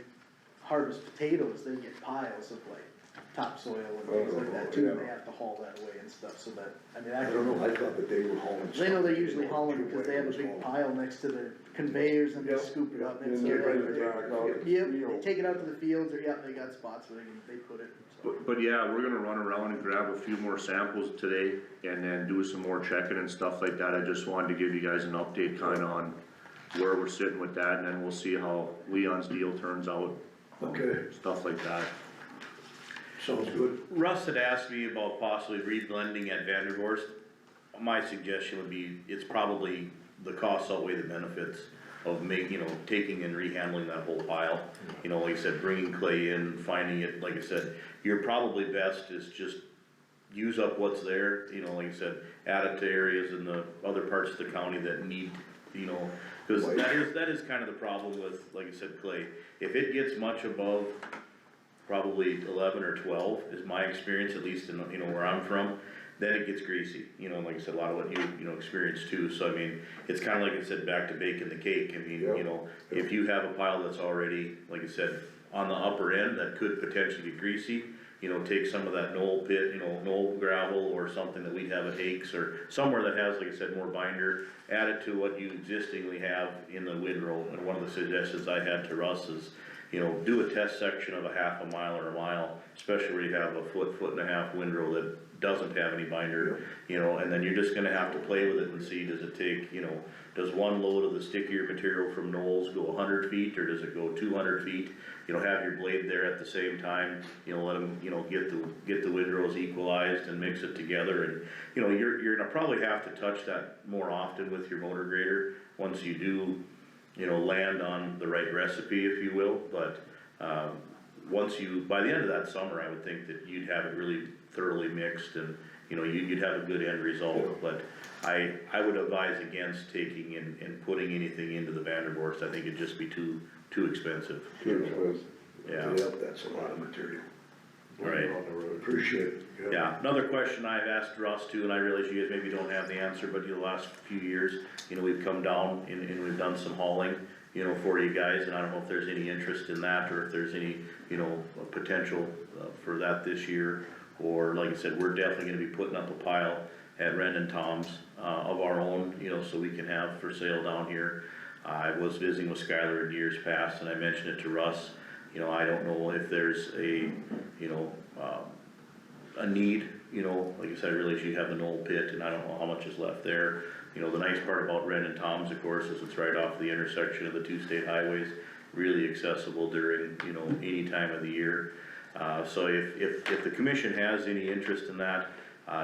harvest potatoes, they get piles of like topsoil and things like that too, and they have to haul that away and stuff, so that, I mean, I don't know, I thought that they were hauling. They know they usually stuff. haul it because they have a big pile next to their conveyors and they Yep. scoop it up and And so they they. bring it back out. Yep, they take it out to the fields or, yeah, they got spots where they put it, so. But yeah, we're gonna run around and grab a few more samples today and then do some more checking and stuff like that. I just wanted to give you guys an update kinda on where we're sitting with that, and then we'll see how Leon's deal turns out. Okay, Stuff like that. sounds good. Russ had asked me about possibly reblending at Vanderhorst. My suggestion would be, it's probably, the costs outweigh the benefits of taking and rehandling that whole pile. You know, like I said, bringing clay in, finding it, like I said, you're probably best is just use up what's there, you know, like I said, add it to areas in the other parts of the county that need, you know, cause that is kind of the problem with, like I said, clay. If it gets much above probably 11 or 12 is my experience, at least in, you know, where I'm from, then it gets greasy, you know, like I said, a lot of what you know, experienced too, so I mean, it's kinda like I said, back to baking the cake, I mean, you know, if you have a pile that's already, like I said, on the upper end, that could potentially get greasy, you know, take some of that knoll pit, you know, knoll gravel or something that we'd have at Hakes, or somewhere that has, like I said, more binder, add it to what you existingly have in the windrow, and one of the suggestions I had to Russ is, you know, do a test section of a half a mile or a mile, especially where you have a foot and a half windrow that doesn't have any binder, you know, and then you're just gonna have to play with it and see, does it take, you know, does one load of the stickier material from Knowles go 100 feet, or does it go 200 feet? You know, have your blade there at the same time, you know, let them, you know, get the windrows equalized and mix it together, and, you know, you're gonna probably have to touch that more often with your motor grader, once you do, you know, land on the right recipe, if you will, but, by the end of that summer, I would think that you'd have it really thoroughly mixed and, you know, you'd have a good end result, but I would advise against taking and putting anything into the Vanderborst. I think it'd just be too expensive. Too expensive. Yeah, Yep, that's a lot of material. right. On the road. Appreciate it. Yeah, another question I've asked Russ too, and I realize you guys maybe don't have the answer, but the last few years, you know, we've come down and we've done some hauling, you know, for you guys, and I don't know if there's any interest in that, or if there's any, you know, potential for that this year, or like I said, we're definitely gonna be putting up a pile at Ren and Tom's, of our own, you know, so we can have for sale down here. I was visiting with Skylar in years past, and I mentioned it to Russ, you know, I don't know if there's a, you know, a need, you know, like I said, I realize you have the Knoll pit, and I don't know how much is left there. You know, the nice part about Ren and Tom's, of course, is it's right off the intersection of the two state highways, really accessible during, you know, any time of the year. So if the commission has any interest in that,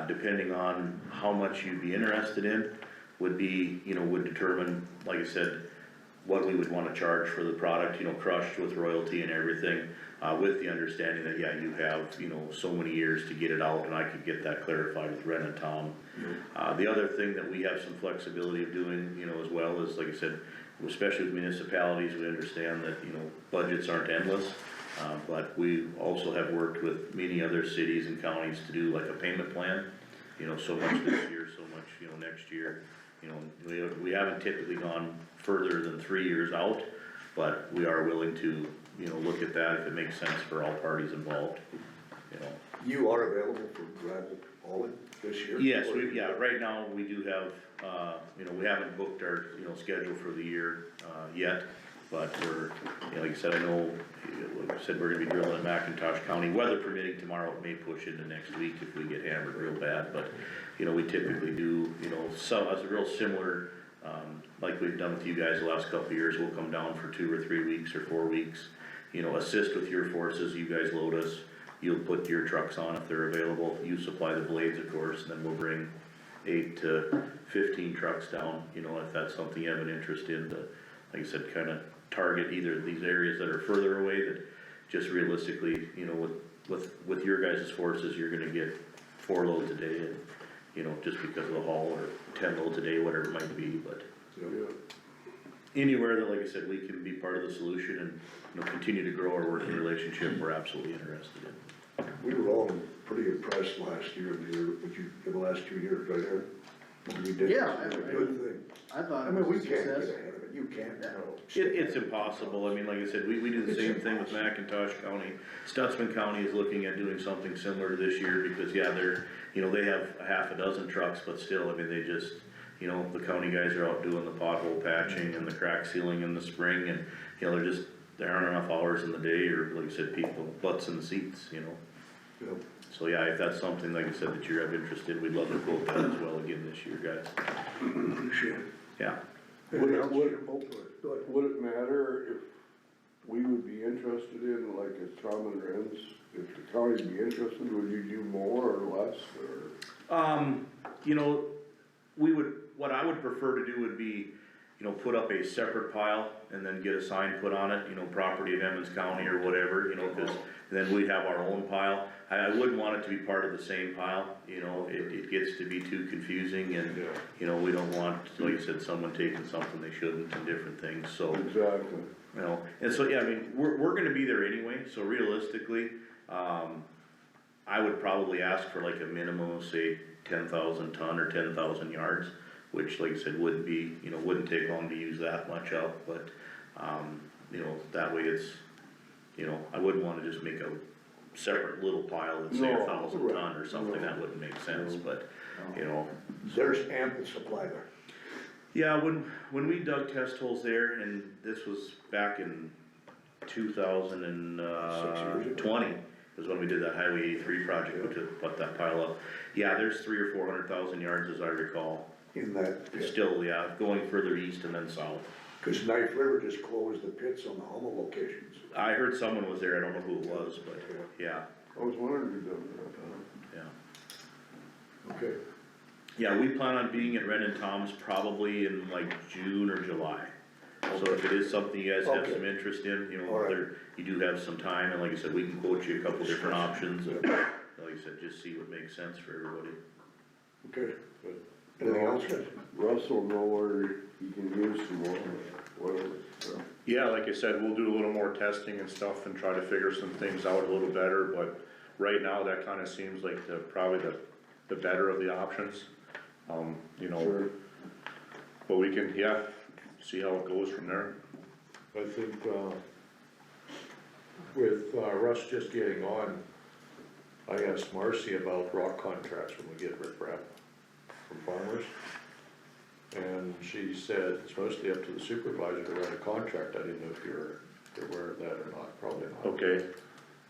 depending on how much you'd be interested in, would determine, like I said, what we would wanna charge for the product, you know, crushed with royalty and everything, with the understanding that, yeah, you have, you know, so many years to get it out, and I could get that clarified with Ren and Tom. The other thing that we have some flexibility of doing, you know, as well is, like I said, especially with municipalities, we understand that, you know, budgets aren't endless. But we also have worked with many other cities and counties to do like a payment plan, you know, so much this year, so much, you know, next year. You know, we haven't typically gone further than 3 years out, but we are willing to, you know, look at that if it makes sense for all parties involved, you know. You are available for gravel hauling this year? Yes, right now, we do have, you know, we haven't booked our, you know, schedule for the year, yet, but we're, you know, like I said, I know, like I said, we're gonna be drilling in McIntosh County, weather permitting tomorrow, it may push into next week if we get hammered real bad, but, you know, we typically do, you know, as a real similar, like we've done with you guys the last couple of years, we'll come down for 2 or 3 weeks or 4 weeks, you know, assist with your forces, you guys load us, you'll put your trucks on if they're available, you supply the blades, of course, and then we'll bring 8 to 15 trucks down, you know, if that's something you have an interest in, to, like I said, kinda target either these areas that are further away, that just realistically, you know, with your guys' forces, you're gonna get 4 loads a day, and, you know, just because of the haul, or 10 loads a day, whatever it might be, but anywhere that, like I said, we can be part of the solution and, you know, continue to grow our working relationship, we're absolutely interested in. We were all pretty impressed last year, the last 2 years, right there. We did Yeah, a good thing. I thought I it mean, was we a can't get success. ahead of it you can't, no. It's impossible, I mean, like I said, we do the same thing with McIntosh County. Stutzman County is looking at doing something similar to this year, because, yeah, they're, you know, they have a half a dozen trucks, but still, I mean, they just, you know, the county guys are out doing the pothole patching and the crack sealing in the spring, and, you know, there aren't enough hours in the day, or like I said, people, butts in the seats, you know? Yep. So, yeah, if that's something, like I said, that you have interest in, we'd love to quote that as well again this year, guys. Appreciate it. Yeah. Would it, Go ahead. would it matter if we would be interested in, like, as Tom and Renz, if the county would be interested, would you do more or less, or? You know, what I would prefer to do would be, you know, put up a separate pile and then get a sign put on it, you know, property of Emmons County or whatever, you know, cause then we'd have our own pile. I wouldn't want it to be part of the same pile, you know, it gets to be too confusing, and, you know, we don't want, like you said, someone taking something they shouldn't and different things, so. Exactly. You know, and so, yeah, I mean, we're gonna be there anyway, so realistically, I would probably ask for like a minimum of, say, 10,000 ton or 10,000 yards, which, like I said, wouldn't be, you know, wouldn't take long to use that much up, but, you know, that way it's, you know, I wouldn't wanna just make a separate little pile that's say 1,000 ton or something, that wouldn't make sense, but, you know. There's ample supply there. Yeah, when we dug test holes there, and this was back in 2020, was when we did that Highway 83 project, which put that pile up. Yeah, there's 300,000 or 400,000 yards, as I recall. In that pit. Still, yeah, going further east and then south. Cause Knife River just closed the pits on the Hummel locations. I heard someone was there, I don't know who it was, but, yeah, I was wondering if you done that. yeah. Okay. Yeah, we plan on being at Ren and Tom's probably in like June or July. So if it is something you guys have some interest in, you know, All right. you do have some time, and like I said, we can quote you a couple different options, and like I said, just see what makes sense for everybody. Okay, good. Anything else, guys? Russ will know where he can use some more, whatever, so. Yeah, like I said, we'll do a little more testing and stuff and try to figure some things out a little better, but right now, that kinda seems like probably the better of the options. You know, Sure. but we can, yeah, see how it goes from there. I think, with Russ just getting on, I asked Marcy about rock contracts when we get riprap from farmers. And she said it's mostly up to the supervisor to write a contract. I didn't know if you're aware of that or not, probably not. Okay.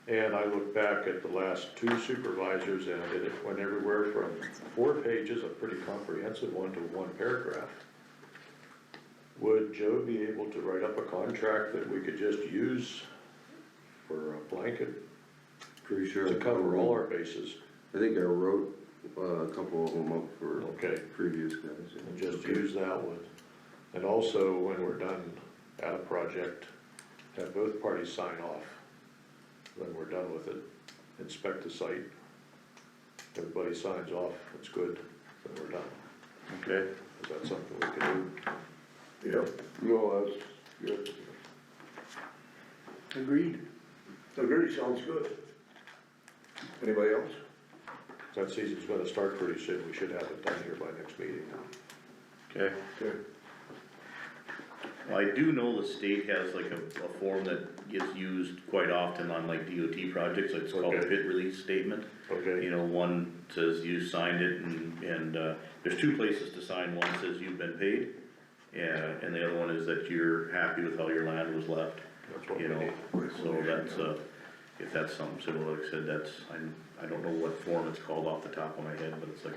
And I looked back at the last two supervisors, and it went everywhere from 4 pages, a pretty comprehensive one, to 1 paragraph. Would Joe be able to write up a contract that we could just use for a blanket Pretty sure. to cover all our bases? I think I wrote a couple of them up for Okay. previous guys. yeah. And just use that one. And also, when we're done at a project, have both parties sign off. When we're done with it, inspect the site. Everybody signs off, it's good, then we're done. Okay. Is that something we can do? Yep. No, that's good. Agreed. Agreed, sounds good. Anybody else? That season's gonna start pretty soon, we should have it done here by next meeting. Okay. Okay. Well, I do know the state has like a form that gets used quite often on like DOT projects, it's called a Okay. pit release statement. Okay. You know, one says you signed it, and there's 2 places to sign, one says you've been paid, and the other one is that you're happy with how your land was left, That's what we you know, need. so that's, if that's something similar, like I said, I don't know what form it's called off the top of my head, but it's like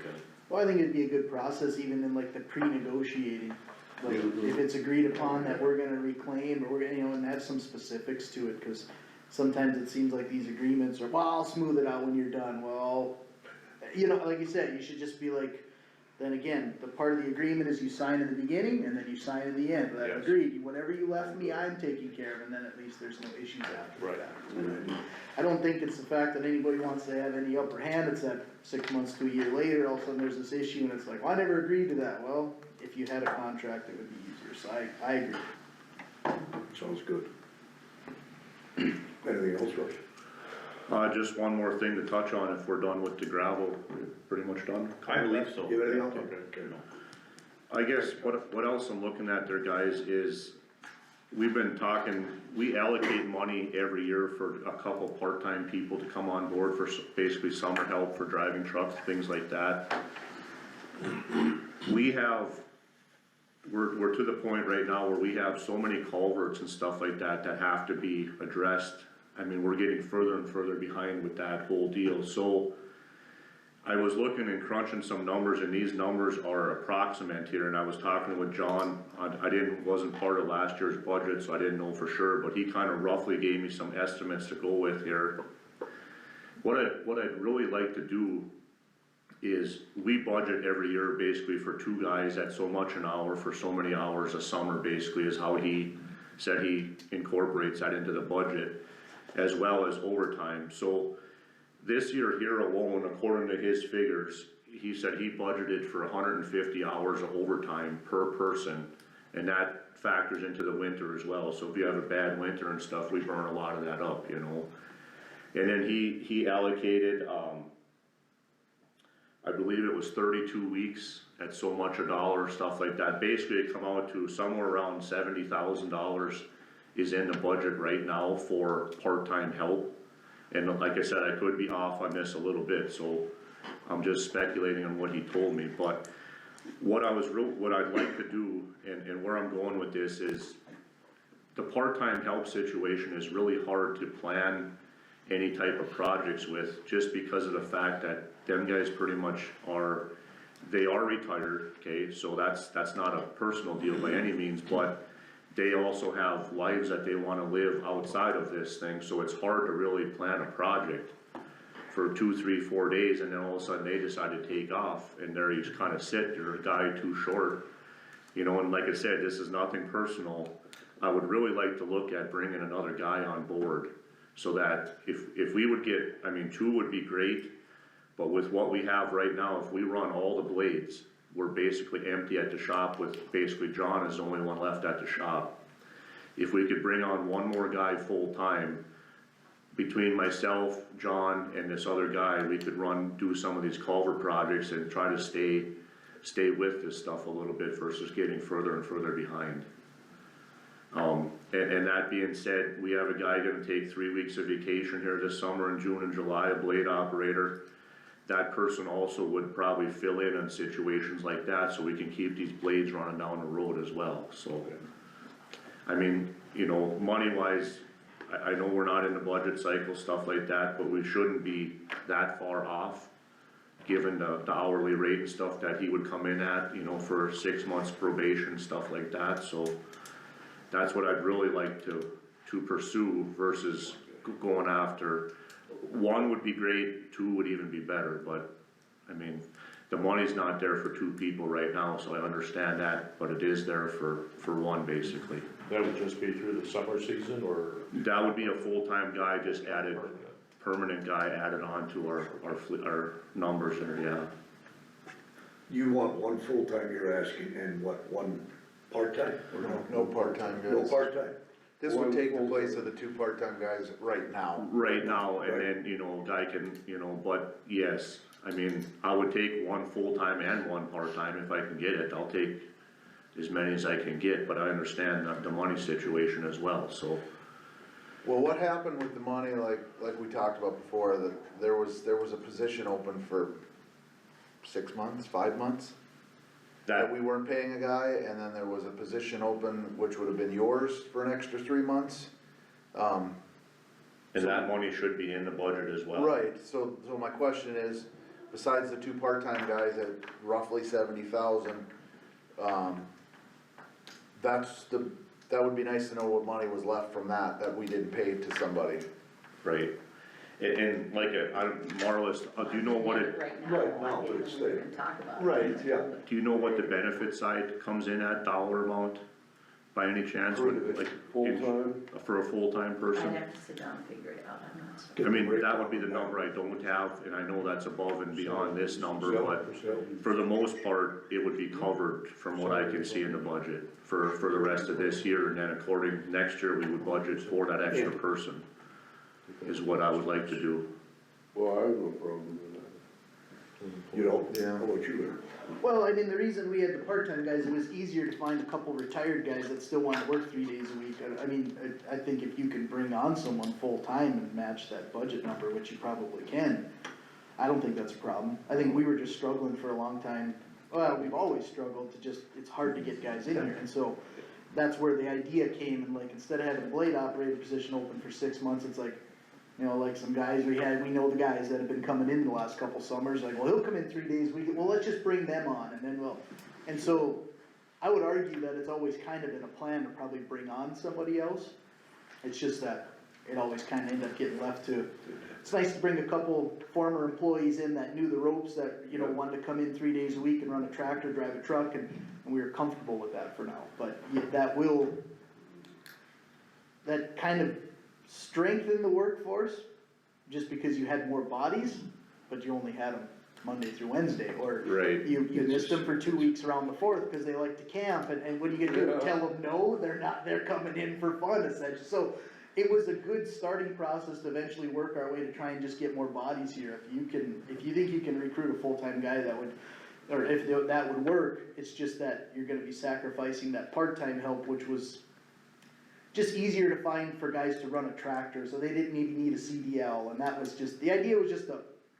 Well, I think it'd be a good process even in like the pre-negotiating. Like, if it's agreed upon that we're gonna reclaim, or we're gonna, you know, and have some specifics to it, cause sometimes it seems like these agreements are, well, I'll smooth it out when you're done, well, you know, like you said, you should just be like, then again, the part of the agreement is you sign in the beginning, and then you sign in the end, that Yes. agreed, whatever you left me, I'm taking care of, and then at least there's no issues after Right. that. I don't think it's the fact that anybody wants to have any upper hand, it's that 6 months to a year later, all of a sudden there's this issue, and it's like, well, I never agreed to that, well, if you had a contract, it would be easier, so I agree. Sounds good. Anything else, Russ? Just one more thing to touch on, if we're done with the gravel, we're pretty much done. I believe so. Give anything else? Okay. I guess what else I'm looking at there, guys, is we've been talking, we allocate money every year for a couple part-time people to come on board for basically summer help for driving trucks, things like that. We're to the point right now where we have so many culverts and stuff like that that have to be addressed. I mean, we're getting further and further behind with that whole deal, so I was looking and crunching some numbers, and these numbers are approximate here, and I was talking with John, wasn't part of last year's budget, so I didn't know for sure, but he kinda roughly gave me some estimates to go with here. What I'd really like to do is, we budget every year basically for 2 guys at so much an hour for so many hours a summer, basically, is how he said he incorporates that into the budget, as well as overtime. So this year here alone, according to his figures, he said he budgeted for 150 hours of overtime per person, and that factors into the winter as well. So if you have a bad winter and stuff, we burn a lot of that up, you know. And then he allocated, I believe it was 32 weeks at so much a dollar, stuff like that. Basically, it come out to somewhere around $70,000 is in the budget right now for part-time help. And like I said, I could be off on this a little bit, so I'm just speculating on what he told me. But what I'd like to do, and where I'm going with this is, the part-time help situation is really hard to plan any type of projects with, just because of the fact that them guys pretty much they are retired, okay, so that's not a personal deal by any means, but they also have lives that they wanna live outside of this thing, so it's hard to really plan a project for 2, 3, 4 days, and then all of a sudden they decide to take off, and there you just kinda sit, you're a guy too short, you know, and like I said, this is nothing personal. I would really like to look at bringing another guy on board, so that if we would get, I mean, 2 would be great, but with what we have right now, if we run all the blades, we're basically empty at the shop, with basically John is the only one left at the shop. If we could bring on 1 more guy full-time, between myself, John, and this other guy, we could do some of these culvert projects and try to stay with this stuff a little bit versus getting further and further behind. And that being said, we have a guy gonna take 3 weeks of vacation here this summer in June and July, a blade operator. That person also would probably fill in on situations like that, so we can keep these blades running down the road as well, so. I mean, you know, money-wise, I know we're not in the budget cycle, stuff like that, but we shouldn't be that far off, given the hourly rate and stuff that he would come in at, you know, for 6 months probation, stuff like that, so. That's what I'd really like to pursue versus going after. 1 would be great, 2 would even be better, but, I mean, the money's not there for 2 people right now, so I understand that, but it is there for 1, basically. That would just be through the summer season, or? That would be a full-time guy, just added, permanent guy added on to our numbers there, yeah. You want 1 full-time, you're asking, and what, 1 part-time, or no? No part-time guys. No part-time? This would take the place of the 2 part-time guys right now. Right now, and then, you know, a guy can, you know, but yes, I mean, I would take 1 full-time and 1 part-time if I can get it. I'll take as many as I can get, but I understand the money situation as well, so. Well, what happened with the money, like we talked about before, that there was a position open for 6 months, 5 months? That we weren't paying a guy, and then there was a position open, which would have been yours for an extra 3 months. And that money should be in the budget as well. Right, so my question is, besides the 2 part-time guys at roughly 70,000, that would be nice to know what money was left from that we didn't pay to somebody. Right, and like, Marlis, do you know what it, Right now, but it's there. Talk about. Right, yeah. do you know what the benefit side comes in at, dollar amount, by any chance? Like, Full-time? For a full-time I'd person? have to sit down and figure it out, I'm not so. I mean, that would be the number I don't have, and I know that's above and beyond this number, but for the most part, it would be covered from what I can see in the budget for the rest of this year, and then next year, we would budget for that extra person, is what I would like to do. Well, I have no problem with that. You know, Yeah. how about you there? Well, I mean, the reason we had the part-time guys, it was easier to find a couple retired guys that still wanna work 3 days a week. I mean, I think if you can bring on someone full-time and match that budget number, which you probably can, I don't think that's a problem. I think we were just struggling for a long time. Well, we've always struggled to just, it's hard to get guys in here, and so that's where the idea came, and like, instead of having a blade operator position open for 6 months, it's like, you know, like some guys we know the guys that have been coming in the last couple summers, like, well, he'll come in 3 days a week, well, let's just bring them on, and then and so, I would argue that it's always kind of been a plan to probably bring on somebody else. It's just that it always kinda ended up getting left to, it's nice to bring a couple former employees in that knew the ropes, that, you know, wanted to come in 3 days a week and run a tractor, drive a truck, and we were comfortable with that for now, but that kind of strengthen the workforce, just because you had more bodies, but you only had them Monday through Wednesday, or Right. you missed them for 2 weeks around the 4th, cause they like to camp, and what are you gonna do, tell them no, they're coming in for fun, essentially, so it was a good starting process to eventually work our way to try and just get more bodies here. If you think you can recruit a full-time guy that would, or if that would work, it's just that you're gonna be sacrificing that part-time help, which was just easier to find for guys to run a tractor, so they didn't maybe need a CDL, and that was just, the idea was just to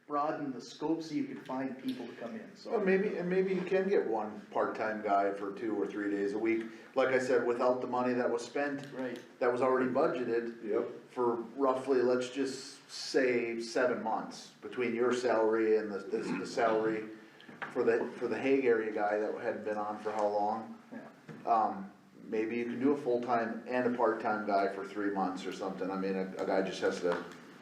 broaden the scope so you could find people to come in, so. Well, maybe you can get one part-time guy for 2 or 3 days a week, like I said, without the money that was spent. Right. That was already budgeted. Yep. For roughly, let's just say 7 months, between your salary and the salary for the Hague area guy that hadn't been on for how long? Yeah. Maybe you can do a full-time and a part-time guy for 3 months or something, I mean, a guy just has to.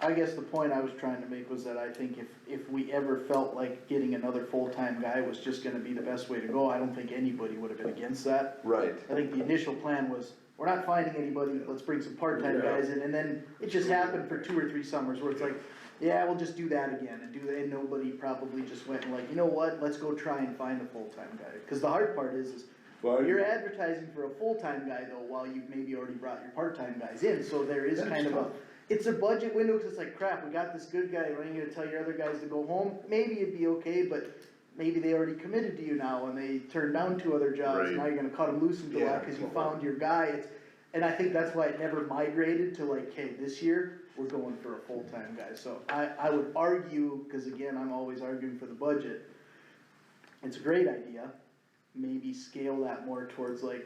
I guess the point I was trying to make was that I think if we ever felt like getting another full-time guy was just gonna be the best way to go, I don't think anybody would have been against that. Right. I think the initial plan was, we're not finding anybody, let's bring some part-time guys in, and then it just happened for 2 or 3 summers where it's like, yeah, we'll just do that again, and nobody probably just went and like, you know what, let's go try and find a full-time guy. Cause the hard part is you're advertising for a full-time guy though, while you've maybe already brought your part-time guys in, so there is kind of it's a budget window, cause it's like, crap, we got this good guy, are you gonna tell your other guys to go home? Maybe it'd be okay, but maybe they already committed to you now, and they turned down 2 other jobs, and now you're gonna cut them loose in July, cause you found your guy, and I think that's why it never migrated to like, hey, this year, we're going for a full-time guy, so I would argue, cause again, I'm always arguing for the budget, it's a great idea, maybe scale that more towards like,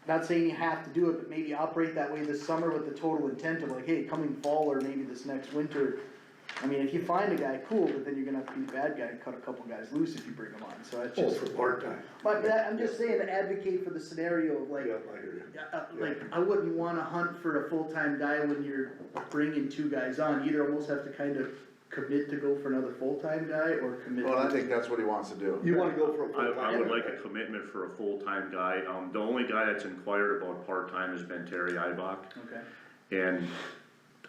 not saying you have to do it, but maybe operate that way this summer with the total intent of like, hey, coming fall or maybe this next winter, I mean, if you find a guy, cool, but then you're gonna have to be the bad guy and cut a couple guys loose if you bring them on, so it's just. For part-time. But I'm just saying to advocate for the scenario of like, Yep, I hear you. like, I wouldn't wanna hunt for a full-time guy when you're bringing 2 guys on, you either almost have to kind of commit to go for another full-time guy or commit. Well, I think that's what he wants to do. You wanna go for a full-time? I would like a commitment for a full-time guy. The only guy that's inquired about part-time has been Terry Ibach. Okay. And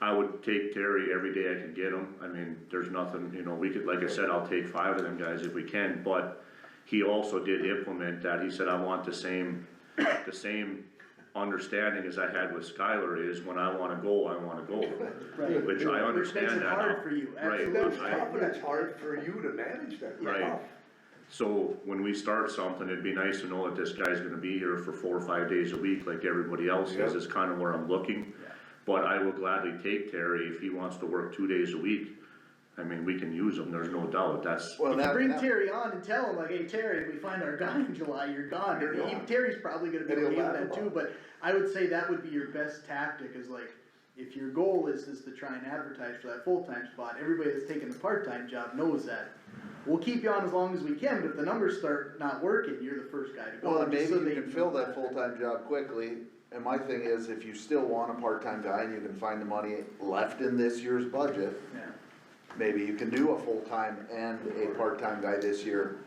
I would take Terry every day I can get him. I mean, there's nothing, you know, we could, like I said, I'll take 5 of them guys if we can, but he also did implement that. He said, I want the same understanding as I had with Skylar is when I wanna go, Right. which I understand Which makes it that hard now. for you, Right. absolutely. That's tough, and it's hard for you to manage that. Right. So when we start something, it'd be nice to know that this guy's gonna be here for 4 or 5 days a week like everybody else is, is kinda where I'm looking. But I will gladly take Terry if he wants to work 2 days a week. I mean, we can use him, there's no doubt, that's. Well, If you that, bring that- Terry on and tell him like, hey, Terry, if we find our guy in July, you're gone. You're gone. Terry's probably gonna be And he'll okay with laugh that about too, it. but I would say that would be your best tactic is like, if your goal is to try and advertise for that full-time spot, everybody that's taking the part-time job knows that. We'll keep you on as long as we can, but if the numbers start not working, you're the first guy to go. well, and just maybe so you they can fill that full-time job quickly, and my thing is, if you still want a part-time guy and you can find the money left in this year's budget, Yeah. maybe you can do a full-time and a part-time guy this year,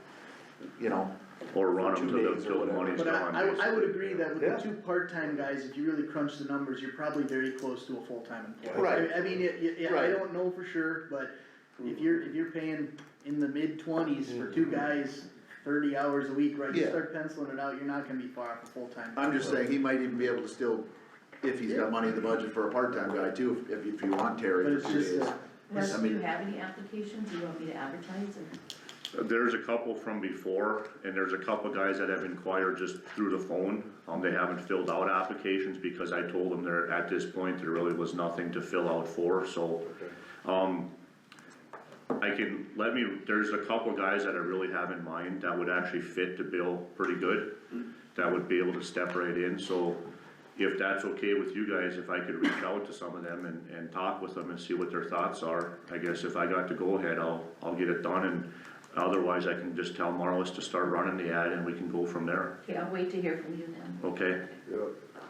you know. Or run them 2 days or till the whatever. money's But gone. I would basically. agree that with Yeah. the 2 part-time guys, if you really crunch the numbers, you're probably very close to a full-time employee. Right. I mean, I Right. don't know for sure, but if you're paying in the mid-20s for 2 guys, 30 hours a week, right, you Yeah. start penciling it out, you're not gonna be far off a full-time. I'm just saying, he might even be able to still, if he's got money in the budget for a part-time guy too, if you want Terry But for it's 2 just, days. Russ, do you have any applications, do you want me to advertise or? There's a couple from before, and there's a couple guys that have inquired just through the phone. They haven't filled out applications because I told them there, at this point, there really was nothing to fill out for, so. There's a couple guys that I really have in mind that would actually fit the bill pretty good, that would be able to step right in, so if that's okay with you guys, if I could reach out to some of them and talk with them and see what their thoughts are, I guess if I got to go ahead, I'll get it done, and otherwise I can just tell Marlis to start running the ad and we can go from there, Okay, I'll wait to hear from you then. okay? Yeah.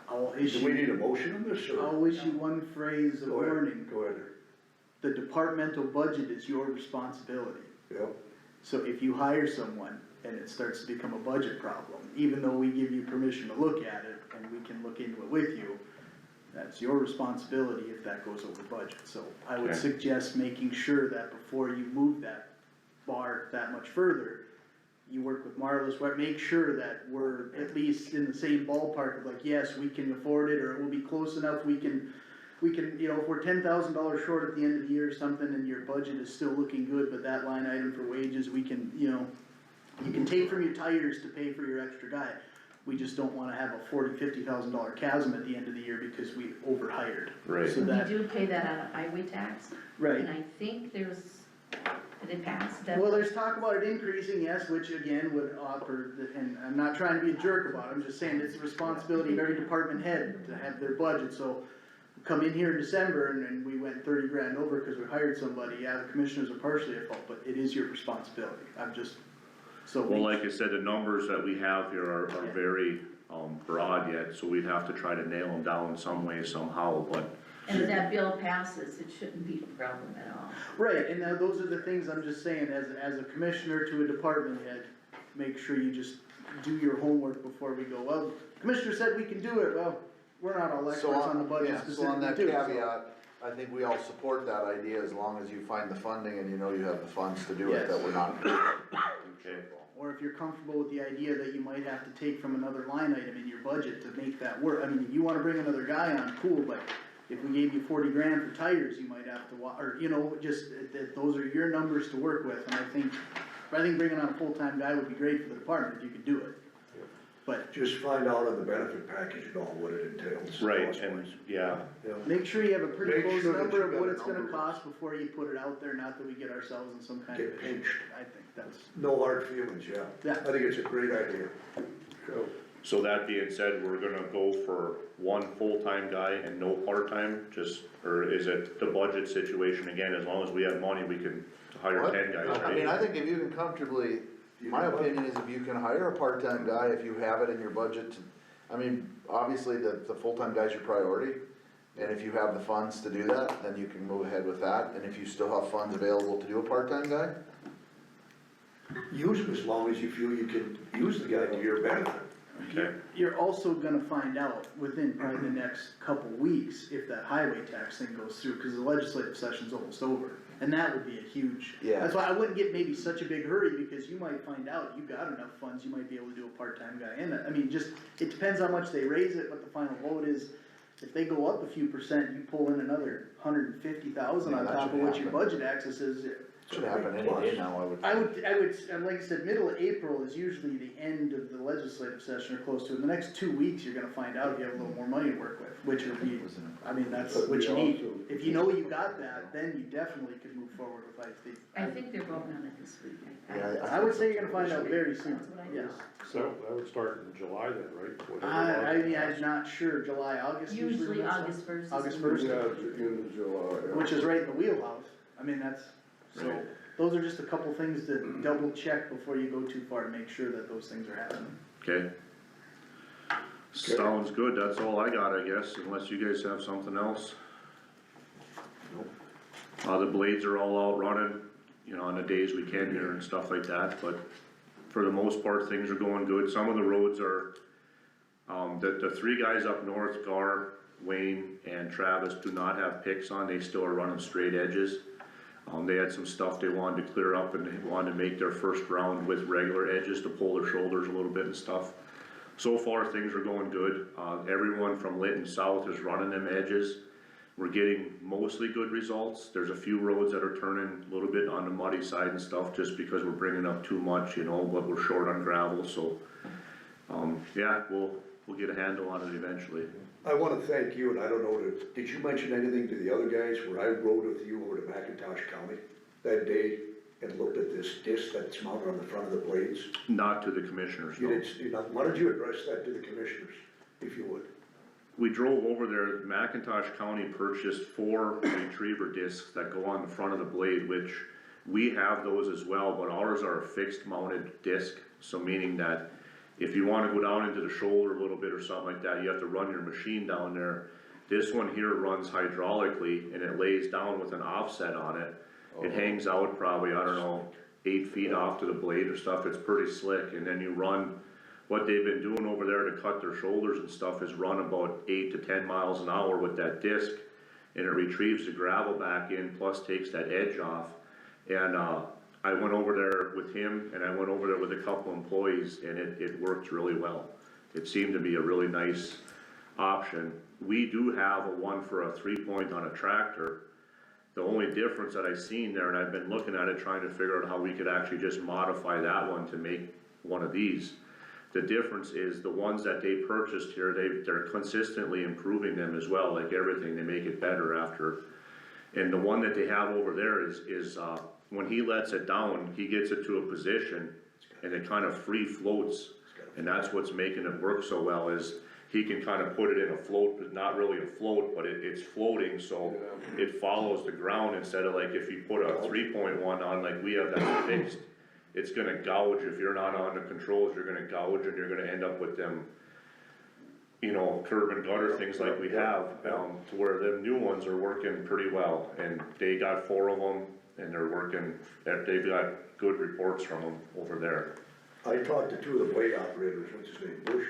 I'll Do we issue, need a motion on this, or? I'll issue one phrase of Go ahead, warning. go ahead. The departmental budget is your responsibility. Yeah, So if you hire someone and it starts to become a budget problem, even though we give you permission to look at it and we can look into it with you, that's your responsibility if that goes over budget. So I would Okay. suggest making sure that before you move that bar that much further, you work with Marlis, make sure that we're at least in the same ballpark of like, yes, we can afford it, or it will be close enough, we can, you know, if we're $10,000 short at the end of the year or something and your budget is still looking good, but that line item for wages, we can, you know, you can take from your tires to pay for your extra guy. We just don't wanna have a $40,000-$50,000 chasm at the end of the year because we overhired. Right. So We that, do pay that out of highway tax. right. And I think did it pass? Well, there's talk about it increasing, yes, which again would offer, and I'm not trying to be a jerk about it, I'm just saying it's the responsibility of every department head to have their budget, so come in here in December and we went 30 grand over because we hired somebody, yeah, the commissioners are partially at fault, but it is your responsibility, I'm just, so. Well, like I said, the numbers that we have here are very, broad yet, so we'd have to try to nail them down some way, somehow, but. And if that bill passes, it shouldn't be a problem at all. Right, and now those are the things I'm just saying, as a commissioner to a department head, make sure you just do your homework before we go, well, commissioner said we can do it, well, we're not all experts on the budget So on specifically that too, so. caveat, I think we all support that idea as long as you find the funding and you know you have the funds to do it, Yes. that we're not. Okay. Or if you're comfortable with the idea that you might have to take from another line item in your budget to make that work, I mean, if you wanna bring another guy on, cool, but if we gave you 40 grand for tires, you might have to or, you know, just, those are your numbers to work with, and I think bringing on a full-time guy would be great for the department if you could do it. But just find out on the benefit package and all what it entails. Right, cost-wise. and, yeah, Yeah. make sure you have a pretty Make close sure that number you of got what a it's gonna number. cost before you put it out there, not that we get ourselves in some kind Get of. pinched. I think that's, No hard feelings, yeah. Yeah. I think it's a great idea. So, so that being said, we're gonna go for one full-time guy and no part-time, or is it the budget situation again, as long as we have money, we can hire What? 10 guys, I mean, right? I think if you can comfortably, my opinion is if you can hire a part-time guy, if you have it in your budget, I mean, obviously the full-time guy's your priority. And if you have the funds to do that, then you can move ahead with that, and if you still have funds available to do a part-time guy, use them as long as you feel you can use the guy to your benefit. Okay, you're also gonna find out within probably the next couple weeks if that highway tax thing goes through, cause the legislative session's almost over. And that would be a huge, Yeah. that's why I wouldn't get maybe such a big hurry, because you might find out you got enough funds, you might be able to do a part-time guy in that. I mean, just, it depends how much they raise it, what the final vote is. If they go up a few percent, you pull in another 150,000 on Yeah, that top of should what your happen. budget access is. should happen any day now, I would. And like I said, middle of April is usually the end of the legislative session or close to it. In the next 2 weeks, you're gonna find out if you have a little more money to work with, which would be, I mean, that's what you need. If you know you got that, then you definitely could move forward with IT. I think they're voting on it this week. Yeah, I would say you're gonna find out very soon, That's what I yes. So that would start in July then, right? Whatever I mean, I'm not sure, July, August usually. Usually August 1st. is August when 1st. Yeah, it's the end of July. yeah. Which is right in the wheelhouse. I mean, that's, so, Right. those are just a couple things to double check before you go too far to make sure that those things are happening. okay. Sounds good, that's all I got, I guess, unless you guys have something else. The blades are all out running, you know, on the days we can here and stuff like that, but for the most part, things are going good. Some of the roads are, the three guys up north, Gar, Wayne, and Travis, do not have picks on, they still are running straight edges. They had some stuff they wanted to clear up and they wanted to make their first round with regular edges to pull their shoulders a little bit and stuff. So far, things are going good. Everyone from Linton South is running them edges. we're getting mostly good results. There's a few roads that are turning a little bit on the muddy side and stuff, just because we're bringing up too much, you know, but we're short on gravel, so. Yeah, we'll get a handle on it eventually. I wanna thank you, and I don't know, did you mention anything to the other guys where I rode with you over to McIntosh County that day and looked at this disc that's mounted on the front of the blades? Not to the commissioners, You no. didn't, why don't you address that to the commissioners, if you would? We drove over there, McIntosh County purchased 4 retriever discs that go on the front of the blade, which we have those as well, but ours are a fixed mounted disc, so meaning that if you wanna go down into the shoulder a little bit or something like that, you have to run your machine down there. This one here runs hydraulically and it lays down with an offset on it. It hangs out probably, I don't know, 8 feet off to the blade or stuff, it's pretty slick, and then you run, what they've been doing over there to cut their shoulders and stuff is run about 8 to 10 miles an hour with that disc, and it retrieves the gravel back in, plus takes that edge off. And I went over there with him, and I went over there with a couple employees, and it worked really well. It seemed to be a really nice option. We do have a one for a 3-point on a tractor. The only difference that I seen there, and I've been looking at it, trying to figure out how we could actually just modify that one to make one of these. The difference is the ones that they purchased here, they're consistently improving them as well, like everything, they make it better after. And the one that they have over there is when he lets it down, he gets it to a position and it kind of free floats. And that's what's making it work so well, is he can kind of put it in a float, but not really a float, but it's floating, so it follows the ground instead of like if you put a 3-point one on like we have that fixed, it's gonna gouge. If you're not on the controls, you're gonna gouge and you're gonna end up with them, you know, curb and gutter things like we have, to where the new ones are working pretty well. And they got 4 of them and they're working, they've got good reports from them over there. I talked to 2 of the blade operators, what's his name, Bush,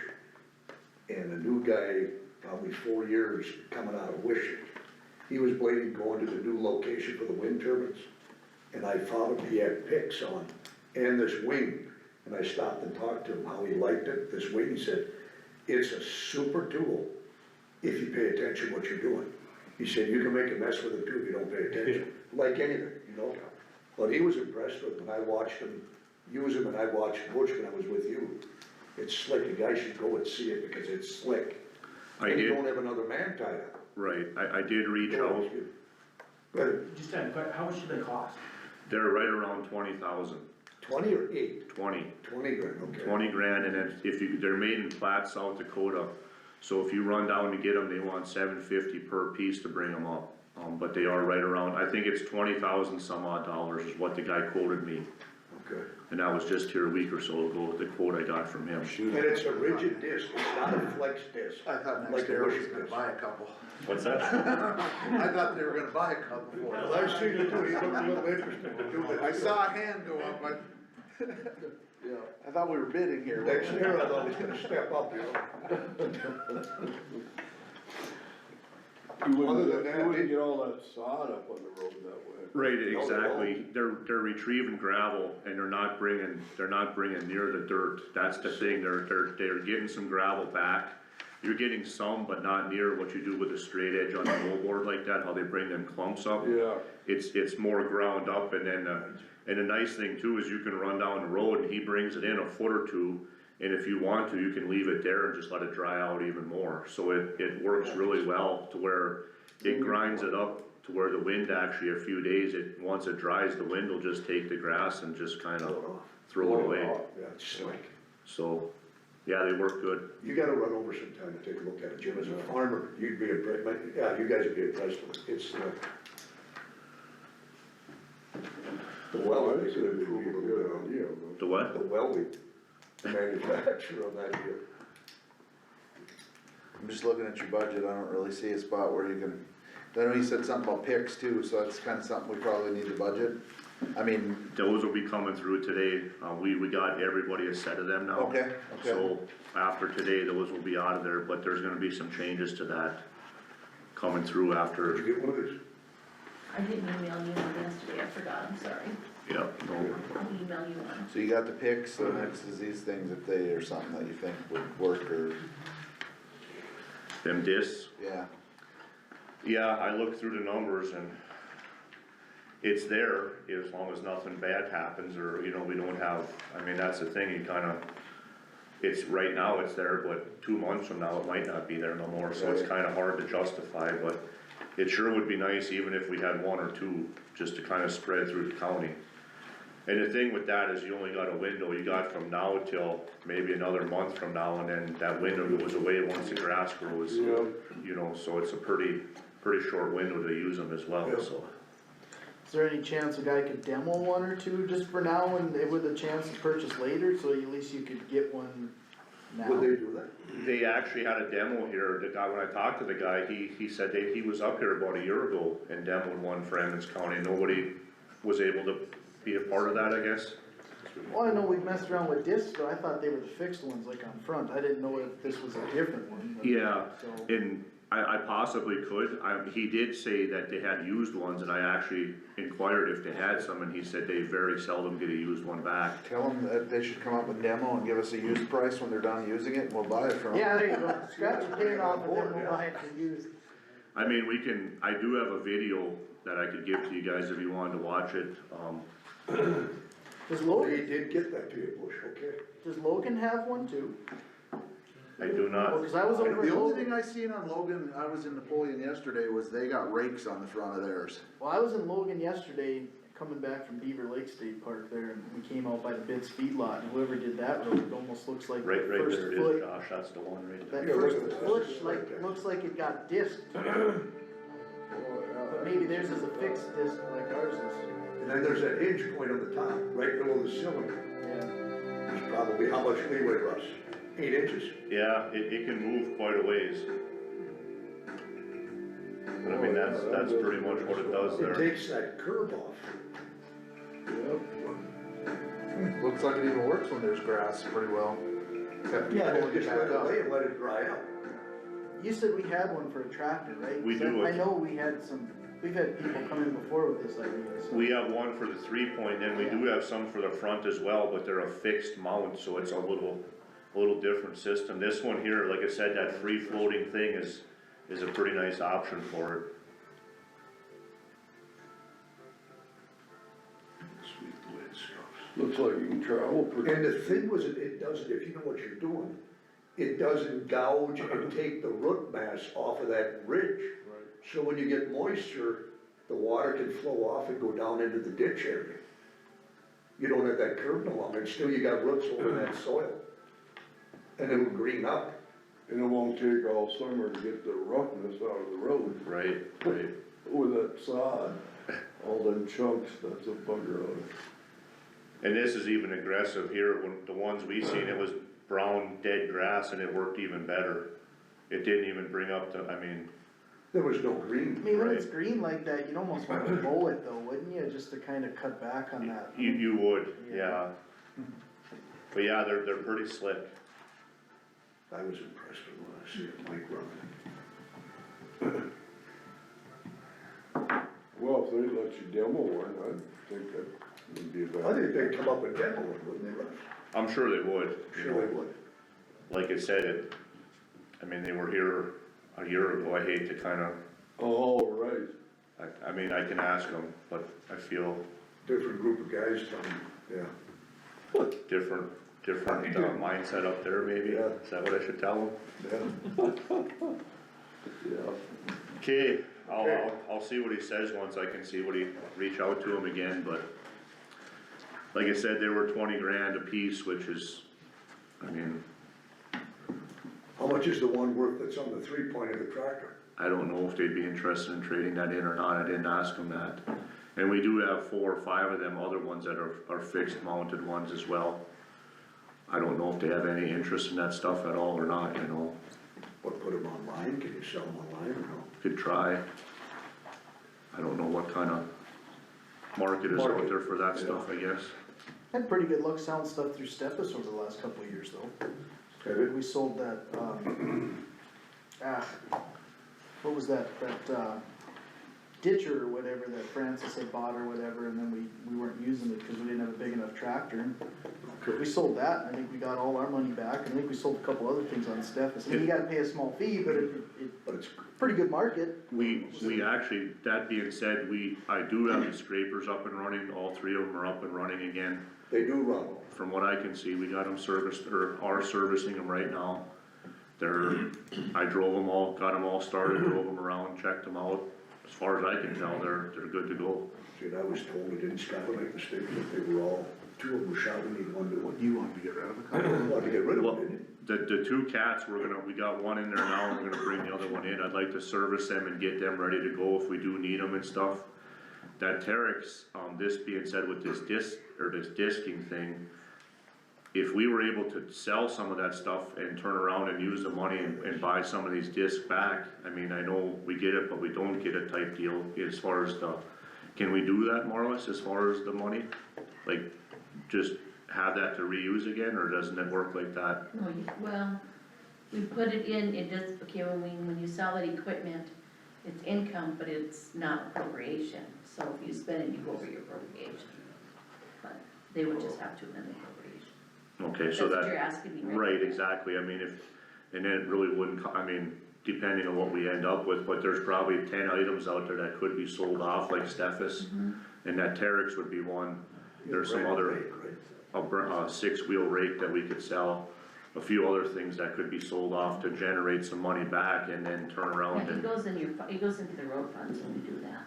and a new guy, probably 4 years, coming out of Wishing. He was blading going to the new location for the wind turbines, and I found him, he had picks on, and this wing, and I stopped and talked to him how he liked it, this wing, he said, it's a super tool if you pay attention what you're doing. He said, you can make a mess with it too if you don't pay attention, like anything, you know? But he was impressed with it when I watched him use him, and I watched Butch when I was with you. It's slick, the guy should go and see it because it's slick. And you don't have another man tied up. Right, I did reach out. But Just how much do they cost? They're right around 20,000. 20 or 8? 20. 20 grand, okay. 20 grand, and then they're made in Platte, South Dakota. So if you run down to get them, they want $750 per piece to bring them up. But they are right around, I think it's 20,000 some odd dollars is what the guy quoted me. Okay. And that was just here a week or so ago, the quote I got from him. And it's a rigid disc, it's not a flex disc. I thought like next year a was wishing gonna disc. buy a couple. What's that? I thought they were gonna buy a couple for us. Well, I've seen it too, he looked a little interested to do that. I saw a hand go up, I thought we were bidding here. Next year, I thought he was gonna step up, you know? Other than that, You wouldn't get all that sod up on the road that way. Right, exactly. They're retrieving gravel and they're not bringing near the dirt. That's the thing. They're getting some gravel back. You're getting some, but not near what you do with a straight edge on a moldboard like that, how they bring them clumps up. Yeah. It's more ground up, and then, and the nice thing too is you can run down the road and he brings it in a foot or two, and if you want to, you can leave it there and just let it dry out even more. So it works really well to where it grinds it up to where the wind actually a few days, once it dries, the wind will just take the grass and just kind of throw it away. Yeah, it's slick. So, yeah, they work good. You gotta run over sometime and take a look at it, Jim, as a farmer, you'd be impressed, yeah, you guys would be impressed with it, it's slick. The welding, they could improve a little bit. The what? The welding, the manufacturer on that deal. I'm just looking at your budget, I don't really see a spot where you can, I know you said something about picks too, so that's kinda something we probably need to budget. I mean. Those will be coming through today. We got everybody a set of them now. Okay. So after today, those will be out of there, but there's gonna be some changes to that coming through after. Did you get one of these? I didn't email you one yesterday, I forgot, I'm sorry. Yep, no. I'll email you one. So you got the picks, so next is these things, if they are something that you think would work or, Them discs, yeah. Yeah, I looked through the numbers and it's there as long as nothing bad happens or, you know, we don't have, I mean, that's the thing, you kinda, it's, right now it's there, but 2 months from now it might not be there no more, so it's kinda hard to justify, but it sure would be nice even if we had 1 or 2, just to kinda spread through the county. And the thing with that is you only got a window, you got from now till maybe another month from now, and then that window goes away once the grass grows. You know, so it's a pretty short window to use them as well, so. Is there any chance a guy could demo 1 or 2 just for now and with a chance to purchase later, so at least you could get one now? Would they do that? They actually had a demo here, the guy, when I talked to the guy, he said that he was up here about a year ago and demoed one for Emmons County, nobody was able to be a part of that, I guess. Well, I know we messed around with discs, but I thought they were the fixed ones like on front, I didn't know if this was a different one. But- Yeah, So, and I possibly could, he did say that they had used ones, and I actually inquired if they had some, and he said they very seldom get a used one back. Tell them that they should come up with a demo and give us a used price when they're done using it, and we'll buy it from them. yeah, there you go, scratch the paint off and then we'll buy it for used. I mean, I do have a video that I could give to you guys if you wanted to watch it, Does They Logan, did get that to you, Bush, okay? does Logan have one too? I do Well, not, cause I was over at The only Logan, thing I seen on Logan, I was in Napoleon yesterday, was they got rakes on the front of theirs. well, I was in Logan yesterday, coming back from Beaver Lake State Park there, and we came out by the Bitts feedlot, and whoever did that road, it almost looks like the right first there it is, foot. Josh, that's the one right there. That Yeah, first look at that. foot, like, looks like it got disked, but maybe theirs is a fixed disc like ours is. And then there's that hinge point on the top, right below the cylinder. Yeah. It's probably how much leeway, Russ? 8 inches? Yeah, it can move quite a ways. But I mean, that's pretty much what it does It there. takes that curve off. Looks like it even works when there's grass pretty well. Yeah, just let it lay and let it dry out. You said we had one for a tractor, right? We 'Cause do. I know we've had people come in before with this idea, so. We have one for the 3-point, and we do have some for the front as well, but they're a fixed mount, so it's a little different system. This one here, like I said, that free floating thing is a pretty nice option for it. Sweet the way it scrubs. Looks like you can travel pretty. And the thing was, it doesn't, if you know what you're doing, it doesn't gouge and take the root mass off of that ridge. So when you get moisture, the water can flow off and go down into the ditch area. You don't have that curve no longer, and still you got roots over that soil. And it'll green up. And it won't take all summer to get the roughness out of the road Right. with that sod, all them chunks, that's a bugger on it. And this is even aggressive here, when the ones we seen, it was brown, dead grass, and it worked even better. It didn't even bring up the, I mean, There was no I green. mean, when it's green like that, you'd almost want to mow it though, wouldn't you, just to kind of cut back on that? you would, Yeah. yeah. But yeah, they're pretty slick. I was impressed with when I see it, Mike running. Well, if they let you demo one, I think that would be a bad. I think they'd come up and demo it, wouldn't they, Russ? I'm sure they would. you Sure know. they would. Like I said, I mean, they were here a year ago, I hate to kinda, Oh, right. I mean, I can ask them, but I feel Different group of guys, yeah. different mindset up there maybe, Yeah. is that what I should tell them? Yeah. Yeah. Okay, I'll see what he says once I can see what he, reach out to him again, but like I said, they were 20 grand a piece, which is, I mean, How much is the one worth that's on the 3-point of the tractor? I don't know if they'd be interested in trading that in or not, I didn't ask them that. And we do have 4 or 5 of them other ones that are fixed mounted ones as well. I don't know if they have any interest in that stuff at all or not, you know, What, put them online, can you sell them online or no? could try. I don't know what kind of market is out there for that stuff, I guess. Had pretty good luck selling stuff through Steppas over the last couple of years though. Have We sold that, what was that, ditcher or whatever that Francis had bought or whatever, and then we weren't using it because we didn't have a big enough tractor. And we sold that, and I think we got all our money back, and I think we sold a couple other things on Steffes. I mean, you gotta pay a small fee, but it's a pretty good market. We actually, that being said, I do have the scrapers up and running, all three of them are up and running again. They do run. From what I can see, we got them serviced, or are servicing them right now. I drove them all, got them all started, drove them around, checked them out. As far as I can tell, they're good to go. See, and I was told, it didn't Scott make mistakes, that they were all, two of them were shot, we need one new one. You want to get rid of I it? wanted to get rid of Well, them, didn't the two cats, we got one in there now, and we're gonna bring the other one in. I'd like to service them and get them ready to go if we do need them and stuff. That Terex, this being said with this disking thing, if we were able to sell some of that stuff and turn around and use the money and buy some of these discs back, I mean, I know we get it, but we don't get it type deal as far as can we do that more or less as far as the money? Like, just have that to reuse again, or doesn't it work like that? No, well, we put it in, it does, okay, when you sell that equipment, it's income, but it's not appropriation. So if you spend it, you go over your appropriation. But they would just have to amend the appropriation. Okay, so That's what that, you're asking me, right? right, exactly, I mean, and it really wouldn't, I mean, depending on what we end up with, but there's probably 10 items out there that could be sold off, like Steffes, and that Terex would be one. There's some other, a 6-wheel rake that we could sell, a few other things that could be sold off to generate some money back and then turn around Yeah, and. it goes into the road funds when we do that.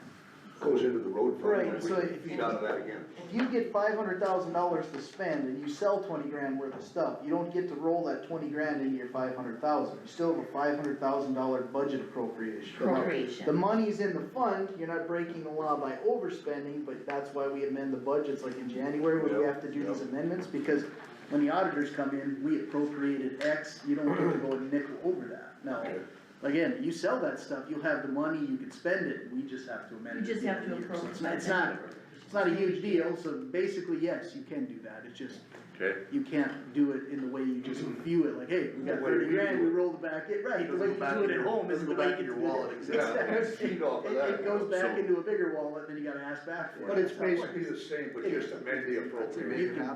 Goes into the road fund. Right, so if Eat out of that again. If you get $500,000 to spend and you sell 20 grand worth of stuff, you don't get to roll that 20 grand into your 500,000. You still have a $500,000 budget appropriation. Appropriation. The money's in the fund, you're not breaking the law by overspending, but that's why we amend the budgets like in January when we have to do these amendments, because when the auditors come in, we appropriated X, you don't get to go a nickel over that. Now, again, you sell that stuff, you'll have the money, you can spend it, we just have to amend it. You just have to So appropriate. it's not a huge deal, so basically, yes, you can do that, it's just, Okay, you can't do it in the way you just view it, like, hey, we got 30 grand, we rolled it back in, right, the way you do it at home is the way you your do it. wallet Feed off of that. It goes back into a bigger wallet, then you gotta ask back for it. But it's That's how it basically works. the same, but just amend the appropriation.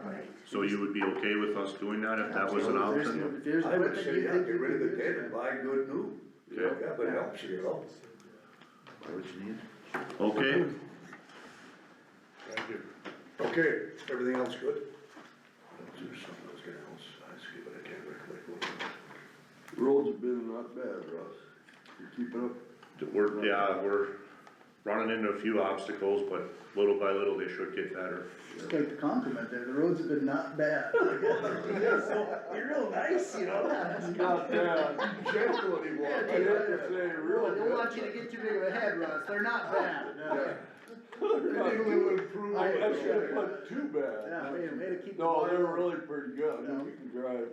so you would be okay with us doing that if that was an Absolutely. option? If there's I would equipment say, you yeah, think get you rid of can the use, dead and buy good new. You know, Okay. yeah, but it helps you, you know? Buy what you need. Okay, Thank you. Okay, everything else good? There's something I was gonna ask you, but I can't recollect what it was. Roads have been not bad, Russ. You keeping up? we're running into a few obstacles, but little by little they should get better. It's quite the compliment there, the roads have been not bad. You're real nice, you know? Not bad. Gentle anymore. I have to say, I real don't want you to get too big of a head, Russ, they're not bad. I think we would improve. I shouldn't put too bad. Yeah, way to keep the No, bar they're low. really pretty good. No. You can drive,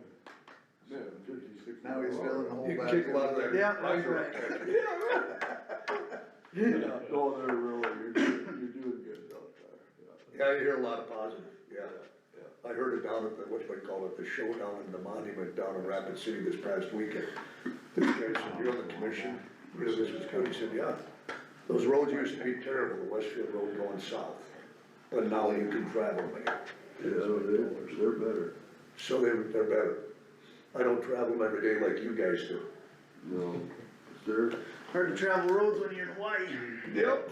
man, 56. Now he's filling the whole You can back. kick a lot of that. Yeah, that's right. No, they're really, you're doing good out there. Yeah, I hear a lot of positive, yeah. I heard it down at the, the showdown in the monument down in Rapid City this past weekend. This guy said, you're on the commission, you know, this was good, he said, yeah. Those roads used to be terrible, the Westfield Road going south, but now you can travel there. Yeah, they're better. So they're better. I don't travel them every day like you guys do. No, they're. Hard to travel roads when you're in Hawaii. Yep.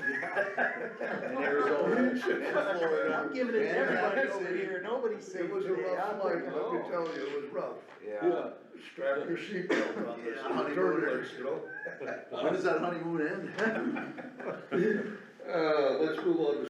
I'm giving it to everybody over here, nobody's safe It was a today. rough I'm flight, like, let me tell you, it was rough. Yeah. Strap your seatbelt on this, honeymoon. turbulence, you know? When does that honeymoon end? Let's move on to